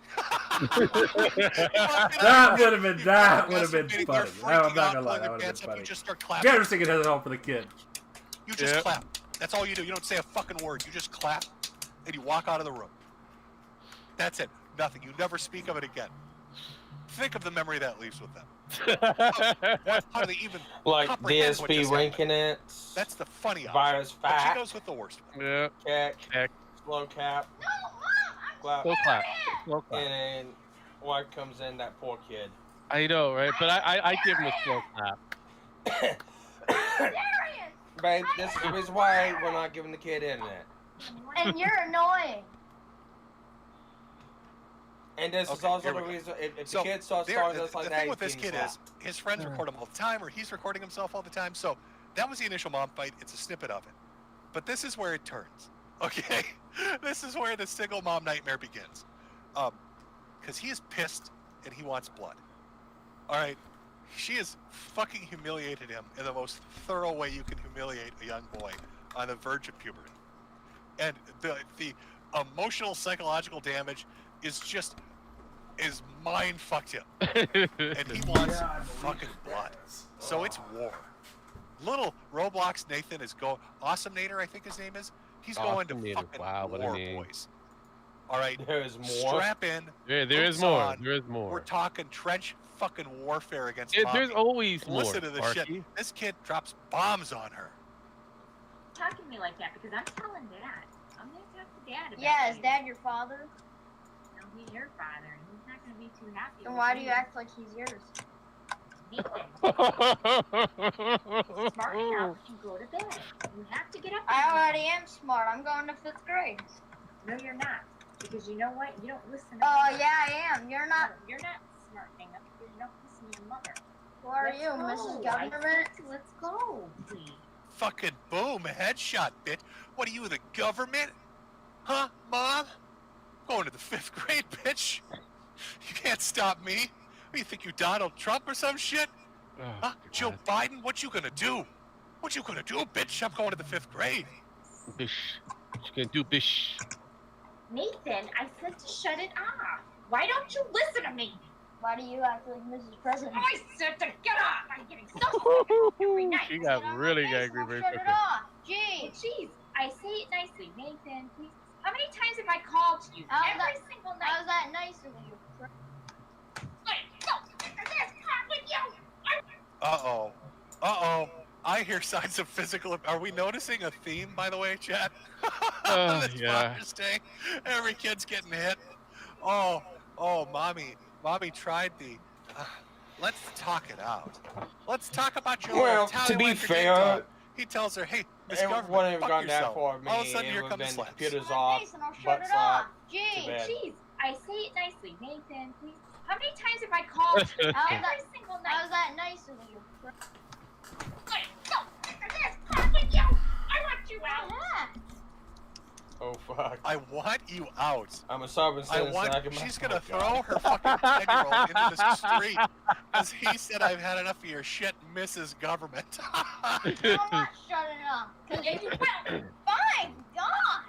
That would have been funny. I'm not gonna lie, that would have been funny. You just start clapping. Gotta sing it at home for the kid. You just clap. That's all you do. You don't say a fucking word. You just clap, and you walk out of the room. That's it. Nothing. You never speak of it again. Think of the memory that leaves with them. How do they even like comprehend what DSP just ranking happened? it? That's the funny option. Virus But she fact. goes with the worst one. Yeah. Check. Slow cap. No, Mom, I'm Slow clap. Slow clap. And then what comes in? That poor kid. I know, right? But I give him a slow clap. Babe, this is the reason why we're not giving the kid internet. And you're annoying. And this is also the reason if the kid starts talking just like the that, thing with this he's kid getting is his friends record him all the time, or he's recording himself all the time. So that was the initial mom fight. It's a snippet of it. But this is where it turns. Okay? This is where the single mom nightmare begins. Because he is pissed and he wants blood. All right? She has fucking humiliated him in the most thorough way you can humiliate a young boy on the verge of puberty. And the emotional, psychological damage is mind fucked him. And he wants fucking blood. So it's war. Little Roblox Nathan is going, Awesome Nader, I think his name is. He's going to fucking war, boys. All right, there's more. Strap in. There is boots more. on. There is more. We're talking trench fucking warfare against There's mommy. always more. Listen to this shit. Marky. This kid drops bombs on her. Talking to me like that because I'm telling Dad. I'm gonna talk to Dad about Yeah, is you. Dad your father? No, he's your father, and he's not gonna be too happy. Then why do you act like he's yours? Smart enough to go to bed. You have to get up. I already am smart. I'm going to 5th grade. No, you're not. Because you know what? You don't listen. Oh yeah, I am. You're not. You're not smart enough because you don't listen to your mother. Who are Let's you, go. Mrs. Government? Let's go, please. Fucking boom, headshot, bitch. What are you, the government? Huh, Mom? Going to the 5th grade, bitch. You can't stop me. What, you think you Donald Trump or some shit? Huh? Joe Biden? What you gonna do? What you gonna do, bitch? I'm going to the 5th grade. Bish. What you gonna do, bish? Nathan, I said to shut it off. Why don't you listen to me? Why do you act like Mrs. President? I said to get off. I'm getting so sick every night. She got really angry very Shut quickly. it off. Jeez. Jeez, I say it nicely, Nathan. Please. How many times have I called you? Every single night. How's that nice of you? Uh-oh. Uh-oh. I hear signs of physical... Are we noticing a theme, by the way, Chad? This yeah. Father's Day. Every kid's getting hit. Oh, Mommy. Mommy tried the... let's talk it out. Let's talk about your Well, Italian to be wife, your fair, dog. He tells her, hey, Miss it Government, wouldn't have fuck gone that yourself. far with me. All of a sudden, It here would come the have been slaps. computers off, Jason, I'll shut butt it slap. off. Jeez. Too bad. Jeez, I say it nicely, Nathan. Please. How many times have I called you? Every single night. How's that nice of you? I want you out. Oh fuck! I want you out. I'm a sovereign I citizen. want. I can She's gonna throw her fucking 10-year-old into the street because he said, "I've had enough of your shit, Mrs. Government." I'm not shutting up. Cause you will. Fine. God.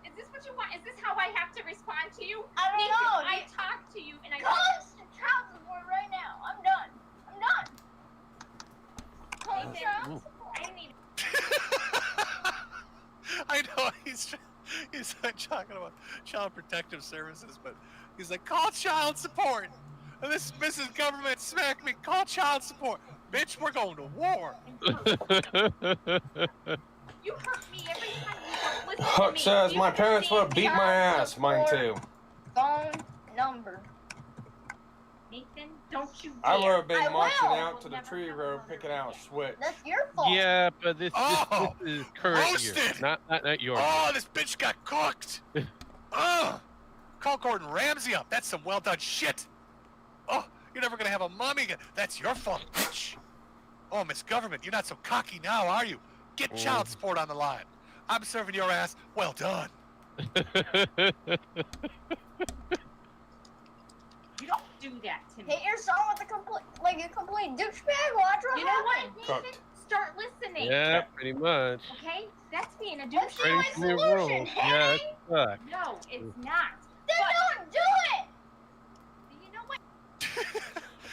Is this what you want? Is this how I have to respond to you? I don't Nathan, know. I talk to you and I. Constant child support right now. I'm done. I'm done. Nathan, Child I need. I know he's like talking about child protective services, but he's like, call child support. And this Mrs. Government smacked me. Call child support, bitch. We're going to war. You hurt me every time you don't listen to Huck me. says You my parents would have understand? beat my ass. Mine too. Phone number. Nathan, don't you dare. I would have been I marching will. out to the tree road picking out a switch. That's your fault. Yeah, but this is current year, roasted. not your Oh, this bitch got cooked. Call Gordon Ramsay up. That's some well done shit. Oh, you're never gonna have a mommy again. That's your fault, bitch. Oh, Miss Government, you're not so cocky now, are you? Get child support on the line. I'm serving your ass. Well done. You don't do that to me. Hit your son with a complete douchebag. Watch what You know what, happens. Nathan? Start listening. Yeah, pretty much. Okay? That's being a That's douchebag. my Ready for your solution, roll. hey? Yeah, that sucks. No, it's not. Then don't do it. You know what?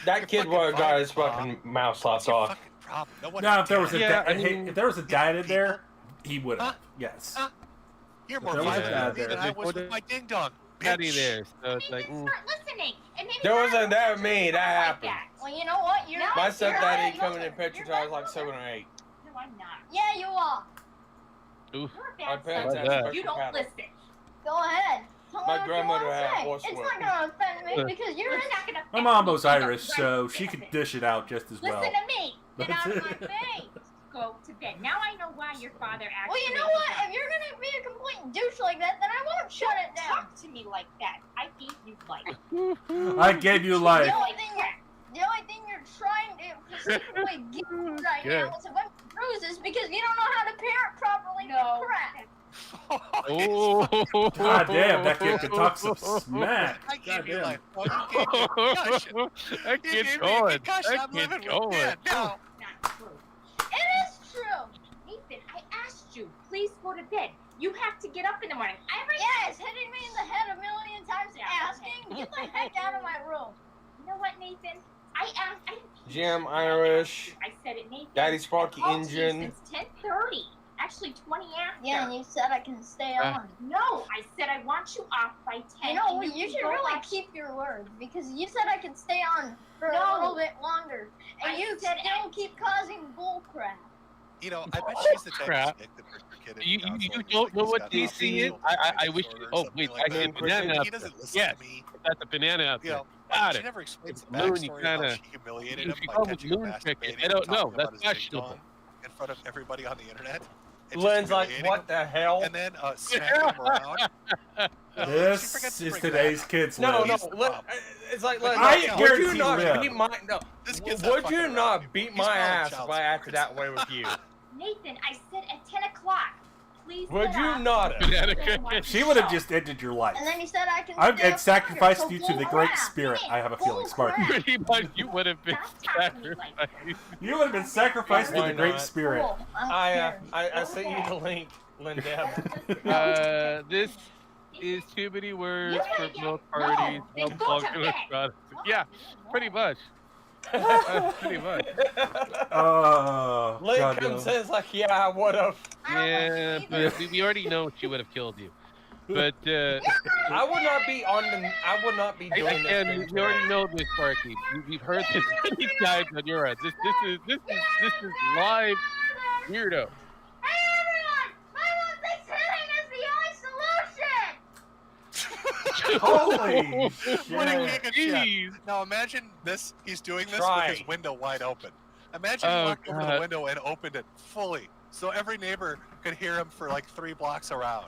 That kid would have got his fucking mouth slots off. Problem. No one Now, if there was dare. if there was a dad in there, he would have. Yes. You're If more there was a violent dad with me there. than I was with my ding dong. Daddy Bitch. there, so it's like. Start listening. And maybe There not wasn't that me. That like happened. that. Well, you know what? You're My you're stepdaddy bad coming in mother. pictures. You're I was bad like mother. 7 or 8. No, I'm not. Yeah, you are. Oof. You're a My bad parents son. had that? special You don't cattle. listen. Go ahead. Tell me My what you grandmother wanna had say. horse It's whip. not gonna offend me because you're It's not gonna My affect mom me. was You don't Irish, right so to she could listen. dish it out just as well. Listen to me. Get out of my face. Go to bed. Now I know why your father actually. Well, you know what? If you're gonna be a complete douche like that, then I won't shut it down. Talk to me like that. I gave you life. I gave you life. The only thing you're trying to specifically get right Good. now is a bunch of bruises because you don't know how to parent properly. No. Crap. Oh. God damn, that kid can talk some smack. I gave God you damn. life. Oh, you gave me a concussion. That You kid's gave me a going. concussion. That I'm living kid's with going. Dad now. Not true. It is true. Nathan, I asked you, please go to bed. You have to get up in the morning. Yes, hitting me in the head a million times Yeah, asking, get the heck out of my room. You know what, Nathan? I asked. Jim Irish. I said it, Nathan. Daddy Sparky I called you Engine. Since 10:30. Actually, 20 after. Yeah, and you said I can stay on. No, I said I want you off by 10. You know, and you can should go really watch- keep your word because you said I could stay on for a No. little bit longer, and I you said still keep causing bull crap. You know, I bet she's the type Crap. of chick that puts her kid in You counseling. don't know He's what got DC is? autism, I wish. disorder or Oh something wait, like I that. see a banana He out doesn't there. listen Yes, to me. that's a banana out You there. know, Got she it. never explains the Moon, you backstory of how kinda- she humiliated if him you by call him catching him moon cricket, masturbating I don't and talking know. about That's his ding questionable. dong in front of everybody on the internet. and just Lynn's like, humiliating what him, the hell? and then smacking him around. This is today's kids. No, Liv. it's like, Lynn, I would you guarantee not Liv. beat my would you not beat my ass if I acted that way with you? Nathan, I said at 10 o'clock. Please. Would get you up. not have? She would have just ended your life. And then he said I can. I've stay and up sacrificed longer, you so to the bull Great crap. Spirit. I have a feeling, Sparky. Pretty much, you would have been sacrificed. You would have been sacrificed to Why the Great not? Spirit. Cool. I sent you the link, Lynn Deb. This is too many words for both No, parties. then I'm go to fucking bed. with Yeah, pretty much. Pretty much. Lynn God, comes no. in, like, yeah, I would have. Yeah, but we already know she would have killed you. But I would not be I would not be doing this. again, we already know this, Sparky. We've heard this many times on your end. This is live weirdo. Hey everyone! My mom thinks hitting is the only solution. Holy What a shit. kick of shit. Now imagine this. He's doing this Try. with his window wide open. Imagine he Oh, walked over to the God. window and opened it fully, so every neighbor could hear him for like 3 blocks around.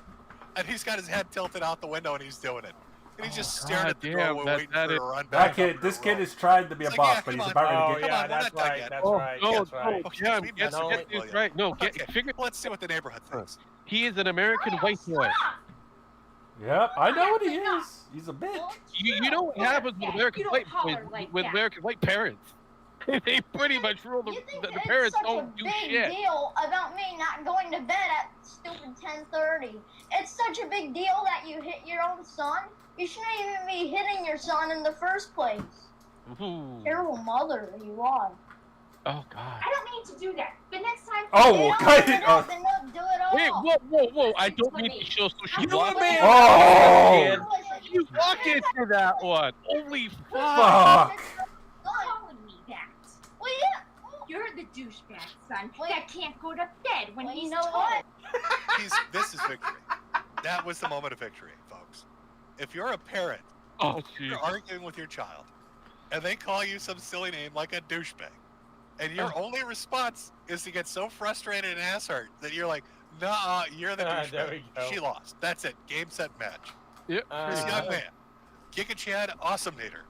And he's got his head tilted out the window and he's doing it. And he's just staring at the goddamn, doorway, that- waiting that for is- a run That back. kid, this kid is trying to be a It's like, boss, yeah, but come he's on. about ready to Oh get. yeah, we're that's not done right. yet. That's Oh, right. no, That's right. no, Okay, yeah, we get messed with this you. right. No, Okay, figure. let's see what the neighborhood thinks. He is an American white boy. Yep, I know what he is. He's a bitch. You know what happens with American you don't white holler boys, like with that. American white parents. They pretty much rule the You think the it's parents such don't a do big shit. deal about me not going to bed at stupid 10:30? It's such a big deal that you hit your own son. You shouldn't even be hitting your son in the first place. Ooh. Terrible mother you are. Oh God. I don't mean to do that, but next time. Oh, They well, don't kind do it of. all, then don't do it all. Wait, whoa! I don't mean to show social You would media. be. Oh, You walked into that one. Holy fuck! fuck. Calling me that. Well, yeah. You're the douchebag, son, that can't go to bed when Well, he's you know told. what? This is victory. That was the moment of victory, folks. If you're a parent, Oh jeez. you're arguing with your child, and they call you some silly name like a douchebag, and your only response is to get so frustrated and ass hurt that you're like, nah, you're the There douchebag. we go. She lost. That's it. Game, set, match. Yep. This young man, Giga Chad Awesome Nader,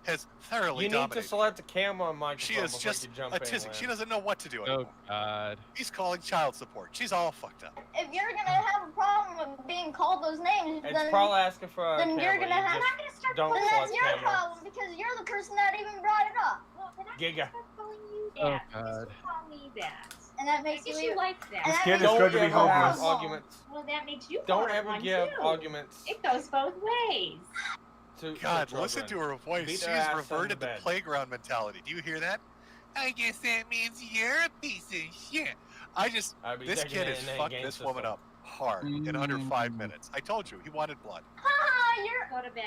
has thoroughly You need to dominated. select the camera on microphone She is before just you jump a in, tizzy. Lynn. She doesn't know what to do anymore. Oh God. He's calling child support. She's all fucked up. If you're gonna have a problem with being called those names, It's then probably asking for a then you're camera. gonna You have. just I'm gonna start don't Then calling that's select your camera. problem because you're the person that even brought it up, Well, then I'm Giga. gonna start calling you Oh that. God. Just call me that. and that I makes guess you. you like that. And This that kid is makes Don't going to be ever have homeless. arguments. Well, that makes you. Don't call ever one give too. arguments It goes both ways. to God, children. listen to her voice. Beat She's their ass on reverted the to bed. playground mentality. Do you hear that? I guess that means you're a piece of shit. I'd be This taking kid it has in a fucked game this system. woman up hard in under 5 minutes. I told you, he wanted blood. You're. Go to bed.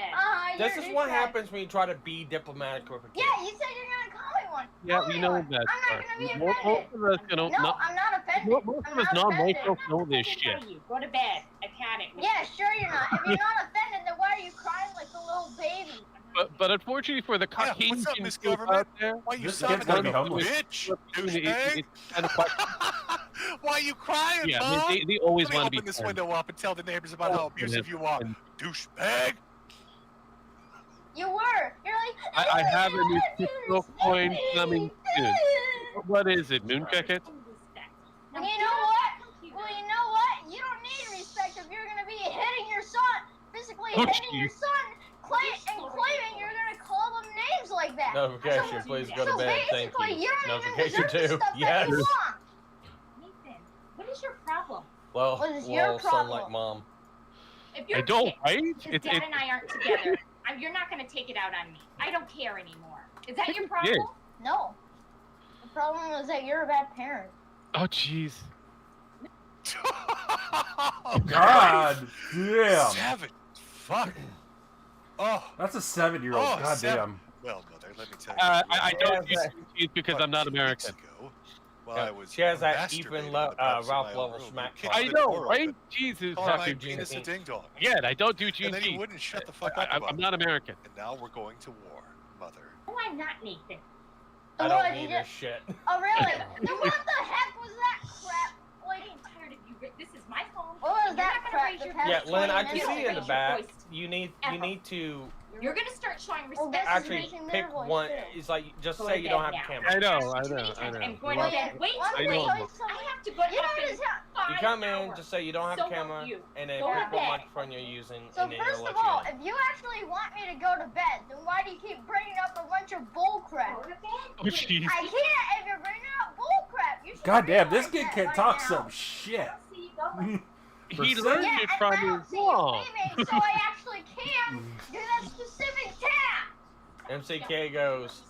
This You're is a what douchebag. happens when you try to be diplomatic with a kid. Yeah, you said you're gonna call me one. Yeah, Call we me know one. that. I'm not gonna be Most offended. of us, No, I'm not offended. most I'm of us not offended. non-white folks know this What shit. are you? Go to bed. I've had it. Yeah, sure you're not. If you're not offended, then why are you crying like a little baby? But unfortunately for the Yeah, Caucasian what's up, Miss people Government? out there, Why you This sobbing kid's gonna like be a homeless. bitch, it- douchebag? it's kind of quite, Why you crying, yeah, Mom? they always Let me want to be open this friends. window up and tell the neighbors about how abusive you are, douchebag. You were. You're like. I have a new crypto coin coming soon. What is it, Mooncacket? And you know what? Well, you know what? You don't need respect if you're gonna be hitting your son, physically Oh, hitting your jeez. son, claiming you're gonna call them names like that. Notification, please go to so bed. Thank basically, you. don't even Notification deserve the too. stuff that Yes. you want. Nathan, what is your problem? Well, What is your son problem? like mom. If you're I don't, pissed right? because Dad and I aren't together, you're not going to take it out on me. I don't care anymore. Is that your problem? Yeah. No. The problem is that you're a bad parent. Oh, jeez. God damn. Savage. Fuck. Oh. That's a 7-year-old. Oh, God seven. damn. Well, mother, let me tell you. I don't use cheese because I'm not American. While I was She has that masturbating even in the privacy of Ralph my own level room, smack you kicked I the know, door right? open, Jesus, called my fucking penis a ding dong. Again, I don't do And then you GG. wouldn't shut the fuck up about I'm not American. it. And now we're going to war, mother. No, I'm not, Nathan. I What, don't you need just- this shit. Oh, really? Then what the heck was that crap? Like, I'm tired of you because you're past Yeah, Lynn, I 20 can see minutes. you in the Raise your back. voice You need to You're gonna start showing Well, respect. this is actually raising pick their voice, one. too. It's like just Go say to you don't bed have a now. camera. I know, I've I asked you know, many I times. know. I'm going Well, to bed way let too me I know. late. tell you something. I have to get You know up what in is hap- You 5 come in, hours. just say you don't have So a camera, won't you. and then Go pick to what bed. microphone you're using, So and then first you'll let of all, you in. if you actually want me to go to bed, then why do you keep bringing up a bunch of bull crap? Go to bed. Oh, jeez. I can't if you're bringing up bull crap. You should God damn, this realize kid that can by talk now. some shit. I'll see you go. He For learned Yeah, it and from I don't his see you mom. leaving, so I actually can do that specific task. MCK goes,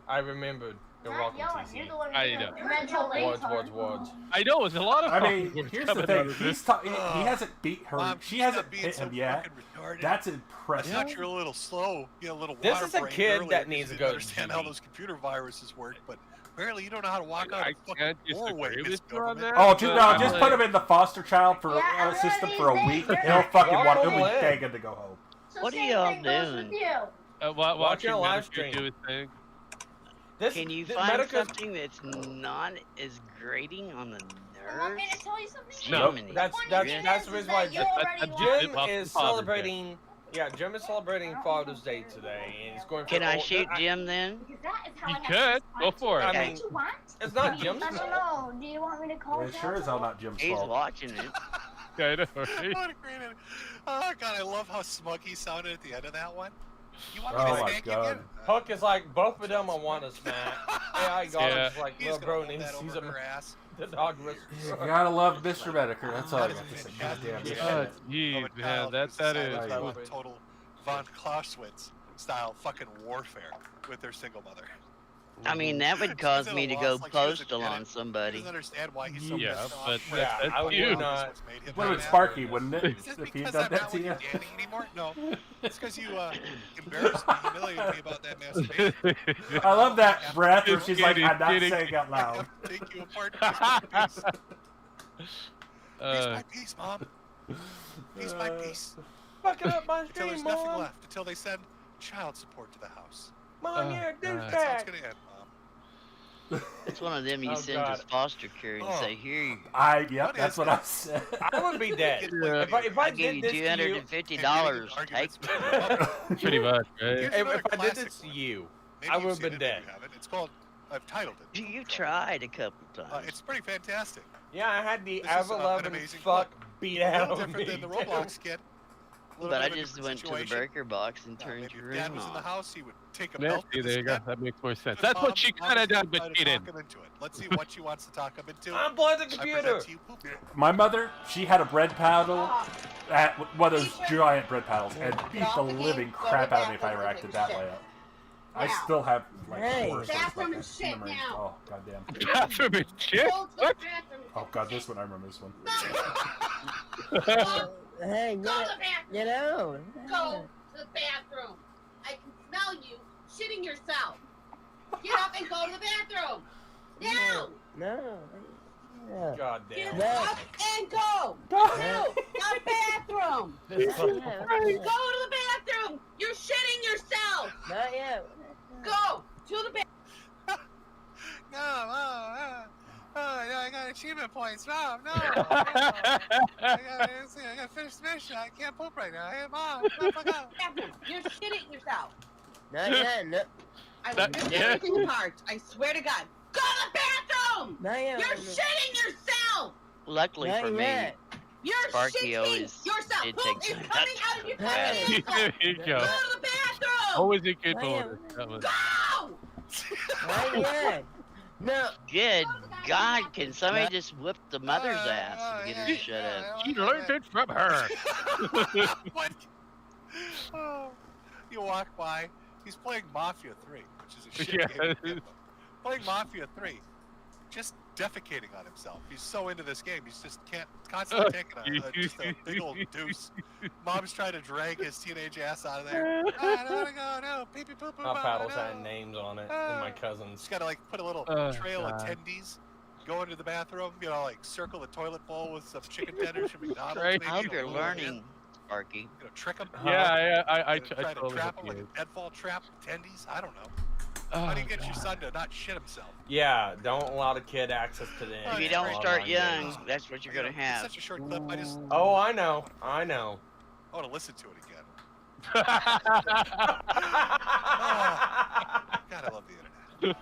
I remembered. You're Not welcome, yelling. You're TC. the one I being know. a mental retard. Words. I know, it's a lot of I mean, words here's the coming out thing. of this. He hasn't beat her. Mom, She she's not hasn't being hit so him yet. fucking retarded. That's I impressive. thought you were a little slow. You know, a little This water is a brained kid earlier that 'cause needs you to didn't go to understand how GD. those computer viruses work, but apparently you don't know how to walk out I a fucking can't doorway, disagree Miss with you on Government. that. Oh, but no, I'm just like- put him in the foster child for Yeah, system one for a of these week. days He'll you're- fucking Welcome want. It'll be in. begging to go home. So What are same y'all thing goes doing? with you. Watching a live Medicare stream. do his thing. This, Can you the find Medica's- something that's not as grating on the You want me nerves? to tell you something? No. Jiminy. That's funny that's thing that's is the reason that why you already Jim- lost. Jim Up is Father's Day. celebrating. Yeah, Jim is celebrating Father's Day today, and he's going. Can for I all- shoot Jim then? Because that is how You I have could. to Go respond for to it. I What mean, you want? it's not Jim's I don't fault. know. Do you want me to call It sure is all not Jim's He's fault. watching it. Yeah, I know, right? What a great idea. Oh god, I love how smug he sounded at the end of that one. You want me Oh to my spank you God. again? Hook is like both of them. I want to smack. AI God Yeah. is like, He's little gonna bro hold needs that he's over a her ass. the dog was. You gotta love Mr. Mediker. That's all I That got to is say. fantastic. Goddamn Yeah. shit. Oh, Of geez, a man, child that who's decided is. to go Right. with total von Clausewitz style fucking warfare with their single mother. I mean, that would She's cause at a me to loss, go like she doesn't postal get on it. She somebody. doesn't understand why he's so Yeah, pissed off. but Yeah, that's I would you. not. What's made him Would have been mad. Sparky, wouldn't it? Is it If he'd because done I'm that not to with you. your daddy anymore? No. It's because you embarrassed me, humiliated me about that masturbation. I love that breath where she's like, Kidding, I'm not kidding. saying out I loud. have to take you apart piece by piece. Piece Uh, by piece, Mom. Piece by piece. Fucking up my Until there's stream, nothing Mom. left. Until they send child support to the house. Mom, you're a God. That's how it's douchebag. gonna end, Mom. It's one of them you Oh, send God. to foster care and Oh. say, here you Yep, What that's is what that? I said. I would be dead. Yeah. If I I'll give did you this to you, $250. Take Arguments with your mother. pretty much, right? Here's if another I did classic this to one. you, Maybe I you've would've seen been it, maybe dead. you haven't. It's called, I've titled it. You tried a couple times. It's pretty fantastic. yeah, I had the This is, an ever-loving amazing fuck clip. beat A out little of me. different than the Roblox kid. A little But bit I of a just different went to the situation. breaker box and turned Maybe your if Dad room was in the off. house, he would take a Yeah, belt see, to there this you go. kid. That makes more sense. But That's what Mom- she Mom could have is done, but trying she to didn't. talk him into it. Let's see what she wants to talk him into. I'm playing the I computer. present to you poop. My mother, she had a bread paddle, at one of those giant bread paddles, and beat the living crap out of me if I ever acted that way up. I still have like Hey. worse Bathroom like, and shit memories. now. Oh goddamn. Bathroom and shit? Go to the What? bathroom. Oh god, this one I remember this one. Hey, Go to the bathroom. get out. Go to the bathroom. I can smell you shitting yourself. Get up and go to the bathroom. Now. No. Yeah. God Get damn. up and go to the bathroom. This Go to the bathroom. You're shitting yourself. Not yet. Go to the bathroom. No, I got achievement points. Mom, no. I got finish the mission. I can't poop right now. Hey, Mom, fuck up. Bathroom. You're shitting yourself. Not yet. No. I will Not rip yet. everything apart. I swear to God. Go to the bathroom. Not yet. You're shitting yourself. Luckily Not for me, yet. You're Sparky shitting always yourself. did Poop take is time coming to out of your grab fucking it. There you asshole. go. Go to the bathroom. Always a good I am. bonus. That was... Go. Not yet. No. Good God, can somebody just whip the mother's ass and get her to shut up? She learned it from her. What? Oh, you walk by. He's playing Mafia 3, which is a shit Yeah. game. Playing Mafia 3, just defecating on himself. He's so into this game. He's just constantly taking just a big old deuce. Mom's trying to drag his teenage ass out of there. I don't want to go. No, pee pee poo poo. My mama, paddles no. had names on it, and my cousins. Just gotta like put a little Oh, trail of God. tendies. Go into the bathroom, you know, like circle the toilet bowl with some chicken tenders from McDonald's. Right. Maybe, I hope you know, you're lure 'em in, learning, Sparky. You know, trick them. Yeah, I try to totally trap hope them like he a is. deadfall trap with tendies. I don't know. How do you get your son to not shit himself? Yeah, don't allow the kid access to the. If you don't start young, that's what you're gonna have. It's such a short clip. I just. Oh, I know. I know. I want to listen to it again. God, I love the internet.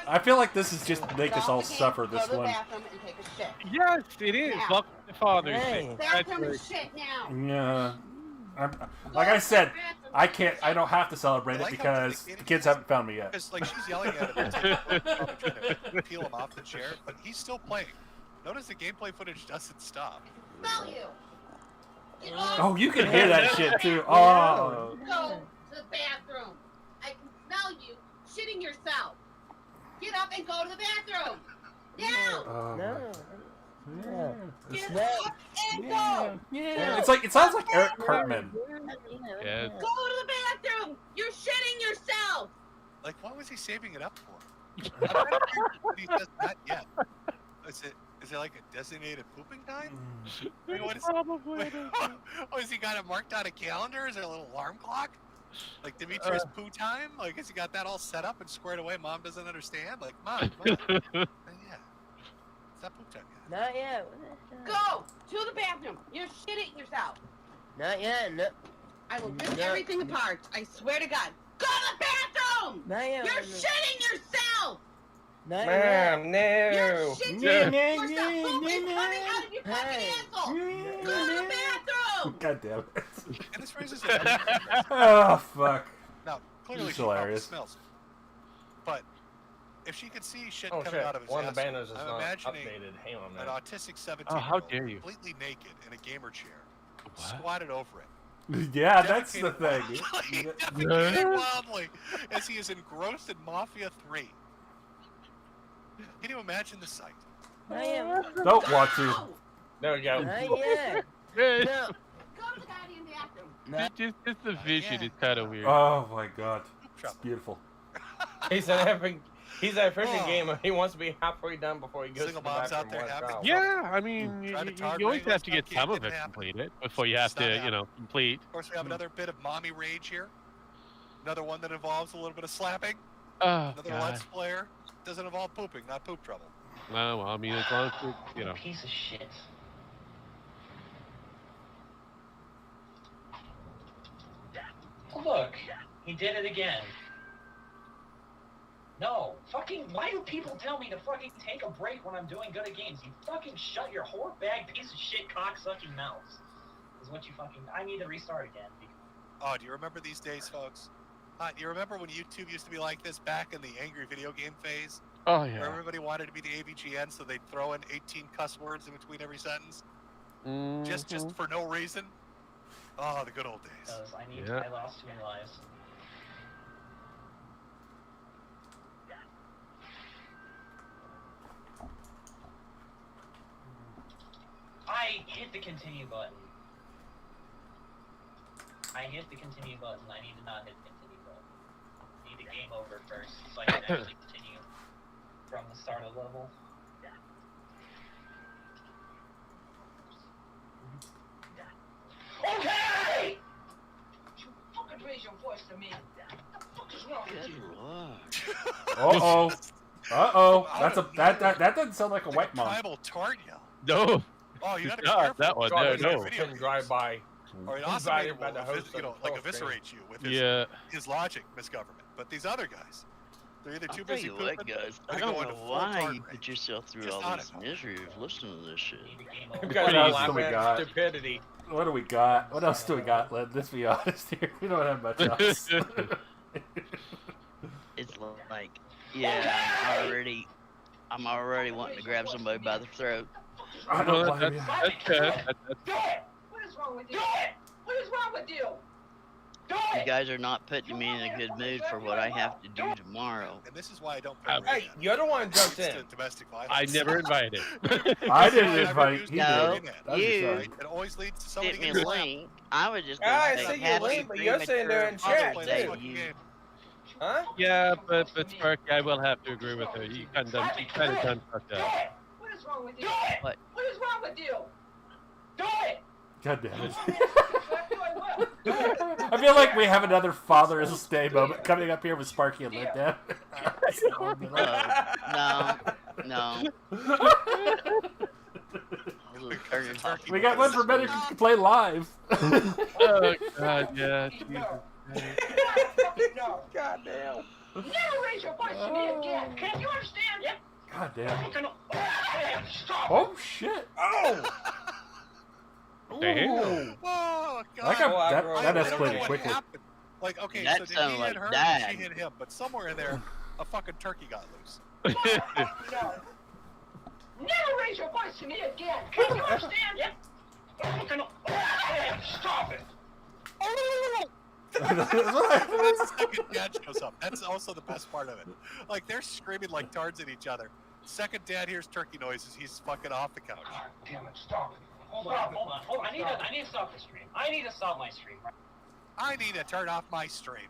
I feel like this is just to make us all suffer this Go to the one. bathroom and take a shit. Yes, it is. Now. Welcome to Father's Hey. Day. Bathroom and shit now. Yeah. Like I said, I can't. I don't have to celebrate it because the kids haven't found me yet. Because like she's yelling at him, and trying to peel him off the chair, but he's still playing. Notice the gameplay footage doesn't stop. Smell you. Oh, you can hear that shit too. Oh. Go to the bathroom. I can smell you shitting yourself. Get up and go to the bathroom. Now. Get up and go. Yeah. It's like it sounds like Eric Cartman. Yeah. Go to the bathroom. You're shitting yourself. Like, what was he saving it up for? I'm not sure he does that yet. Is it like a designated pooping time? Like, what is, oh, has he got it marked on a calendar? Is there a little alarm clock? Like Dimitri's poo time? Like, has he got that all set up and squared away? Mom doesn't understand? Like, Mom, yeah. It's not poop time yet. Not yet. Go to the bathroom. You're shitting yourself. Not yet. No. I will rip everything apart. I swear to God. Go to the bathroom. Not yet. You're shitting yourself. Mom, no. You're shitting yourself. Poop is coming out of your fucking asshole. Go to the bathroom. God damn it. And this raises a Oh fuck. Now, clearly This is she probably hilarious. smells. But if she could see shit Oh, coming shit. out of his One of the asshole, banners is I'm not imagining updated. Hang on a an minute. autistic 17-year-old Oh, how dare you. completely naked in a gamer chair, squatted over it. Yeah, that's the thing. Defecating wildly as he is engrossed in Mafia 3. Can you imagine the sight? Don't want to. There we go. No. Go to the goddamn bathroom. Just the vision is kind of weird. Oh my god. It's beautiful. He's an efficient gamer. He wants to be halfway done before he goes Single to the moms bathroom. out there happy. Yeah, I mean, Try to you target always have to English, get some of can't it happen. completed before you have It's not to, happening. complete. Of course, we have another bit of mommy rage here. Another one that involves a little bit of slapping. Oh, Another God. Let's Player. Doesn't involve pooping, not poop trouble. No, well, I mean, as long as it's, Piece of shit. Look, he did it again. No, fucking, why do people tell me to fucking take a break when I'm doing good at games? You fucking shut your whore bag piece of shit cock-sucking mouth. Is what you fucking, I need to restart again. Oh, do you remember these days, folks? Do you remember when YouTube used to be like this back in the angry video game phase? Oh, yeah. Where everybody wanted to be the AVGN, so they'd throw in 18 cuss words in between every sentence? Just for no reason? Oh, the good old days. Because I need, Yeah. I lost too many lives. I hit the continue button. I hit the continue button. I need to not hit the continue button. I need to game over first so I can actually continue from the start of level. Okay! You fucking raise your voice to me. What the fuck is wrong with you? Uh-oh. Uh-oh. That's a that doesn't sound like a white mom. Tribal tart yell. No. Oh, you gotta be Not careful. that one. No. Couldn't drive by. Or an Invited awesome by the will, host of the like post eviscerate you with his logic, misgovernment. But these other guys, they're either too I'll tell busy you pooping what, guys, or I they don't go know into full why tart you put yourself through Just all not this enough. misery of listening to this shit. You What guys else laugh do we at got? stupidity. What do we got? What else do we got? Let's be honest here. We don't have much else. It's like, yeah, I'm already wanting to grab somebody by the throat. I don't Well, blame you. that's fair. Do it! What is wrong with you? Do it! What is wrong with you? Do You it! guys are not putting me in a good mood for what I have to do tomorrow. And this is why I don't pay Hey, you're the one jumped in. domestic violence. I never invited. I didn't invite. He No, did. That's you sorry. It always leads to somebody Sent me a getting slapped. link. I was just I going to see say your happy link, but you're sitting there in premature chat, Father's Play this Day, too. fucking you. game. Huh? Yeah, but Sparky, I will have to agree with her. You kind of done fucked Do up. it! What is wrong with you? Do it! What? What is wrong with you? Do it! God damn it. I feel like we have another Father's Day moment coming up here with Sparky and Linda. No. We got one for better to play live. Oh God, yeah. Jesus. No. God damn. Never raise your voice to me again. Can you understand? Yep. God damn. Stop. Oh shit. Oh. Damn. Oh That, God. that escalated quickly. Happened. Like, okay, That so did he sounded hit like her Dad. or she hit him? But somewhere in there, a fucking turkey got loose. No. Never raise your voice to me again. Can you understand? Yep. Stop it. That's the second dad shows up. That's also the best part of it. Like, they're screaming like tards at each other. Second dad hears turkey noises. He's fucking off the couch. God damn it! Stop it. Hold on. I need to stop the stream. I need to stop my stream. I need to turn off my stream.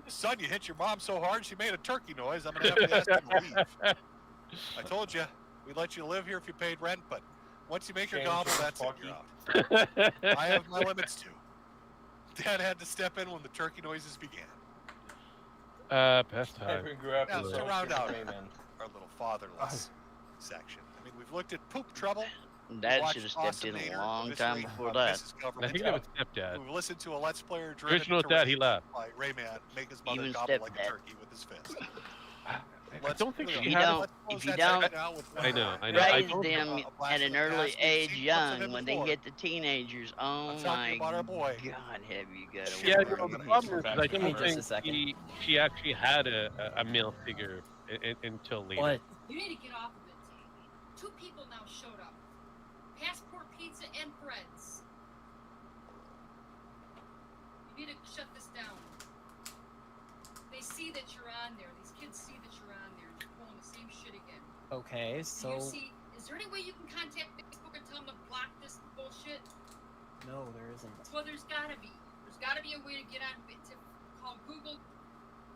Son, you hit your mom so hard she made a turkey noise. I'm gonna have to ask you to leave. I told you we'd let you live here if you paid rent, but once you make your gobble, that's it. You're out. I have my limits too. Dad had to step in when the turkey noises began. Best time. Now, to round out our little fatherless section. I mean, we've looked at poop trouble. Dad should have stepped in a long time before that. I think that was stepdad. We've listened to a Let's Player driven Original to dad, he rage left. by Rayman make his mother Even gobble like a stepdad. turkey with his fist. I don't think If she you had don't, it. if you don't I know. I raise don't them at an early age young, when they hit the teenagers, oh my God, have you got to Yeah, the problem is I don't think she actually had a male figure until later. What? You need to get off of it. 2 people now showed up. Passport Pizza and Friends. You need to shut this down. They see that you're on there. These kids see that you're on there and you're pulling the same shit again. Okay, so... You see, is there any way you can contact Facebook and tell them to block this bullshit? No, there isn't. Well, there's gotta be. There's gotta be a way to get on, to call Google.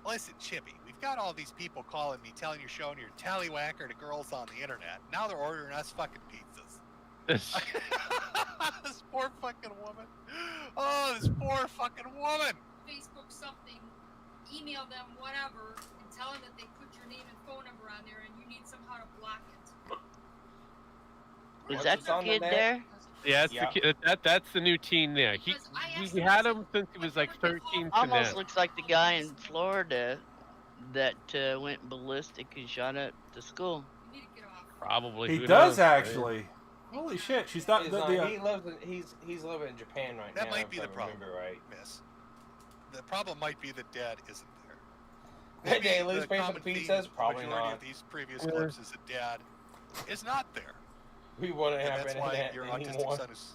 Listen, Chippy, we've got all these people calling me, telling you're showing your tallywhacker to girls on the internet. Now they're ordering us fucking pizzas. This poor fucking woman. Oh, this poor fucking woman. Facebook something, email them, whatever, and tell them that they put your name and phone number on there and you need somehow to block it. Is that the kid there? Yeah, that's the kid. That's the new teen there. He had him since he was like 13 to Almost now. looks like the guy in Florida that went ballistic and shot up the school. Probably. He who does knows, actually. right? Holy shit, she's not. He lives. He's living in Japan right now. That might be if the I problem, remember right. Miss. The problem might be that Dad isn't there. Did they at least pay for the common theme pizzas? of the Probably majority not. of these previous clips is that Dad is not there. We wouldn't And have that's internet why your anymore. autistic son is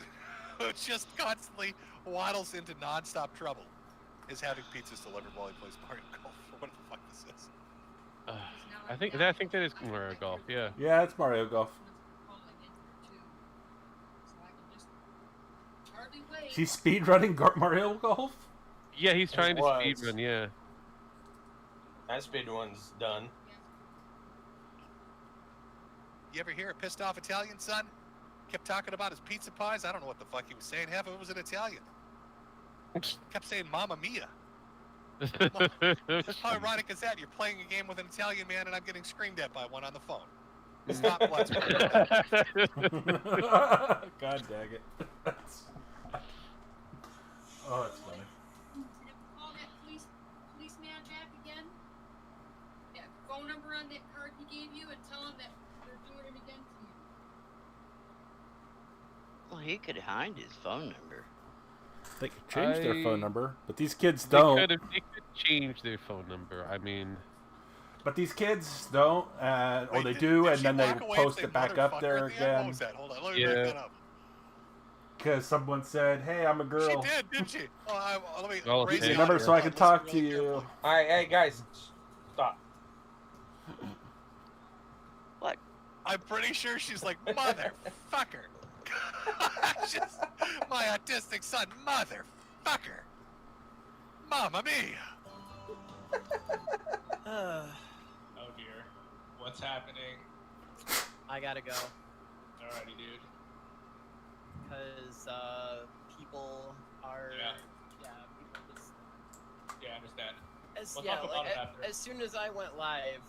who just constantly waddles into nonstop trouble, is having pizzas delivered while he plays Mario Golf. What the fuck this is? I think that is Mario Golf. Yeah. Yeah, it's Mario Golf. She's speedrunning Mario Golf? Yeah, he's trying to was. speedrun. Yeah. That speed one's done. You ever hear a pissed off Italian son? Kept talking about his pizza pies. I don't know what the fuck he was saying. Half of it was in Italian. Kept saying "Mamma Mia." How ironic is that? You're playing a game with an Italian man, and I'm getting screamed at by one on the phone. Stop, let's go. God dang it. Oh, that's funny. Call that policeman back again. That phone number on that card he gave you and tell him that they're doing it again to you. Well, he could hide his phone number. They could change their phone number, but these kids They don't. could change their phone number. I mean, But these kids don't, or Wait, they did do, and she then they walk away and post say it back up motherfucker there at the end? What again. was that? Hold on, let me break that up. Because someone said, "Hey, I'm a girl." She did, didn't she? Let me Well, raise Give me the a number audio so I up. can Listen talk to really you. carefully. All right, hey guys, stop. What? I'm pretty sure she's like, motherfucker. Just, my autistic son, motherfucker. Mamma mia. Oh dear. What's happening? I gotta go. Alrighty, dude. Because people are people just Yeah, I understand. as We'll yeah talk like about it after. as soon as I went live,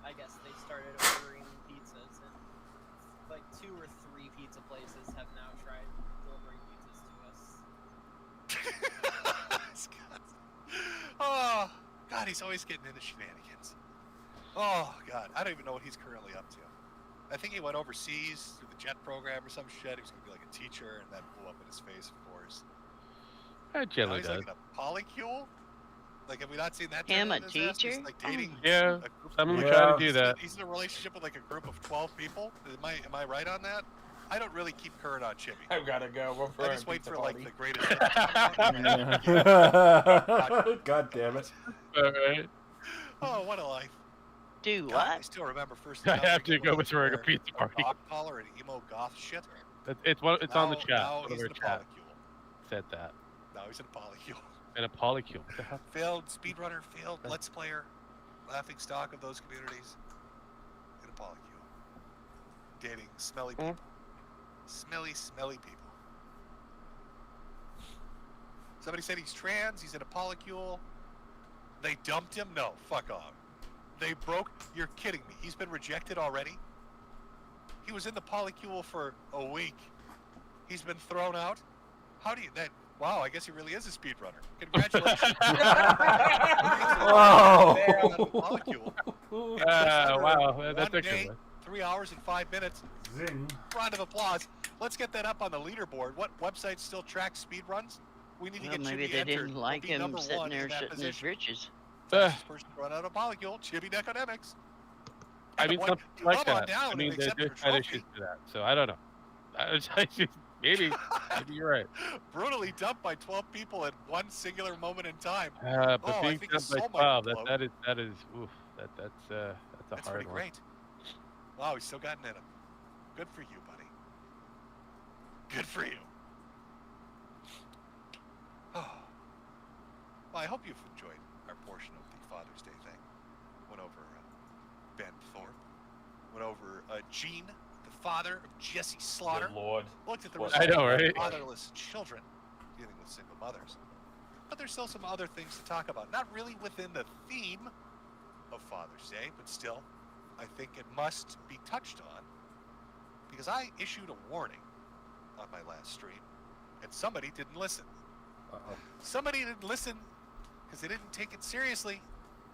I guess they started ordering pizzas, and like 2 or 3 pizza places have now tried delivering pizzas to us. Oh, God, he's always getting into shenanigans. Oh, God, I don't even know what he's currently up to. I think he went overseas through the JET program or some shit. He was going to be like a teacher, and that blew up in his face, of course. That Now generally he's does. like in a polycule? Like, have we not seen that? Him, turn a on his ass? He's teacher? like dating Yeah, a group some of them try to do that. He's in a relationship with like a group of 12 people. Am I right on that? I don't really keep current on Chibi. I've got to go. We're I just wait for like the greatest. God damn it. Alright. Oh, what a life. Do God, what? I still remember first. I have to go with throwing a pizza party. Dog collar and emo goth shit. It's on the chat. Now One of he's our in a chat polycule. said that. Now he's in a polycule. In a polycule. What the hell? Failed speedrunner, failed let's player, laughing stock of those communities. In a polycule. Dating smelly people. Smelly people. Somebody said he's trans, he's in a polycule. They dumped him? No, fuck off. They broke. You're kidding me. He's been rejected already? He was in the polycule for a week. He's been thrown out? How do you then? Wow, I guess he really is a speedrunner. Congratulations. Wow. Wow, that's One a day, good one. 3 hours and 5 minutes. Zing. Round of applause. Let's get that up on the leaderboard. What website still tracks speedruns? We need to Well, get maybe Chibi they entered. didn't like We'll be him number sitting one there in that shitting his position. britches. Fastest person to run out of polycule, Chibi Necodemics. I mean, something like that. I mean, there's there's kind of shit to that. So I don't know. Maybe you're right. Brutally dumped by 12 people at one singular moment in time. But I being think his dumped by soul might 12, implode. that is oof. That's a That's hard pretty one. great. Wow, he's still gotten in him. Good for you, buddy. Good for you. Oh. Well, I hope you've enjoyed our portion of the Father's Day thing. Went over Ben Thorpe. Went over Gene, the father of Jesse Slaughter. Good Lord. Looked at the What- results I know, of right? fatherless children dealing with single mothers. But there's still some other things to talk about. Not really within the theme of Father's Day, but still, I think it must be touched on because I issued a warning on my last stream and somebody didn't listen. Somebody didn't listen because they didn't take it seriously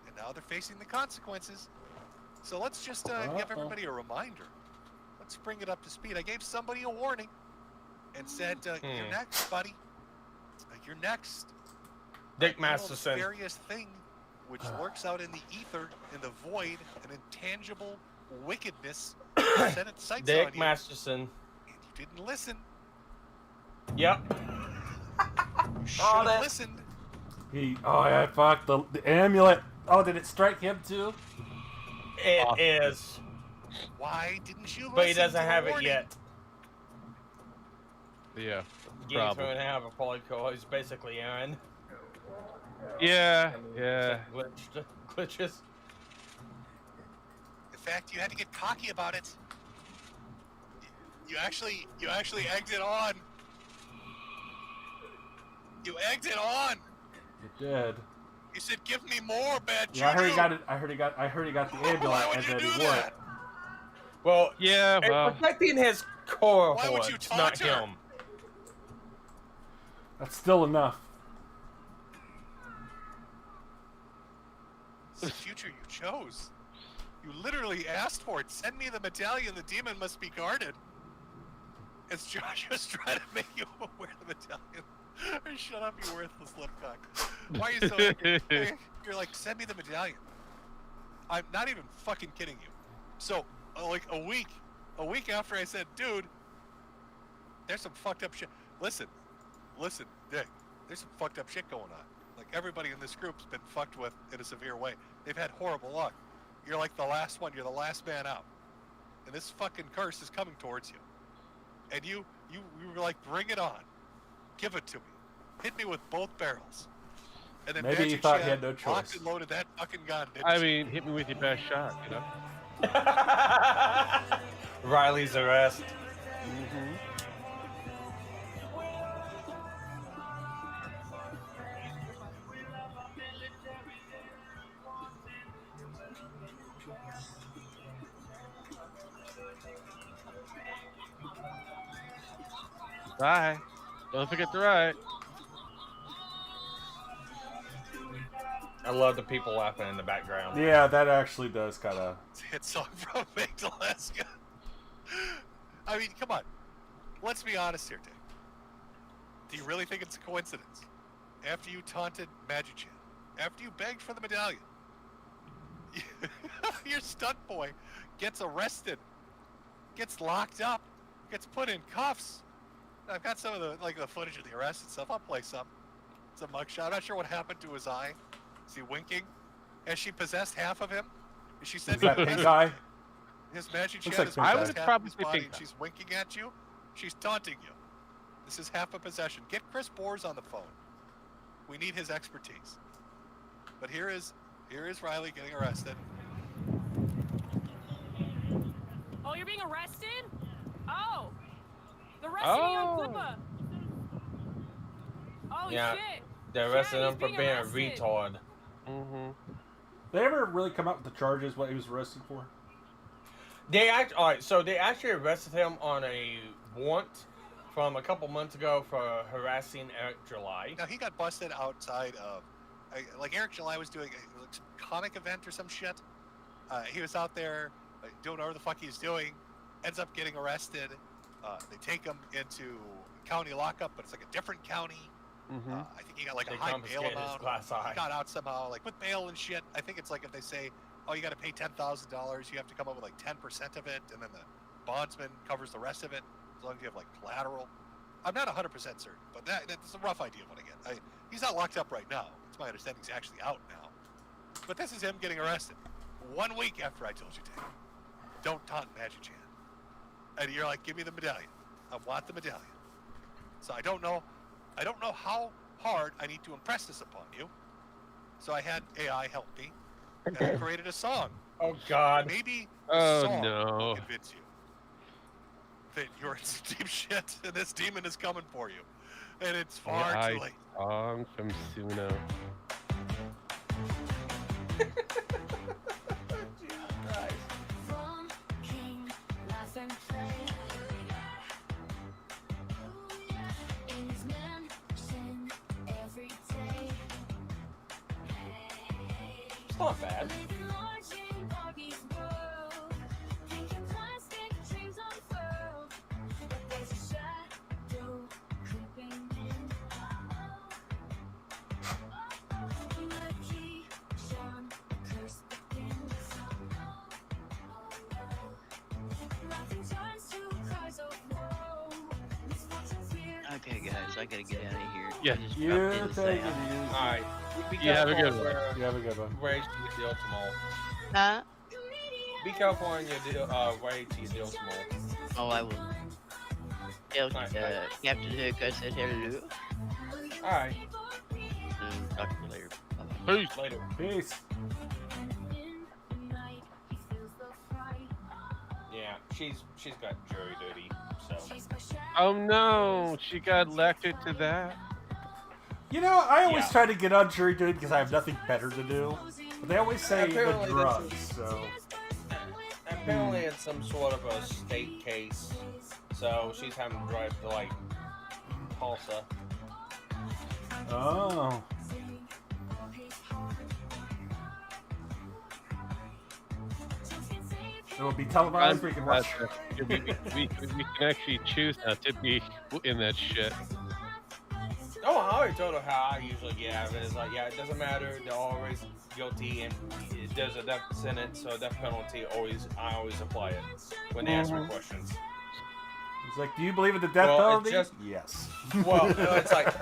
and now they're facing the consequences. So let's just give everybody a reminder. Let's bring it up to speed. I gave somebody a warning and said, you're next, buddy. You're next. Dick You know, Masterson. the various thing which lurks out in the ether, in the void, an intangible wickedness set its sights on Dick you. Masterson. And you didn't listen. Yep. You should have listened. Yeah, fuck the amulet. Oh, did it strike him too? It is. Why didn't you But he listen doesn't to the have it warning? yet. Yeah. He's Problem. going to have a polycule. He's basically Aaron. Yeah. Glitches. In fact, you had to get cocky about it. You actually egged it on. You egged it on. You did. You said, "Give me more, bad Yeah, I heard he juju." got it. I heard he got the amulet, and then he wore it. Well, yeah, well. protecting his core Why would you hordes, not taunt her? him. That's still enough. It's the future you chose. You literally asked for it. Send me the medallion. The demon must be guarded. It's Joshua's trying to make you wear the medallion. Shut up, you worthless lipcock. Why are you so angry? You're like, send me the medallion. I'm not even fucking kidding you. So, like a week after I said, dude, there's some fucked up shit. Listen, Dick, there's some fucked up shit going on. Like, everybody in this group's been fucked with in a severe way. They've had horrible luck. You're like the last one. You're the last man out. And this fucking curse is coming towards you. And you were like, bring it on. Give it to me. Hit me with both barrels. And then Maybe he Magic thought he Chad had no choice. locked and loaded that fucking gun, didn't I you? mean, hit me with your best shot, you know? Riley's arrest. Bye. Don't forget to ride. I love the people laughing in the background. Yeah, that actually does kind of. It's a hit song from Baked Alaska. I mean, come on. Let's be honest here, Dick. Do you really think it's a coincidence? After you taunted Magichan, after you begged for the medallion, your stunt boy gets arrested, gets locked up, gets put in cuffs. I've got some of the footage of the arrest and stuff. I'll play some. It's a mugshot. I'm not sure what happened to his eye. Is he winking? Has she possessed half of him? Is she sending that pink eye? His magic Looks chat like is pink eye. half I would his probably body, pink and eye. she's winking at you. She's taunting you. This is half a possession. Get Chris Bores on the phone. We need his expertise. But here is Riley getting arrested. Oh, you're being arrested? Oh. They're arresting me on Clippa. Oh, Yeah, shit. they arrested Yeah, him for he's being a arrested. retard. They ever really come out with the charges? What he was arrested for? So they actually arrested him on a warrant from a couple months ago for harassing Eric July. Now, he got busted outside of, like Eric July was doing some comic event or some shit. He was out there doing whatever the fuck he's doing, ends up getting arrested. They take him into county lockup, but it's like a different county. I think he got like They a high bail confiscated his amount. class I. He got out somehow, like with bail and shit. I think it's like if they say, oh, you got to pay $10,000, you have to come up with like 10% of it, and then the bondsman covers the rest of it, as long as you have like collateral. I'm not 100% certain, but that's a rough idea of what I get. He's not locked up right now. It's my understanding he's actually out now. But this is him getting arrested 1 week after I told you to. Don't taunt Magichan. And you're like, give me the medallion. I want the medallion. So I don't know how hard I need to impress this upon you. So I had AI help me, and I created a song. Oh God! Maybe Oh, a song no. will convince you that you're in some deep shit, and this demon is coming for you, and it's far too late. Song from Suno. It's not bad. Okay, guys, I gotta get out of here. Yeah. Just You dropped in to take say it hi. easy. Alright. Be You have a careful good one. where- You have a good one. Where you deal tomorrow. Huh? Be careful on your deal. Where you deal tomorrow. Oh, I will. Tell Alright, Captain Hook I said hello. Alright. Talk to you later. Bye-bye. Peace. Later. Peace. Yeah, she's got jury duty. So. Oh no, she got elected to that. You know, I always Yeah. try to get on jury duty because I have nothing better to do. But they always say the Apparently this drugs, is- so. Apparently it's some sort of a state case. So she's having to drive to like Tulsa. Oh. It will be televised. We can watch. We can actually choose not to be in that shit. Oh, I already told her how I usually get out of it. It's like, yeah, it doesn't matter. They're always guilty, and there's a death sentence, so a death penalty. I always apply it when they ask me questions. It's like, do you believe in the death Well, it's penalty? just- Yes. Well, no, it's like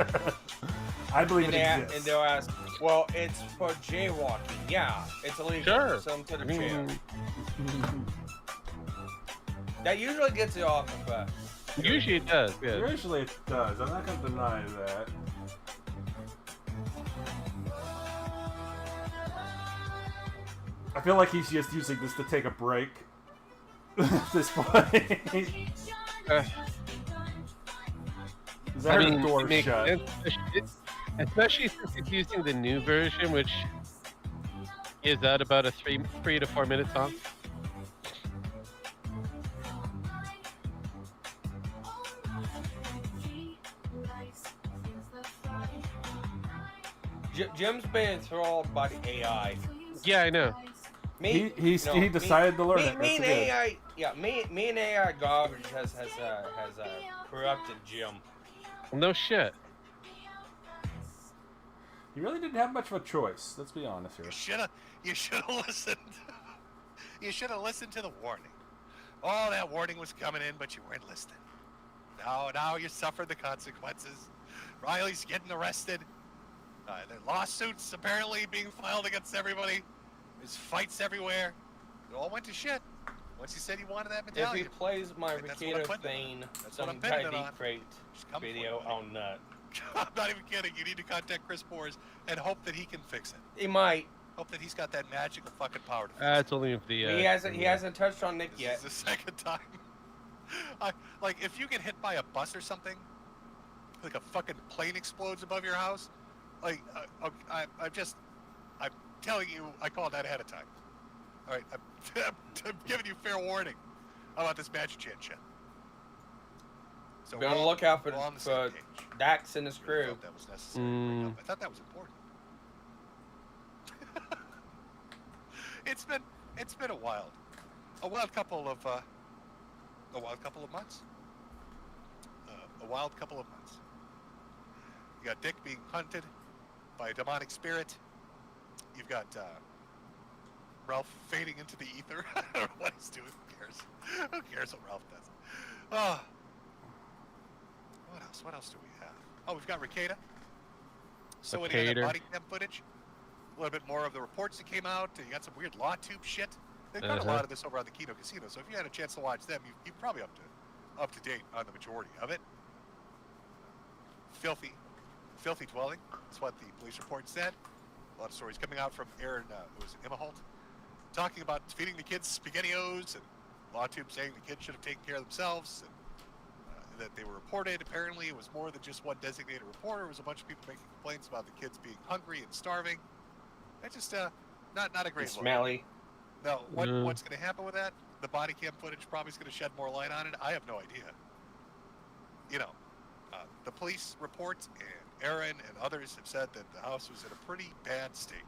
I believe and it they, exists. and they'll ask, well, it's for jaywalking. Yeah, it's illegal. Sure. Send them to the I jail. mean- That usually gets you off of Usually it does. Yeah. Usually it does. I'm not going to deny that. I feel like he's just using this to take a break. At this point. There's a door shut. Especially since he's using the new version, which is at about a 3 to 4 minute song. Jim's been enthralled by the AI. Yeah, I know. He decided to learn it. Me and AI, me and AI garbage has corrupted Jim. No shit. You really didn't have much of a choice. Let's be honest here. You should have listened. You should have listened to the warning. Oh, that warning was coming in, but you weren't listening. Now you suffered the consequences. Riley's getting arrested. There are lawsuits apparently being filed against everybody. There's fights everywhere. It all went to shit. Once he said he wanted that medallion. If he plays my Ricado Thane, some guy deep crate video, I'll nut. I'm not even kidding. You need to contact Chris Boers and hope that he can fix it. He might. Hope that he's got that magical fucking power to fix It's only if the. He hasn't touched on Nick yet. This is the second time. Like, if you get hit by a bus or something, like a fucking plane explodes above your house, like, I'm telling you, I called that ahead of time. All right, I'm giving you fair warning about this magic chat shit. So be on the lookout for Dax and his crew. That was necessary. I thought that was important. It's been a wild couple of months. A wild couple of months. You got Dick being hunted by a demonic spirit. You've got Ralph fading into the ether. I don't know what he's doing. Who cares? Who cares what Ralph does? What else do we have? Oh, we've got Ricada. So we got body cam footage. A little bit more of the reports that came out. You got some weird law tube shit. They've got a lot of this over on the Kino Casino. So if you had a chance to watch them, you're probably up to date on the majority of it. Filthy dwelling. That's what the police report said. A lot of stories coming out from Aaron, it was Emma Holt, talking about feeding the kids SpaghettiOs, and law tube saying the kids should have taken care of themselves, and that they were reported. Apparently, it was more than just one designated reporter. It was a bunch of people making complaints about the kids being hungry and starving. It's just not a great look. Smelly. Now, what's going to happen with that? The body cam footage probably is going to shed more light on it. I have no idea. You know, the police reports and Aaron and others have said that the house was in a pretty bad state.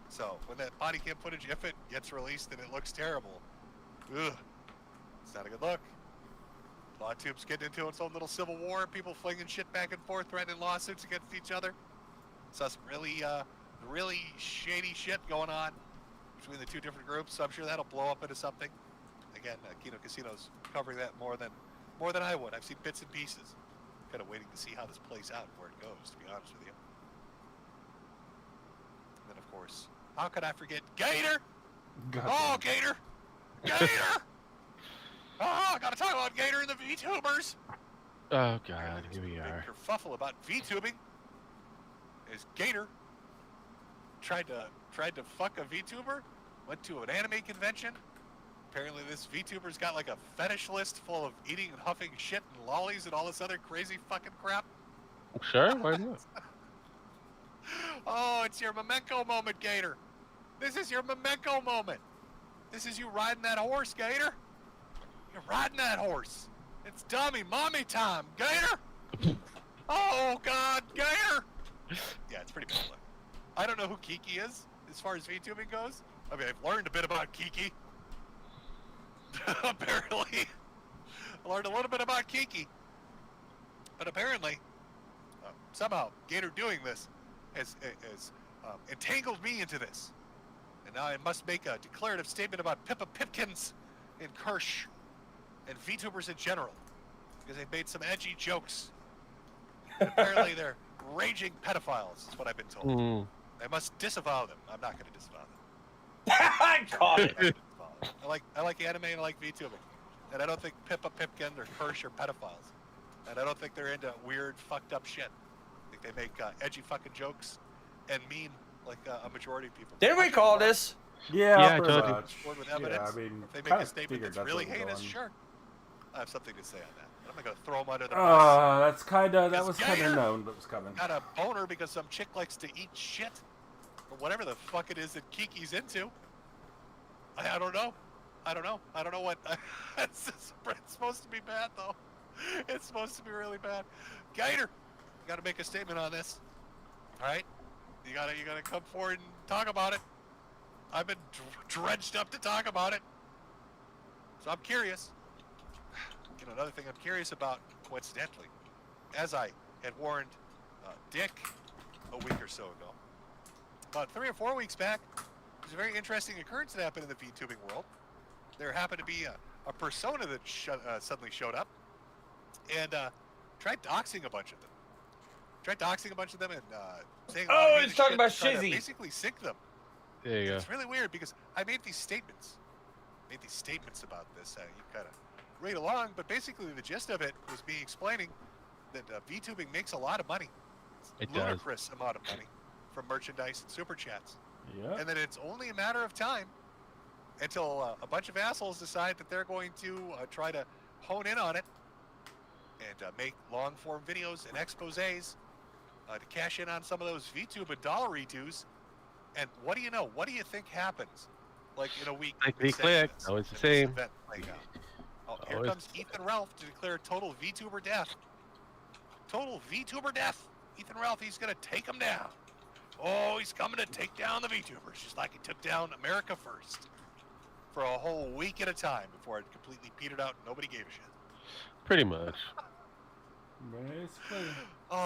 So when that body cam footage, if it gets released and it looks terrible, it's not a good look. Law tube's getting into its own little civil war. People flinging shit back and forth, threatening lawsuits against each other. Saw some really shady shit going on between the two different groups. So I'm sure that'll blow up into something. Again, Kino Casino's covering that more than I would. I've seen bits and pieces. Kind of waiting to see how this plays out and where it goes, to be honest with you. And then, of course, how could I forget Gator? Oh, Gator! Gator! Oh, I gotta talk about Gator and the VTubers. Oh God, here we are. Big kerfuffle about VTubing. Is Gator tried to fuck a VTuber? Went to an anime convention. Apparently, this VTuber's got like a fetish list full of eating and huffing shit and lollies and all this other crazy fucking crap. Sure, why not? Oh, it's your memento moment, Gator. This is your memento moment. This is you riding that horse, Gator. You're riding that horse. It's dummy mommy time, Gator. Oh, God, Gator. Yeah, it's pretty bad look. I don't know who Kiki is as far as VTubing goes. I mean, I've learned a bit about Kiki. Apparently. I learned a little bit about Kiki. But apparently, somehow, Gator doing this has entangled me into this. And now I must make a declarative statement about Pippa Pipkins and Kirsch and VTubers in general. Because they've made some edgy jokes. And apparently they're raging pedophiles, is what I've been told. I must disavow them. I'm not going to disavow them. I caught it. I like anime and I like VTubing. And I don't think Pippa Pipkin or Kirsch are pedophiles. And I don't think they're into weird, fucked up shit. I think they make edgy fucking jokes and meme like a majority of people. Didn't we call this? Yeah, I pretty told you. much. With Yeah, evidence. I mean, If they make kinda a statement figured that's that's really where we're heinous, going. sure. I have something to say on that. But I'm not going to throw them under the bus. That's kind of, that Because was kind Gator of known that was coming. got a boner because some chick likes to eat shit. Or whatever the fuck it is that Kiki's into. I don't know. I don't know. I don't know what. It's supposed to be bad, though. It's supposed to be really bad. Gator, you got to make a statement on this. All right? You gotta come forward and talk about it. I've been drenched up to talk about it. So I'm curious. You know, another thing I'm curious about, coincidentally, as I had warned Dick a week or so ago, about 3 or 4 weeks back, there's a very interesting occurrence that happened in the VTubing world. There happened to be a persona that suddenly showed up and tried doxing a bunch of them. And saying a lot of Oh, heinous it's talking shit about to try to Shizzy. basically sink them. There you go. It's really weird because I made these statements. About this. You kind of read along, but basically the gist of it was me explaining that VTubing makes a lot of money. It does. Ludicrous amount of money from merchandise and super chats. Yeah. And that it's only a matter of time until a bunch of assholes decide that they're going to try to hone in on it and make long-form videos and exposés to cash in on some of those VTube and dollar redos. And what do you know? What do you think happens? Like in a week. Click. Oh, it's the same. Oh, here comes Ethan Ralph to declare total VTuber death. Total VTuber death. Ethan Ralph, he's going to take them down. Oh, he's coming to take down the VTubers, just like he took down America First for a whole week at a time before it completely petered out and nobody gave a shit. Pretty much. Basically.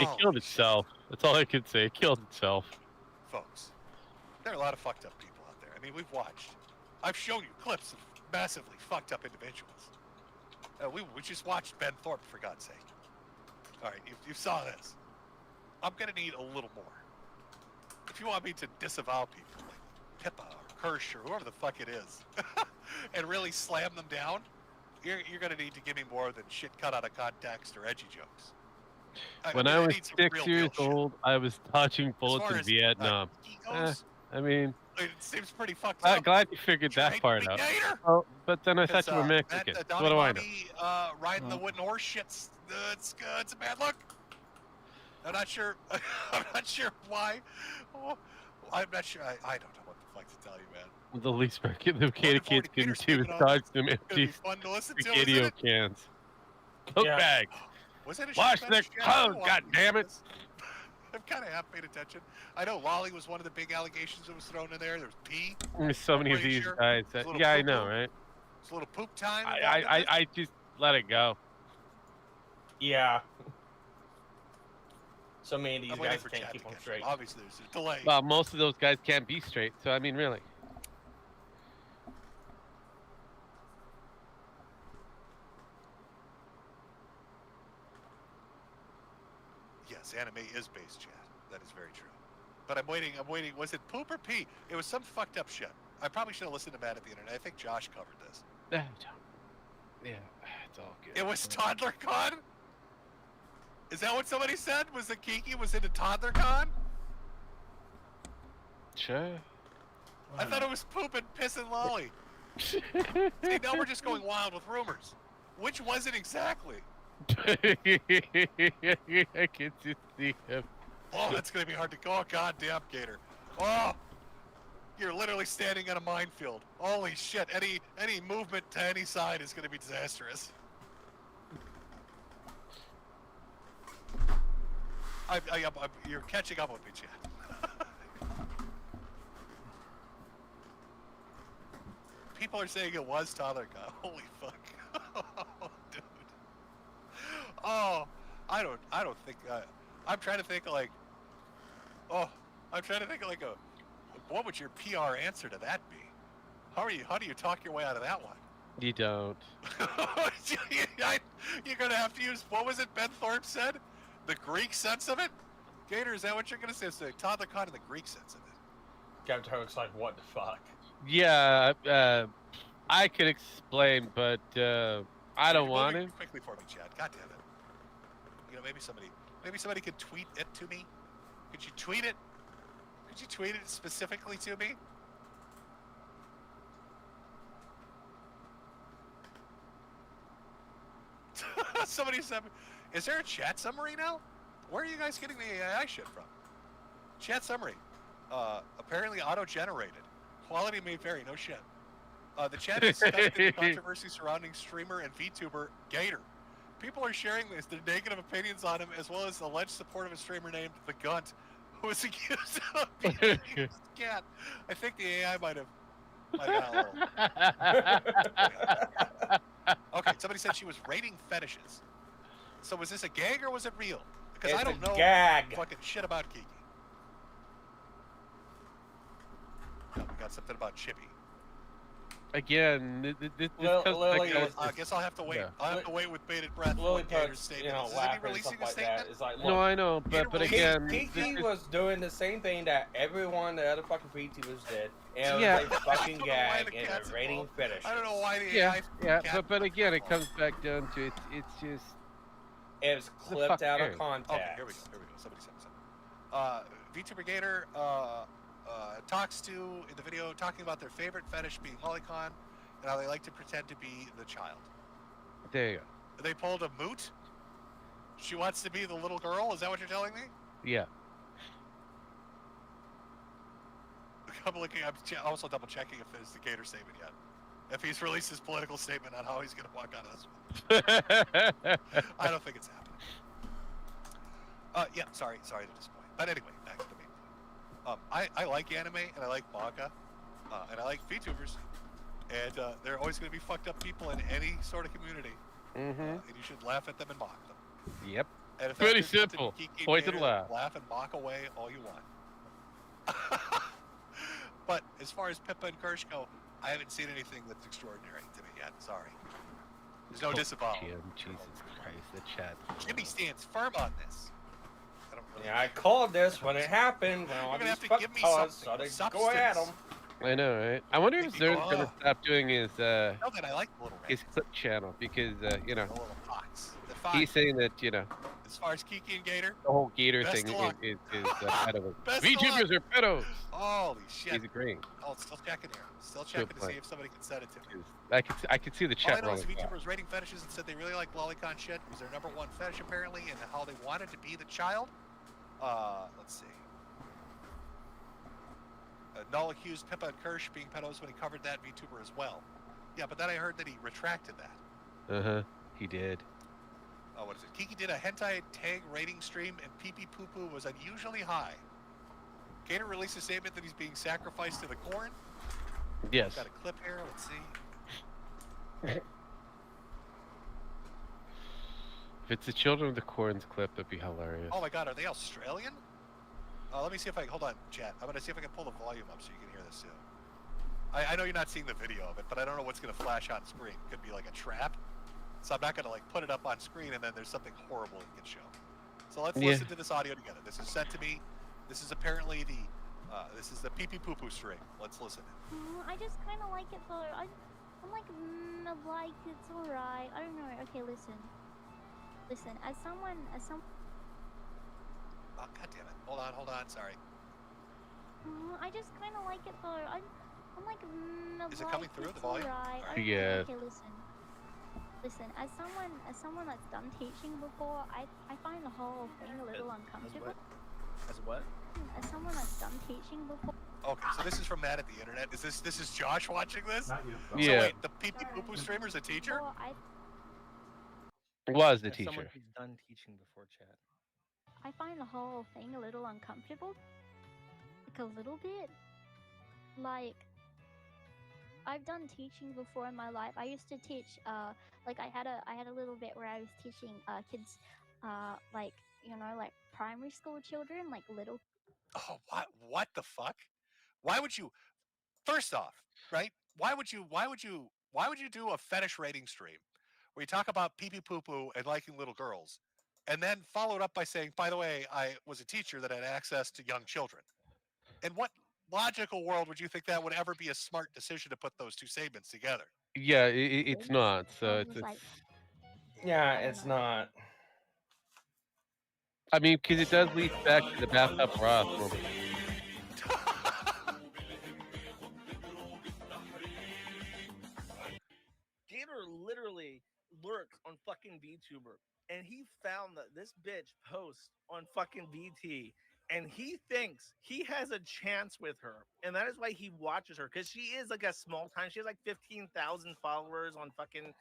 It killed itself. That's all I could say. It killed itself. Folks, there are a lot of fucked up people out there. I mean, we've watched. I've shown you clips of massively fucked up individuals. We just watched Ben Thorpe, for God's sake. All right, you saw this. I'm going to need a little more. If you want me to disavow people like Pippa or Kirsch or whoever the fuck it is and really slam them down, you're going to need to give me more than shit cut out of context or edgy jokes. When I was 6 years old, I was dodging bullets in Vietnam. I mean, it seems pretty fucked I'm up. glad you figured that part out. Oh, but then I thought you were Mexican. What do I know? Riding the wooden horse shit's it's a bad look. I'm not sure. I'm not sure why. Oh, I'm not sure. I don't know what the fuck to tell you, man. The least the kids can do is dodge them empty spaghetti cans. Coke bag. Was it a Wash shit the fetish? clothes, goddammit! I've kind of half paid attention. I know Lolly was one of the big allegations that was thrown in there. There was pee. There's so many of these guys. That, yeah, I know, right? It's a little poop time. I just let it go. Yeah. So many of these guys can't keep them straight. Obviously, there's a delay. Well, most of those guys can't be straight. So I mean, really. Yes, anime is base chat. That is very true. But I'm waiting. Was it poop or pee? It was some fucked up shit. I probably should have listened to Matt at the internet. I think Josh covered this. Yeah, it's all good. It was ToddlerCon? Is that what somebody said? Was it Kiki was into ToddlerCon? Sure. I thought it was poop and piss and lolly. See, now we're just going wild with rumors. Which was it exactly? I can just see him. Oh, that's gonna be hard to go. Oh, goddamn, Gator. Oh, you're literally standing on a minefield. Holy shit! Any movement to any side is gonna be disastrous. You're catching up with me, Chad. People are saying it was ToddlerCon. Holy fuck. Oh, dude. Oh, I don't think. I'm trying to think like. Oh, I'm trying to think like what would your PR answer to that be? How do you talk your way out of that one? You don't. You're gonna have to use, what was it Ben Thorpe said? The Greek sense of it? Gator, is that what you're gonna say? So ToddlerCon in the Greek sense of it. Captain Hook's like, what the fuck? Yeah, I could explain, but I don't want to. Quickly for me, Chad. God damn it. You know, maybe somebody could tweet it to me. Could you tweet it? Could you tweet it specifically to me? Somebody said, is there a chat summary now? Where are you guys getting the AI shit from? Chat summary. Apparently auto-generated. Quality may vary, no shit. The chat is discussing the controversy surrounding streamer and VTuber Gator. People are sharing their negative opinions on him, as well as alleged support of a streamer named The Gunt, who was accused of being a cat. I think the AI might have got a little. Okay, somebody said she was rating fetishes. So was this a gag or was it real? Because I don't know fucking shit about Kiki. We got something about Chippy. Again, this Lily, I guess I'll have to wait. Yeah. I'll have to wait with bated breath for Lily what Gator's puts, statement is. Is he laughing and releasing stuff a like statement? that. It's like, No, I know, but again, Kiki was doing the same thing that everyone, the other fucking VTubers did, and Yeah. it was a fucking gag and a rating fetish. I don't know why the yeah, AI but again, it comes back down to it's just it was the clipped fuck out of cares? context. Okay, here we go. Somebody said something. VTuber Gator talks to, in the video, talking about their favorite fetish being lolicon, and how they like to pretend to be the child. There you go. They pulled a moot? She wants to be the little girl? Is that what you're telling me? Yeah. I'm also double checking if there's the Gator statement yet. If he's released his political statement on how he's going to walk out of this one. I don't think it's happening. Yeah, sorry to disappoint. But anyway, back to the main point. I like anime, and I like manga, and I like VTubers. And they're always going to be fucked up people in any sort of community. Mm-hmm. And you should laugh at them and mock them. Yep. And if Pretty that's your content, simple. Kiki Point Gator, and laugh. Laugh and mock away all you want. But as far as Pippa and Kirsch go, I haven't seen anything that's extraordinary to me yet. Sorry. There's no disavowal. Jim, Jesus Christ, the chat. Jimmy stands firm on this. I don't really. Yeah, I called this when it happened. When all You're gonna these have to give me fucktards something. started go at him. I know, right? I wonder if Zern's gonna stop doing his No, that I like the little his clip channel because you know the little fox. The fox. he's saying that As far as Kiki and Gator, the whole Gator Best thing of luck. is pedo. Best of VTubers are pedos. holy shit. He's agreeing. Oh, it's still checking here. Still checking to see if somebody can send it to me. I could see the All I chat know is rolling. VTubers rating fetishes and said they really like lolicon shit. It was their #1 fetish apparently, and how they wanted to be the child. Let's see. Null accused Pippa and Kirsch being pedos when he covered that VTuber as well. Yeah, but then I heard that he retracted that. He did. Oh, what is it? Kiki did a hentai tag rating stream, and pee-pee poo-poo was unusually high. Gator released a statement that he's being sacrificed to the corn. Yes. Got a clip here. Let's see. If it's the Children of the Corns clip, that'd be hilarious. Oh my God, are they Australian? Let me see if I hold on, chat. I'm gonna see if I can pull the volume up so you can hear this too. I know you're not seeing the video of it, but I don't know what's gonna flash on screen. Could be like a trap. So I'm not gonna like put it up on screen and then there's something horrible it can show. So let's listen to this audio together. This is sent to me. This is apparently the pee pee poo poo string. Let's listen. I just kind of like it though. I'm like, it's alright. I don't know. Okay, listen. As someone. Oh God damn it! Hold on. Sorry. I just kind of like it though. I'm like, Is it coming through the volume? Alright. Right. Yeah. Okay, listen. As someone that's done teaching before, I find the whole thing a little uncomfortable. As what? As someone that's done teaching before. Okay, so this is from Matt at the internet. Is this is Josh watching this? Not you. So Yeah. wait, the pee pee poo poo streamer's a teacher? Was the As teacher. Someone who's done teaching before, chat. I find the whole thing a little uncomfortable. Like a little bit. Like, I've done teaching before in my life. I used to teach, like I had a little bit where I was teaching kids, like, like primary school children, like little. Oh, what the fuck? Why would you? First off, right? Why would you do a fetish rating stream where you talk about pee pee poo poo and liking little girls, and then followed up by saying, by the way, I was a teacher that had access to young children? In what logical world would you think that would ever be a smart decision to put those two statements together? Yeah, it's not. So it's Yeah, it's not. I mean, because it does lead back to the bathtub broth. Gator literally lurks on fucking VTuber, and he found that this bitch posts on fucking VT, and he thinks he has a chance with her, and that is why he watches her, because she is like a small time. She has like 15,000 followers on fucking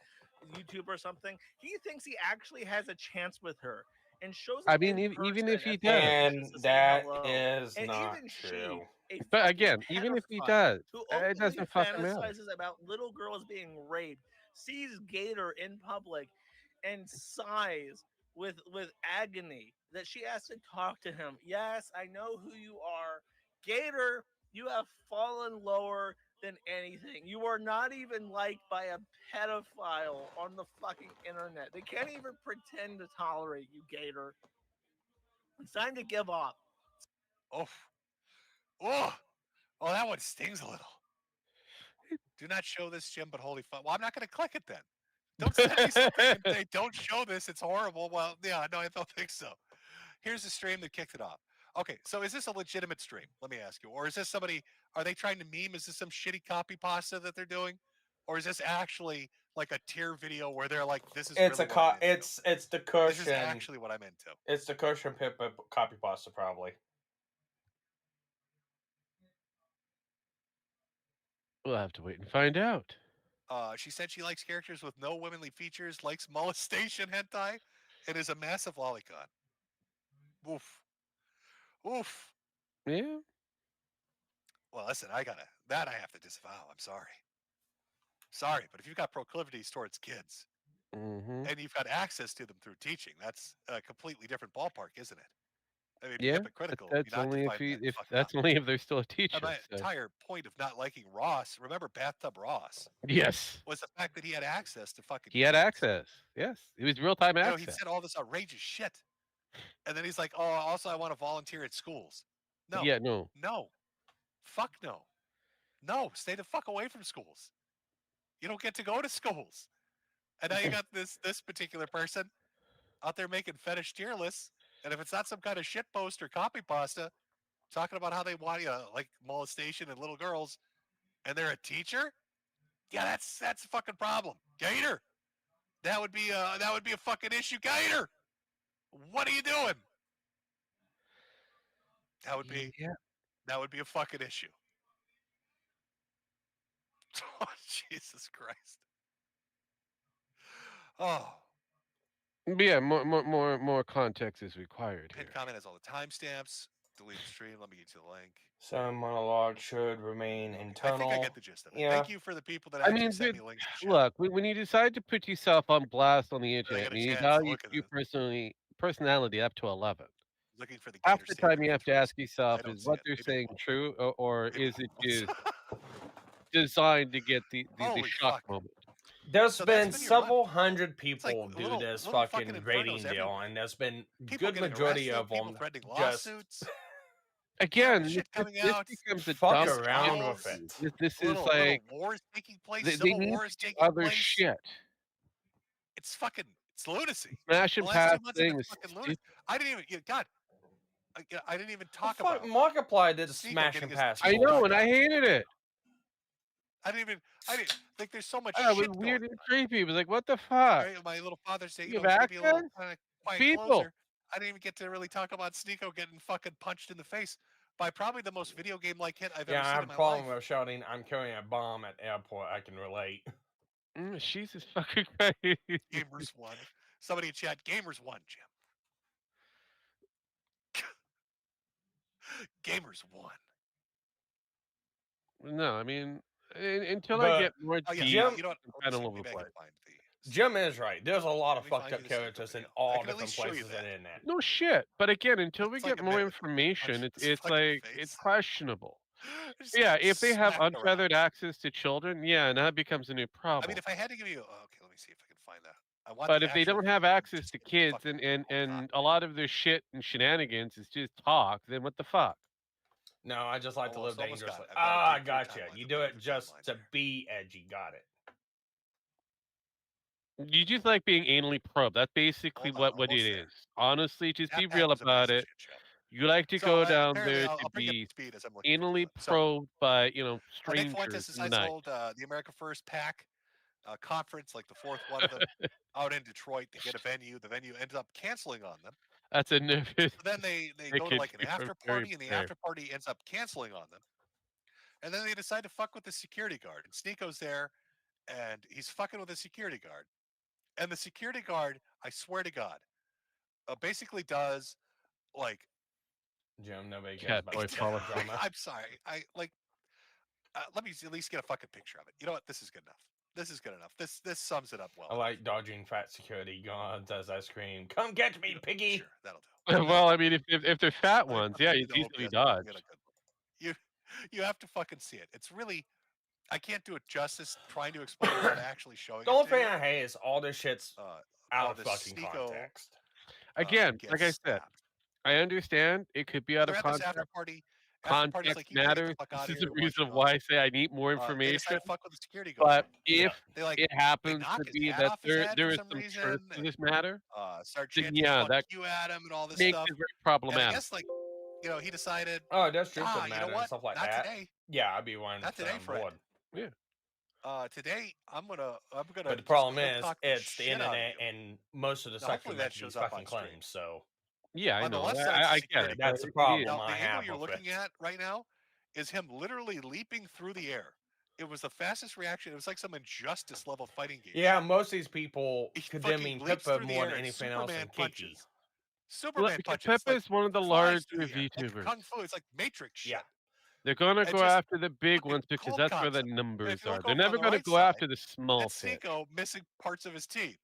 YouTube or something. He thinks he actually has a chance with her, and shows I up mean, in even person if he at does, And to say that hello. is And not even true. she, a but fucking again, even if he pedophile does, who it openly doesn't fucking matter. fantasizes about little girls being raped, sees Gator in public, and sighs with agony that she has to talk to him. Yes, I know who you are, Gator. You have fallen lower than anything. You are not even liked by a pedophile on the fucking internet. They can't even pretend to tolerate you, Gator. It's time to give up. Oh, oh, that one stings a little. Do not show this, Jim, but holy fuck. Well, I'm not going to click it then. Don't send me something and say, don't show this. It's horrible. Well, yeah, no, I don't think so. Here's the stream that kicked it off. Okay, so is this a legitimate stream? Let me ask you. Or is this somebody, are they trying to meme? Is this some shitty copy pasta that they're doing? Or is this actually like a tier video where they're like, this is It's really a what I'm into? it's the This cushion. is actually what I'm into. It's the cushion pip copy pasta probably. We'll have to wait and find out. She said she likes characters with no womanly features, likes molestation hentai, and is a massive lolicon. Oof. Oof. Yeah. Well, listen, I have to disavow. I'm sorry. Sorry, but if you've got proclivities towards kids Mm-hmm. and you've got access to them through teaching, that's a completely different ballpark, isn't it? I mean, it'd be Yeah, hypocritical that's not to only find that if fucked that's up. only if they're still a teacher. And my So. entire point of not liking Ross, remember Bathtub Ross? Yes. Was the fact that he had access to fucking He had kids. access. Yes, it was real time You access. know, he said all this outrageous shit, and then he's like, "Oh, also I want to volunteer at schools." No. Yeah, no. No. Fuck no. No, stay the fuck away from schools. You don't get to go to schools. And now you got this particular person out there making fetish tier lists, and if it's not some kind of shit post or copy pasta talking about how they want like molestation and little girls, and they're a teacher, yeah, that's a fucking problem. Gator, that would be a fucking issue. Gator, what are you doing? That would be a fucking issue. Oh, Jesus Christ. Oh. But yeah, more context is required here. Pinned comment has all the timestamps. Delete the stream. Let me get you the link. Some monologue should remain internal. I think I get the gist of it. Yeah. Thank you for the people that I actually mean, sent me links. look, when you decide to put yourself on blast on the internet, get a and you chance to value look at your this. personality up to 11. Looking for the Half Gator the standard time you have to ask yourself is what they're saying true, or is it just designed to get the shock moment? There's So been that's been your several hundred people do little- this little fucking fucking rating infernos deal, everywhere. and there's been People good getting majority arrested, of people them threatening just lawsuits. Again, shit this coming out. becomes a fuck dumb around skills. with it. This is little like wars taking place. they Civil need war to is do taking other place. shit. It's lunacy. Smash and The last 2 pass months have thing been is fucking stupid. lunacy. I didn't even. God, I didn't even talk Fuck, about Markiplier did a Sneeko smash getting and his pass. I teeth know, knocked and I out. hated it. I didn't like. There's so much It was shit weird going and creepy. It was like, what the fuck? on. My little father saying, You he's have gonna be a little access? kind of quiet People. closer. I didn't even get to really talk about Sneeko getting fucking punched in the face by probably the most video game like hit I've Yeah, ever I seen have in a my problem life. with shouting, "I'm carrying a bomb at airport." I can relate. She's just fucking crazy. Gamers won. Somebody in chat, gamers won, Jim. Gamers won. No, I mean, until But I get more deep, Jim, You know what? kind of Maybe I can overplayed. find the. Jim is right. There's a lot of Let me fucked find up you the Sneeko characters in video. I all can at different least show you places on that. the internet. No shit. But again, until we It's get like a more minute that information, punched his it's fucking like face. it's questionable. Just Yeah, if they have smacked around. unfeathered access to children, yeah, now it becomes a new I problem. mean, if I had to give you, okay, let me see if I can find that. I want But the if they actual don't video. have I'm access just to getting kids fucking and a lot of their shit and shenanigans is just talk, then what the fuck? No, I just like to live Almost got dangerously. it. I've got Ah, a three gotcha. timelines. You I'm do looking it for just timelines to here. be edgy. Got it. You just like being anally probed. That's basically Hold on, what it almost there. is. Honestly, just be That real was a about piece of it. shit show. You like to So go down apparently, there I'll to bring you up be to speed as I'm looking for anally it. So probed by Nick strangers Fuentes in is the I night. sold the America First pack conference, like the fourth one of them, out in Detroit to get a venue. The venue ended up canceling on them. That's a nervous. So then they It go to could like an be after very party, and the brave. after party ends up canceling on them. And then they decide to fuck with the security guard. And Sneako's there, and he's fucking with the security guard. And the security guard, I swear to God, basically does like Jim, nobody cares Cat about boy this fucking policy. drama. I'm sorry. I like. Let me at least get a fucking picture of it. You know what? This is good enough. This is good enough. This sums it up well. I like dodging fat security guards as I scream, "Come get me, piggy!" Sure, that'll do. Well, I mean, if they're fat ones, yeah, Maybe he's the whole easily bit, we'll dodged. get a good one. You have to fucking see it. It's really, I can't do it justice trying to explain it without actually showing The it only to thing you. I hate is all this shit's out of the fucking Sneeko, context. Again, gets like I said, stabbed. I understand it could be out They're of at this context. after party. Context Like, you gotta get the matters. fuck This out of is here. the Why don't reason you why go? I say I need more They decide information. to fuck with the security guard. But if They like it they happens knock to his be hat that off his head there for is some some reason, truth to and this matter, start then chanting yeah, "fuck that you" at him and all this makes stuff. it very And I problematic. guess like he decided. Oh, that's truth to You know matter and what? stuff like Not that. today. Yeah, I'd be 100% Not today, on Fred. board. Yeah. Today I'm gonna. But the just problem cold is, cock it's the shit out of internet, you. and most of the Now, section hopefully that makes these shows up fucking on stream. claims. So Yeah, I On the know. left side's the I get security it. guard. that's the It problem is. Now, I the angle have you're with looking it. at right now is him literally leaping through the air. It was the fastest reaction. It was like some injustice level fighting game. Yeah, most of these people He condemning fucking leaps Pippa through the more air than and anything else Superman than Kiki. punches. Superman Because punches. Pippa Like is one of the flies through larger the air. Like VTubers. kung fu. It's like Matrix shit. Yeah. They're gonna It go just after the big fucking ones because cold that's where cocks the him. And numbers if you are. look They're over on never the gonna right go side, after the small that's fish. Sneeko missing parts of his teeth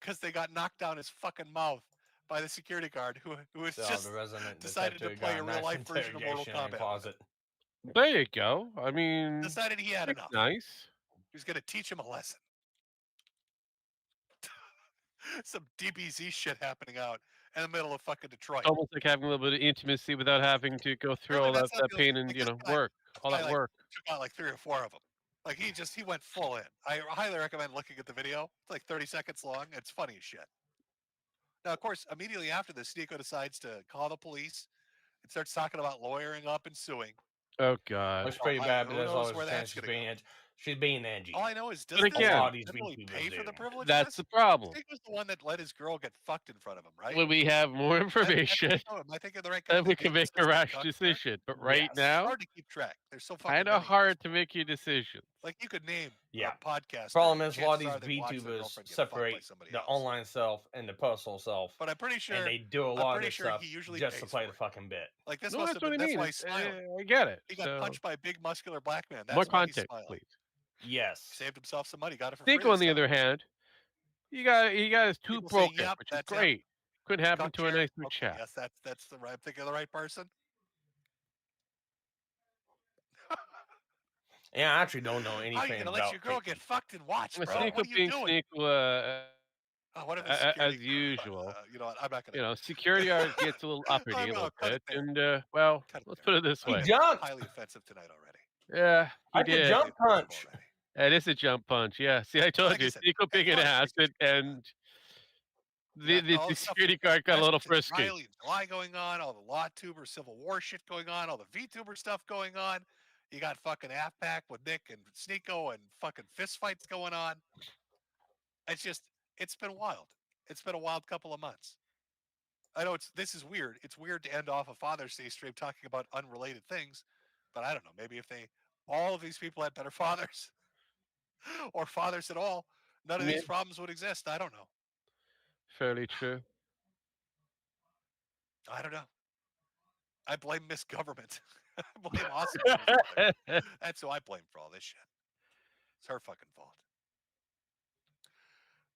because they got knocked down his fucking mouth by the security guard who was So just the resident decided to detective play got a a real nice life version of Mortal interrogation in the Kombat. With him. closet. There you go. I mean, Decided he had that's enough. nice. He was going to teach him a lesson. Some DBZ shit happening out in the middle of fucking Detroit. Almost like having a little bit of intimacy without having to go through Really, all that, that's how that it feels. pain and Like, this guy- work, this all guy, that like, work. took out like 3 or 4 of them. Like he went full in. I highly recommend looking at the video. It's like 30 seconds long. It's funny as shit. Now, of course, immediately after this, Sneeko decides to call the police and starts talking about lawyering up and suing. Oh God. It's pretty bad, but Who there's knows always where a that's chance she's gonna being edgy. She's being edgy. All I know is, does But this again, a lot of these really VTubers pay for the do. privilege? That's the problem. Sneako's the one that let his girl get fucked in front of him, right? When we have more information, Am I thinking of the right guy? then we can make a rash decision. But right Yes. It's now, hard to keep track. There's so fucking kind of many. hard to make your decision. Like you could name Yeah. a podcast. Problem is, a lot of these VTubers separate the online self and the personal self, But I'm pretty sure and they do a I'm lot of pretty this sure stuff he usually just to pays play for the fucking bit. Like this No, must that's have what been. I That's mean. why he's smiling. I get it. He got So, punched by a big muscular black man. That's more why he's context, smiling. please. Yes. Saved himself some money. Got it for free. Sneeko, on this the time. other hand, he got his tooth People say, broken, "Yep, which is that's him." great. Couldn't happen Cup to a chair. nicer Okay, chap. yes, that's the right. I'm thinking of the right person. Yeah, I actually don't know How are you anything gonna about let your girl get fucked and watch, bro? Sneeko What are you being doing? Sneeko, What if as usual. you know what? I'm not gonna. Security guard gets a little uppity a I'm little gonna cut bit, it and well, let's put it this He way. jumped. Highly offensive tonight already. Yeah, he I could did. jump punch. It is a jump punch. Yeah. See, I told Like I you, said, Sneeko being an ass, and the all stuff security with guard got a little West frisky. Riley and July going on, all the Law Tuber Civil War shit going on, all the VTuber stuff going on. You got fucking half pack with Nick and Sneeko and fucking fist fights going on. It's been wild. It's been a wild couple of months. I know this is weird. It's weird to end off a Father's Day stream talking about unrelated things, but I don't know. Maybe if all of these people had better fathers or fathers at all, none of these problems would exist. I don't know. Fairly true. I don't know. I blame misgovernment. I blame awesome. That's who I blame for all this shit. It's her fucking fault.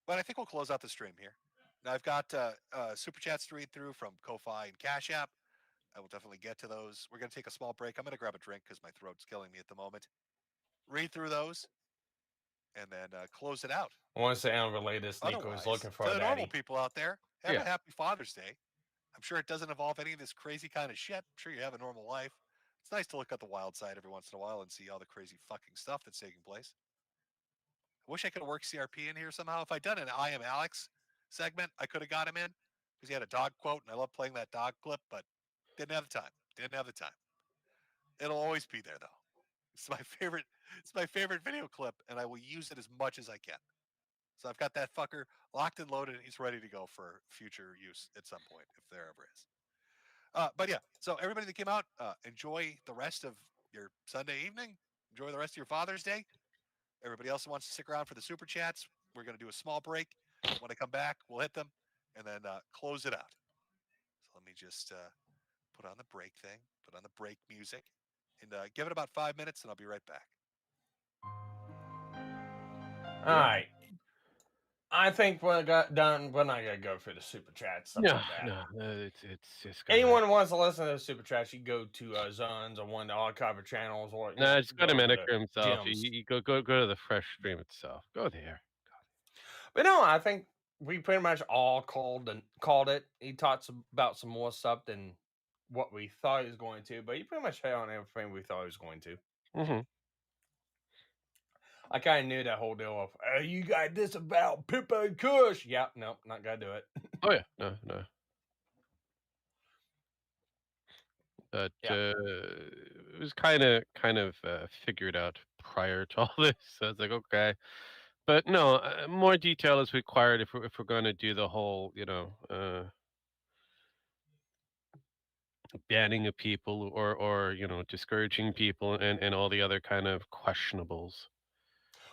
But I think we'll close out the stream here. Now I've got super chats to read through from Ko-Fi and Cash App. I will definitely get to those. We're going to take a small break. I'm going to grab a drink because my throat's killing me at the moment. Read through those, and then close it out. I want to say unrelated. Sneeko is looking for to a the daddy. normal people out there, have a happy Father's Day. I'm sure it doesn't involve any of this crazy kind of shit. I'm sure you have a normal life. It's nice to look at the wild side every once in a while and see all the crazy fucking stuff that's taking place. I wish I could work CRP in here somehow. If I'd done an I Am Alex segment, I could have got him in because he had a dog quote, and I love playing that dog clip, but didn't have the time. It'll always be there, though. It's my favorite. It's my favorite video clip, and I will use it as much as I can. So I've got that fucker locked and loaded, and he's ready to go for future use at some point, if there ever is. But yeah, so everybody that came out, enjoy the rest of your Sunday evening. Enjoy the rest of your Father's Day. Everybody else who wants to stick around for the super chats, we're going to do a small break. When I come back, we'll hit them and then close it out. So let me just put on the break thing, put on the break music, and give it about 5 minutes, and I'll be right back. All right. I think when I got done, we're not gonna go through the super chat stuff like that. No, it's just anyone who wants to listen to the super chat, you go to Zones or one of the archive channels, or No, it's got a go minute to for himself. Jim's. You go to the fresh stream itself. Go there. But no, I think we pretty much all called it. He talks about some more stuff than what we thought he was going to, but he pretty much hit on everything we thought he was going to. Mm-hmm. I kind of knew that whole deal of, oh, you got this about Pippa and Kush. Yeah, no, not gonna do it. Oh yeah, no. But it was kind of figured out prior to all this. So I was like, okay, but no, more detail is required if we're going to do the whole, banning of people or discouraging people and all the other kind of questionables.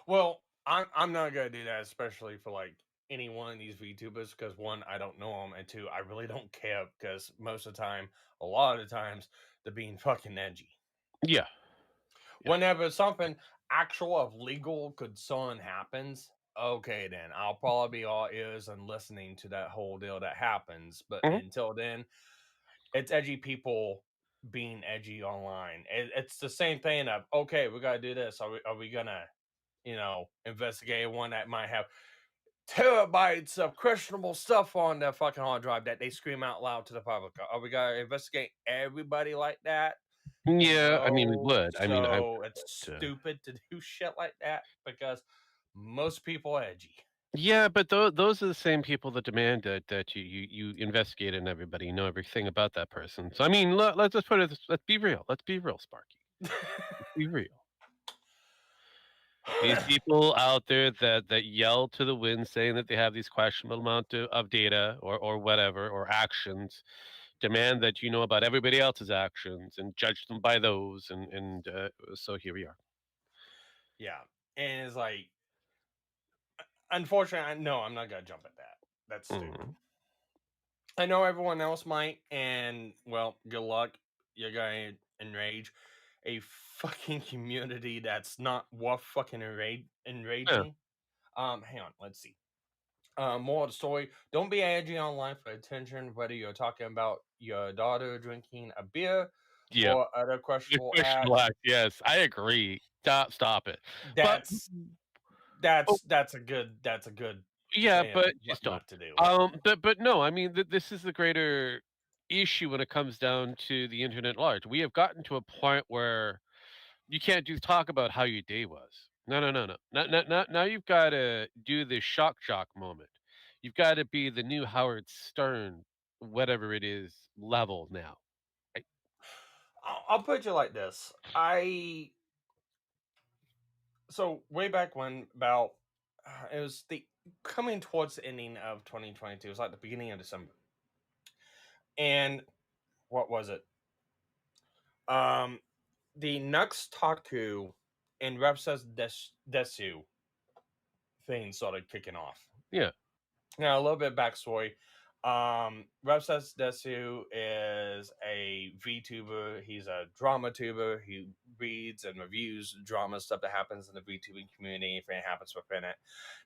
Well, I'm not gonna do that, especially for like any one of these VTubers, because one, I don't know them, and two, I really don't care because most of the time, a lot of the times, they're being fucking edgy. Yeah. Whenever something actual of legal concern happens, okay, then I'll probably be all ears and listening to that whole deal that happens. But until then, it's edgy people being edgy online. It's the same thing of, okay, we gotta do this. Are we gonna, investigate one that might have terabytes of questionable stuff on their fucking hard drive that they scream out loud to the public? Are we gonna investigate everybody like that? Yeah, I mean, we No. would. I mean, I So it's would, stupid to do shit like that because most people are edgy. Yeah, but those are the same people that demand that you investigate and everybody know everything about that person. So I mean, let's just put it. Let's be real. Let's be real, Sparky. Let's be real. These people out there that yell to the wind saying that they have these questionable amount of data or whatever or actions demand that you know about everybody else's actions and judge them by those and so here we are. Yeah, and it's like, unfortunately, no, I'm not gonna jump at that. That's stupid. I know everyone else might, and well, good luck. You're gonna enrage a fucking community that's not worth fucking enraging. Hang on, let's see. More of the story: don't be edgy online for attention, whether you're talking about your daughter drinking a beer Yeah. or other questionable acts. Yes, I agree. Stop it. That's a good Yeah, thing but what just don't. not to do. But no, I mean, this is the greater issue when it comes down to the internet at large. We have gotten to a point where you can't just talk about how your day was. No. Now you've got to do the shock jock moment. You've got to be the new Howard Stern, whatever it is, level now. I'll put you like this. So way back when, about it was the coming towards the ending of 2022. It was like the beginning of December. And what was it? The Nux Taku and Rep says Desu thing started kicking off. Yeah. Now a little bit of backstory. Rep says Desu is a VTuber. He's a drama tuber. He reads and reviews drama stuff that happens in the VTubing community, if it happens within it.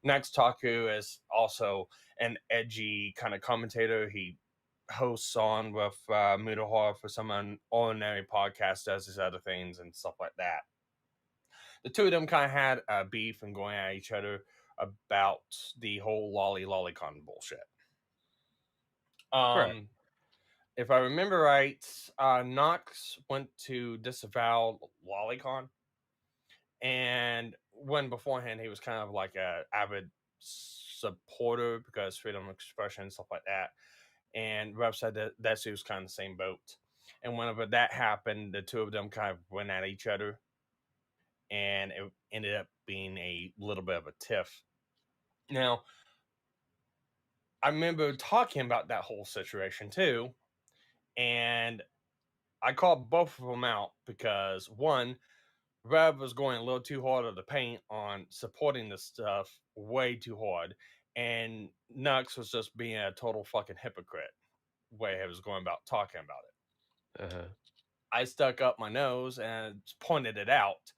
Next, Taku is also an edgy kind of commentator. He hosts on with Mudahar for some ordinary podcast, does his other things and stuff like that. The two of them kind of had a beef and going at each other about the whole lolicon bullshit. Right. If I remember right, Knox went to disavow lolicon, and when beforehand he was kind of like a avid supporter because freedom of expression and stuff like that. And Rev said that she was kind of the same boat. And whenever that happened, the two of them kind of went at each other. and it ended up being a little bit of a tiff. Now, I remember talking about that whole situation too, and I called both of them out because one, Rev was going a little too hard of the paint on supporting this stuff way too hard, and Nux was just being a total fucking hypocrite way he was going about talking about it. I stuck up my nose and pointed it out,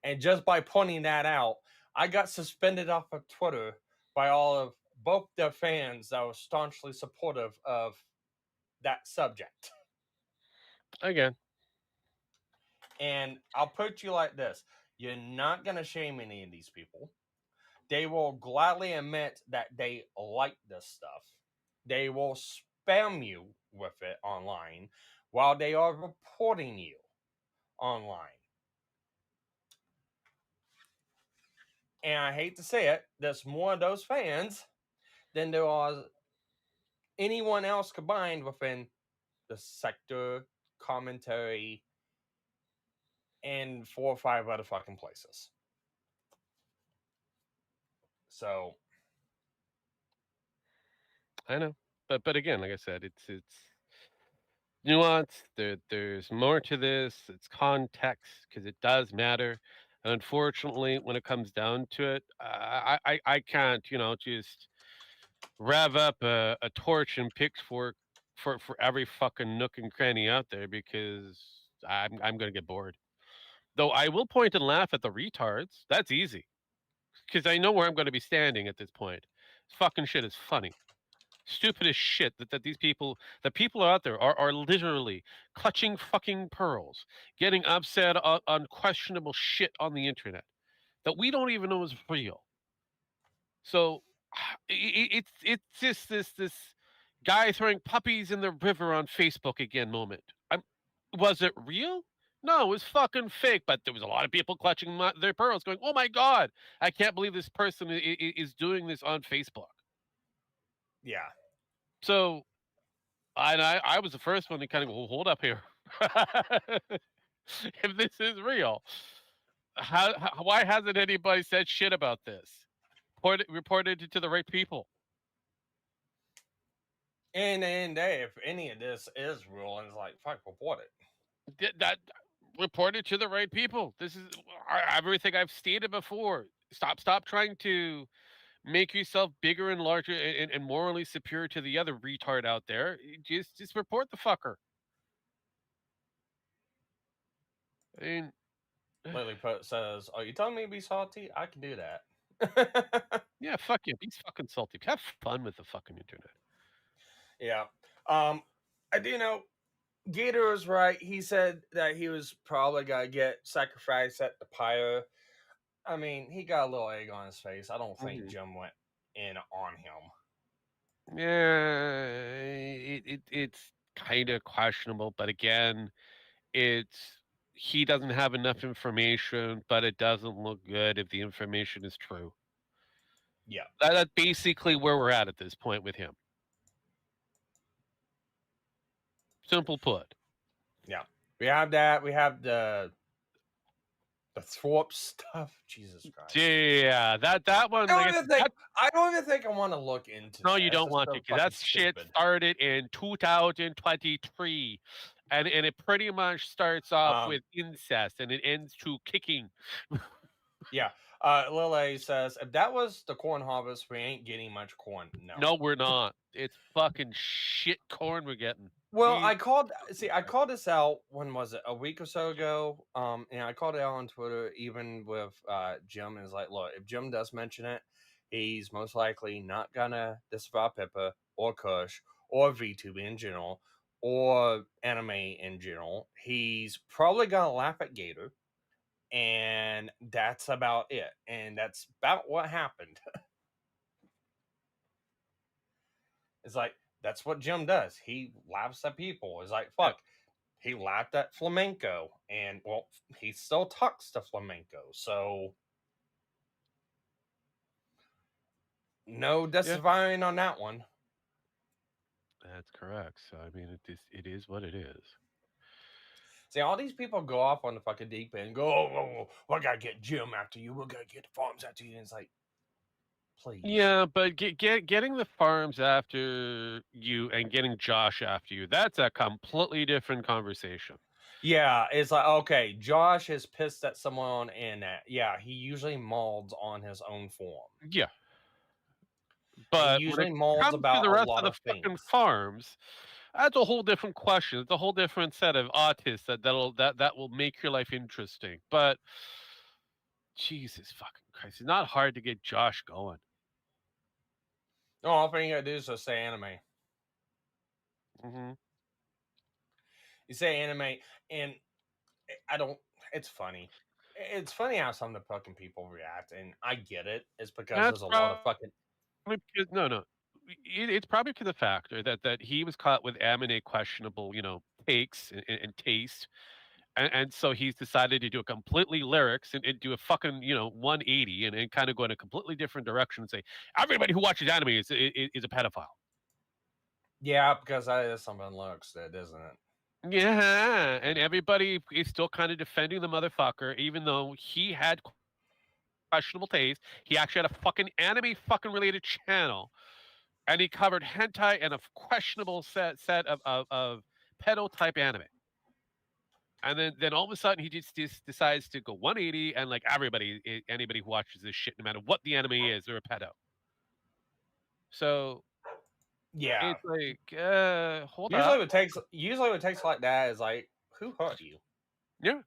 and just by pointing that out, I got suspended off of Twitter by all of both their fans that were staunchly supportive of that subject. Again. And I'll put you like this. You're not going to shame any of these people. They will gladly admit that they like this stuff. They will spam you with it online while they are reporting you online. And I hate to say it, there's more of those fans than there are anyone else combined within the sector, commentary, and 4 or 5 other fucking places. So I know, but again, like I said, it's nuance. There's more to this. It's context because it does matter. And unfortunately, when it comes down to it, I can't just rev up a torch and pitchfork for every fucking nook and cranny out there because I'm gonna get bored. Though I will point and laugh at the retards. That's easy because I know where I'm going to be standing at this point. Fucking shit is funny. Stupid as shit that these people, the people out there are literally clutching fucking pearls, getting upset on questionable shit on the internet that we don't even know is real. So it's just this guy throwing puppies in the river on Facebook again moment. Was it real? No, it was fucking fake. But there was a lot of people clutching their pearls, going, "Oh my god, I can't believe this person is doing this on Facebook." Yeah. So, and I was the first one to kind of go, hold up here. If this is real, why hasn't anybody said shit about this? Reported it to the right people. And if any of this is real, and it's like, fuck, report it. That reported to the right people. This is everything I've stated before. Stop trying to make yourself bigger and larger and morally superior to the other retard out there. Just report the fucker. I mean, Lily says, "Are you telling me to be salty? I can do that." Yeah, fuck you. Be fucking salty. Have fun with the fucking internet. Yeah. I do know Gator was right. He said that he was probably gonna get sacrificed at the pyre. I mean, he got a little egg on his face. I don't think Jim went in on him. Yeah, it's kind of questionable, but again, he doesn't have enough information, but it doesn't look good if the information is true. Yeah, that's basically where we're at this point with him. Simple put. Yeah, we have that. We have the Thorpe stuff. Jesus Christ. Yeah, that one. I don't even think I want to look into. No, you don't want to. Because that shit started in 2023, and it pretty much starts off with incest and it ends to kicking. Yeah. Lily says, if that was the corn harvest, we ain't getting much corn. No, we're not. It's fucking shit corn we're getting. Well, I called this out, when was it? A week or so ago. And I called it out on Twitter, even with Jim, and it's like, look, if Jim does mention it, he's most likely not gonna disavow Pippa or Kush or VTuber in general or anime in general. He's probably gonna laugh at Gator. And that's about it. And that's about what happened. It's like, that's what Jim does. He laughs at people. It's like, fuck. He laughed at Flamenco. And, well, he still talks to Flamenco. So, no disavowing on that one. That's correct. So, I mean, it is what it is. See, all these people go off on the fucking deep end and go, oh, we gotta get Jim after you. We gotta get the farms after you. And it's like, please. Yeah, but getting the farms after you and getting Josh after you, that's a completely different conversation. Yeah, it's like, okay, Josh is pissed at someone on the internet. Yeah, he usually molds on his own form. Yeah. But he when usually it molds comes to about the a rest lot of the of fucking things. farms, that's a whole different question. It's a whole different set of autists that will make your life interesting. But Jesus fucking Christ, it's not hard to get Josh going. No, all thing you gotta do is just say anime. Mm-hmm. You say anime, and I don't. It's funny. It's funny how some of the fucking people react, and I get it. It's because That's there's a lot of fucking. because, no. It's probably to the factor that he was caught with anime questionable, takes and taste, and so he's decided to do a completely lyrics and do a fucking 180 and kind of go in a completely different direction and say everybody who watches anime is a pedophile. Yeah, because that is something looks that isn't it. Yeah, and everybody is still kind of defending the motherfucker, even though he had questionable taste. He actually had a fucking anime fucking related channel, and he covered hentai and a questionable set of pedo type anime. And then all of a sudden he just decides to go 180 and like anybody who watches this shit, no matter what the anime is, they're a pedo. So yeah, it's like hold usually up. what takes like that is like, who hurt you? Yeah.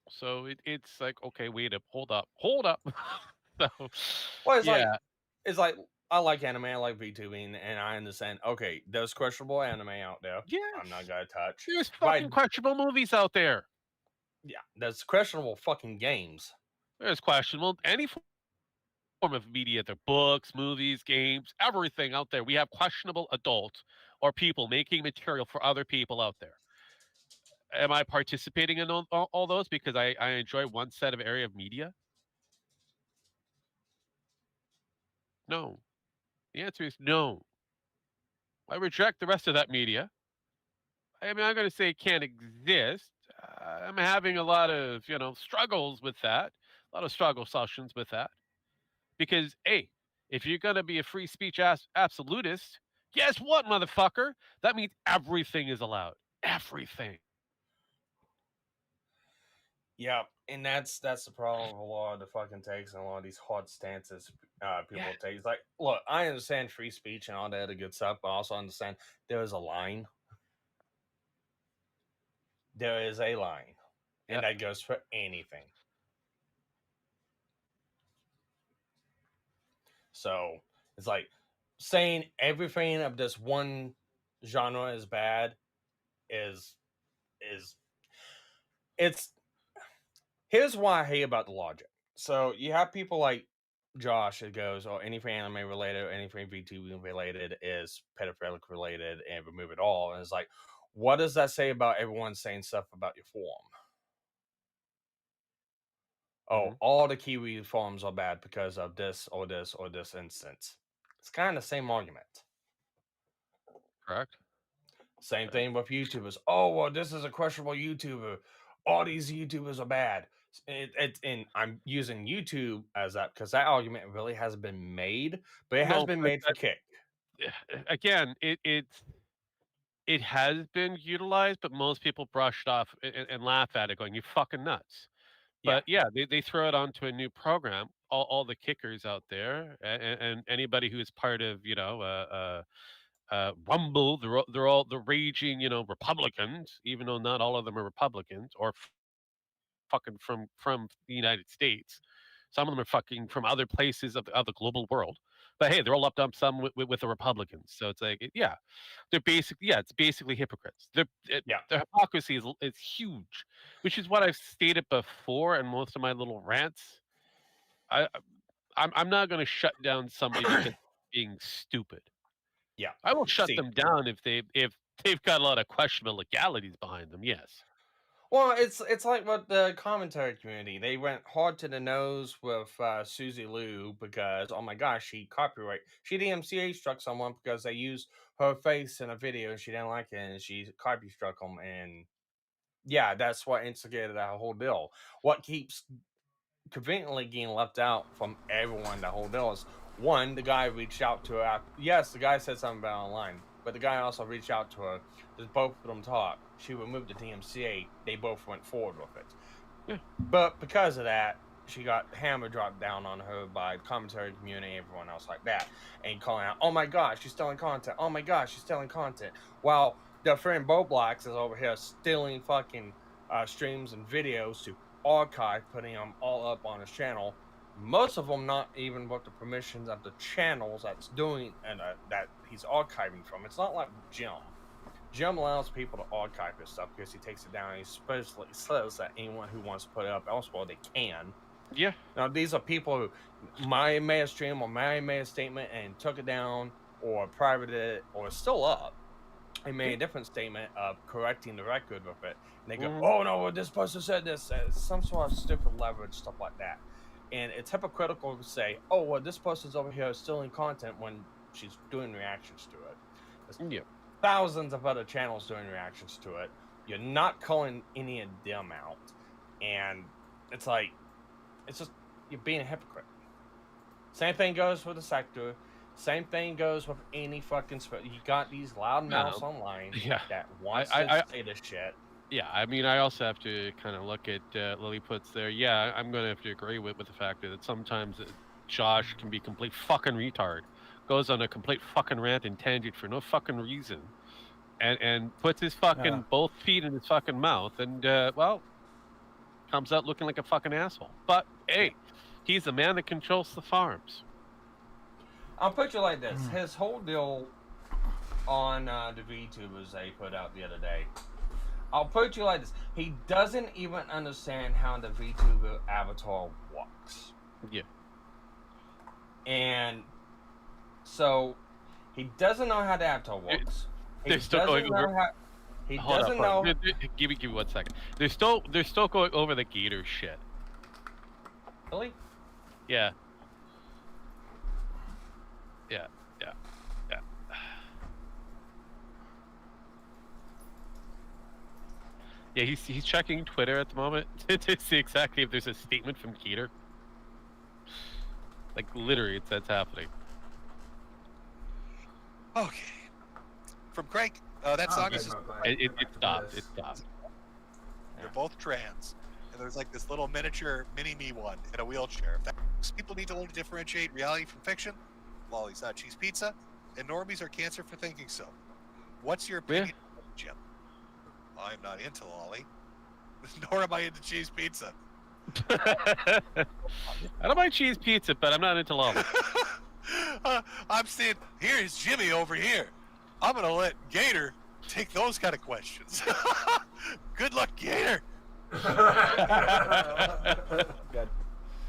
So it's like, okay, wait up, hold up. So Well, yeah. It's like I like anime, I like VTubing, and I understand. Okay, there's questionable anime out there. Yes. I'm not gonna touch. There's fucking questionable movies out there. Yeah, there's questionable fucking games. There's questionable any form of media, their books, movies, games, everything out there. We have questionable adults or people making material for other people out there. Am I participating in all those because I enjoy one set of area of media? No. The answer is no. I reject the rest of that media. I mean, I'm going to say it can't exist. I'm having a lot of, struggles with that. A lot of struggle sessions with that. Because, hey, if you're going to be a free speech absolutist, guess what, motherfucker? That means everything is allowed. Everything. Yeah, and that's the problem with a lot of the fucking takes and a lot of these hard stances people take. It's like, look, I understand free speech and all that other good stuff, but I also understand there is a line. There is a line, and that goes for anything. So it's like saying everything of this one genre is bad is it's here's why I hate about the logic. So you have people like Josh that goes, oh, anything anime related or anything VTuber related is pedophilic related and remove it all. And it's like, what does that say about everyone saying stuff about your forum? Oh, all the Kiwi forums are bad because of this or this or this instance. It's kind of the same argument. Correct. Same thing with YouTubers. Oh, well, this is a questionable YouTuber. All these YouTubers are bad. And I'm using YouTube as that because that argument really hasn't been made, but it has been made for kick. Again, it has been utilized, but most people brushed off and laugh at it, going, "You fucking nuts." But yeah, they throw it onto a new program. All the kickers out there, and anybody who is part of Rumble, they're all the raging Republicans, even though not all of them are Republicans or fucking from the United States. Some of them are fucking from other places of the global world. But hey, they're all up some with the Republicans. So it's like, they're it's basically hypocrites. The hypocrisy is huge, which is what I've stated before in most of my little rants. I'm not going to shut down somebody because being stupid. Yeah, I will shut them down if they've got a lot of questionable legalities behind them. Yes. Well, it's like what the commentary community. They went hard to the nose with Susie Liu because oh my gosh, she DMCA struck someone because they used her face in a video and she didn't like it and she copy struck them, and yeah, that's what instigated that whole deal. What keeps conveniently getting left out from everyone, the whole deal is one, the guy reached out to her. Yes, the guy said something about it online, but the guy also reached out to her. Just both of them talk. She removed the DMCA. They both went forward with it. Yeah. But because of that, she got hammer dropped down on her by commentary community, everyone else like that, and calling out, "Oh my gosh, she's stealing content! Oh my gosh, she's stealing content!" While their friend Bo Blacks is over here stealing fucking streams and videos to archive, putting them all up on his channel. Most of them not even with the permissions of the channels that's doing and that he's archiving from. It's not like Jim. Jim allows people to archive his stuff because he takes it down. And he especially says that anyone who wants to put it up elsewhere, they can. Yeah. Now these are people who might made a stream or might made a statement and took it down or privated it or it's still up. They made a different statement of correcting the record with it. And they go, "Oh no, this person said this," some sort of stupid leverage stuff like that. And it's hypocritical to say, "Oh well, this person's over here stealing content" when she's doing reactions to it. There's thousands of other channels doing reactions to it. You're not calling any of them out, and it's like, it's just you're being a hypocrite. Same thing goes with the sector. Same thing goes with any fucking. You got these loud mouths online that wants to say this shit. Yeah, I mean, I also have to kind of look at Lilliput's there. Yeah, I'm going to have to agree with the fact that sometimes Josh can be complete fucking retard. Goes on a complete fucking rant and tangent for no fucking reason. And puts his fucking both feet in his fucking mouth and, well, comes out looking like a fucking asshole. But, hey, he's the man that controls the farms. I'll put you like this. His whole deal on the VTubers they put out the other day. I'll put you like this. He doesn't even understand how the VTuber avatar works. Yeah. And so he doesn't know how the avatar works. They're still going over. He doesn't know. Give me 1 second. They're still going over the Gator shit. Really? Yeah. Yeah, he's checking Twitter at the moment to see exactly if there's a statement from Gator. Like literally, that's happening. Okay. From Craig, that song is just... It stopped. It stopped. They're both trans, and there's like this little miniature mini-me one in a wheelchair. People need to learn to differentiate reality from fiction. Lolly's not cheese pizza, and normies are cancer for thinking so. What's your opinion, Jim? I'm not into lolly, nor am I into cheese pizza. I don't mind cheese pizza, but I'm not into lolly. I'm saying, here's Jimmy over here. I'm gonna let Gator take those kind of questions. Good luck, Gator. Good.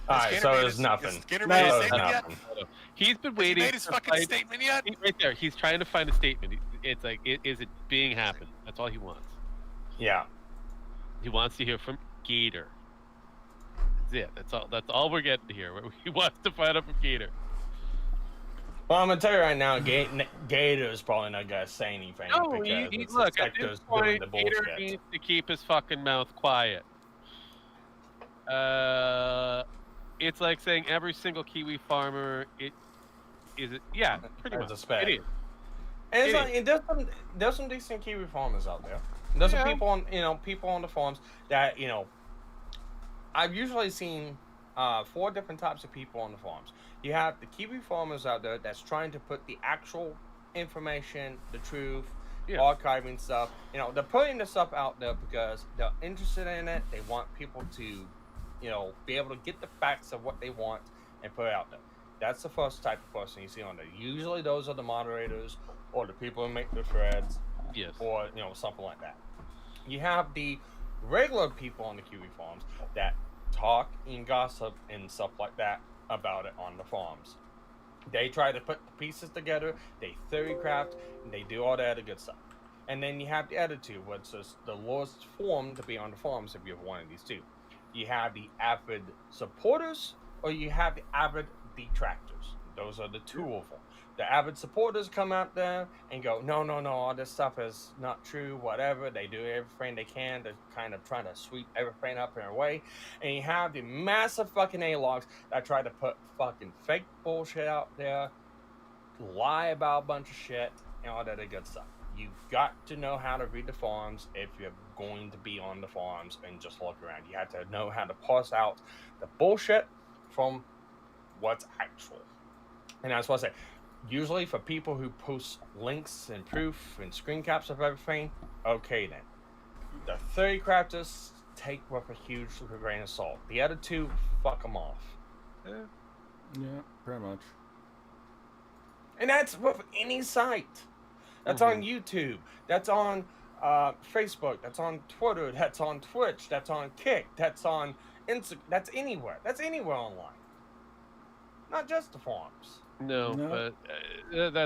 Alright, so there's nothing. Has Gator made a statement yet? He's been waiting. Has he made his fucking statement yet? Right there. He's trying to find a statement. It's like, is it being happened? That's all he wants. Yeah. He wants to hear from Gator. That's it. That's all we're getting here. He wants to find out from Gator. Well, I'm gonna tell you right now, Gator is probably not gonna say anything. No, because look, at this point, Gator needs to keep his fucking mouth quiet. It's like saying every single Kiwi farmer, yeah, pretty much. It is. And there's some decent Kiwi farmers out there. There's some people on the farms that I've usually seen 4 different types of people on the farms. You have the Kiwi farmers out there that's trying to put the actual information, the truth, archiving stuff. They're putting the stuff out there because they're interested in it. They want people to, be able to get the facts of what they want and put it out there. That's the first type of person you see on there. Usually those are the moderators or the people who make the threads. Yes. Or, something like that. You have the regular people on the Kiwi farms that talk and gossip and stuff like that about it on the farms. They try to put the pieces together, they theory craft, and they do all that other good stuff. And then you have the other two, which is the lowest form to be on the forums if you have one of these two. You have the avid supporters, or you have the avid detractors. Those are the two of them. The avid supporters come out there and go, no, all this stuff is not true, whatever. They do everything they can to kind of try to sweep everything up in their way. And you have the massive fucking A-logs that try to put fucking fake bullshit out there, lie about a bunch of shit, and all that other good stuff. You've got to know how to read the forums if you're going to be on the forums and just look around. You have to know how to parse out the bullshit from what's actual. And that's what I say. Usually for people who post links and proof and screen caps of everything, okay then. The 30 crafters take with a huge grain of salt. The other two, fuck them off. Yeah, pretty much. And that's with any site. That's on YouTube. That's on Facebook. That's on Twitter. That's on Twitch. That's on Kick. That's on Instagram. That's anywhere. That's anywhere online. Not just the forums. No, but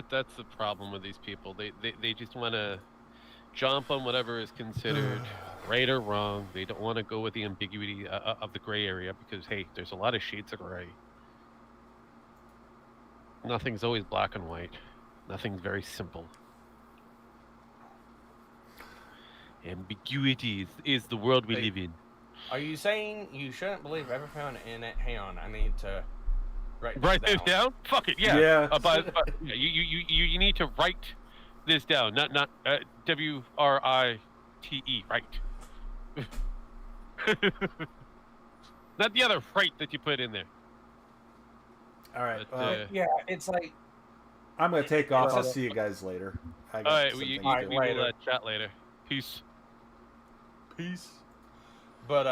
that's the problem with these people. They just want to jump on whatever is considered right or wrong. They don't want to go with the ambiguity of the gray area because, hey, there's a lot of shades of gray. Nothing's always black and white. Nothing's very simple. Ambiguity is the world we live in. Are you saying you shouldn't believe everything on the internet? Hang on, I need to write this down. Fuck it, yeah. Yeah. But yeah, you need to write this down, not W-R-I-T-E, right? Not the other right that you put in there. All right. But, yeah, it's like I'm gonna take off. I'll see you guys later. All right, we will chat later. Peace. But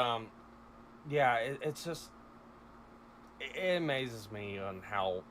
yeah, it's just it amazes me on how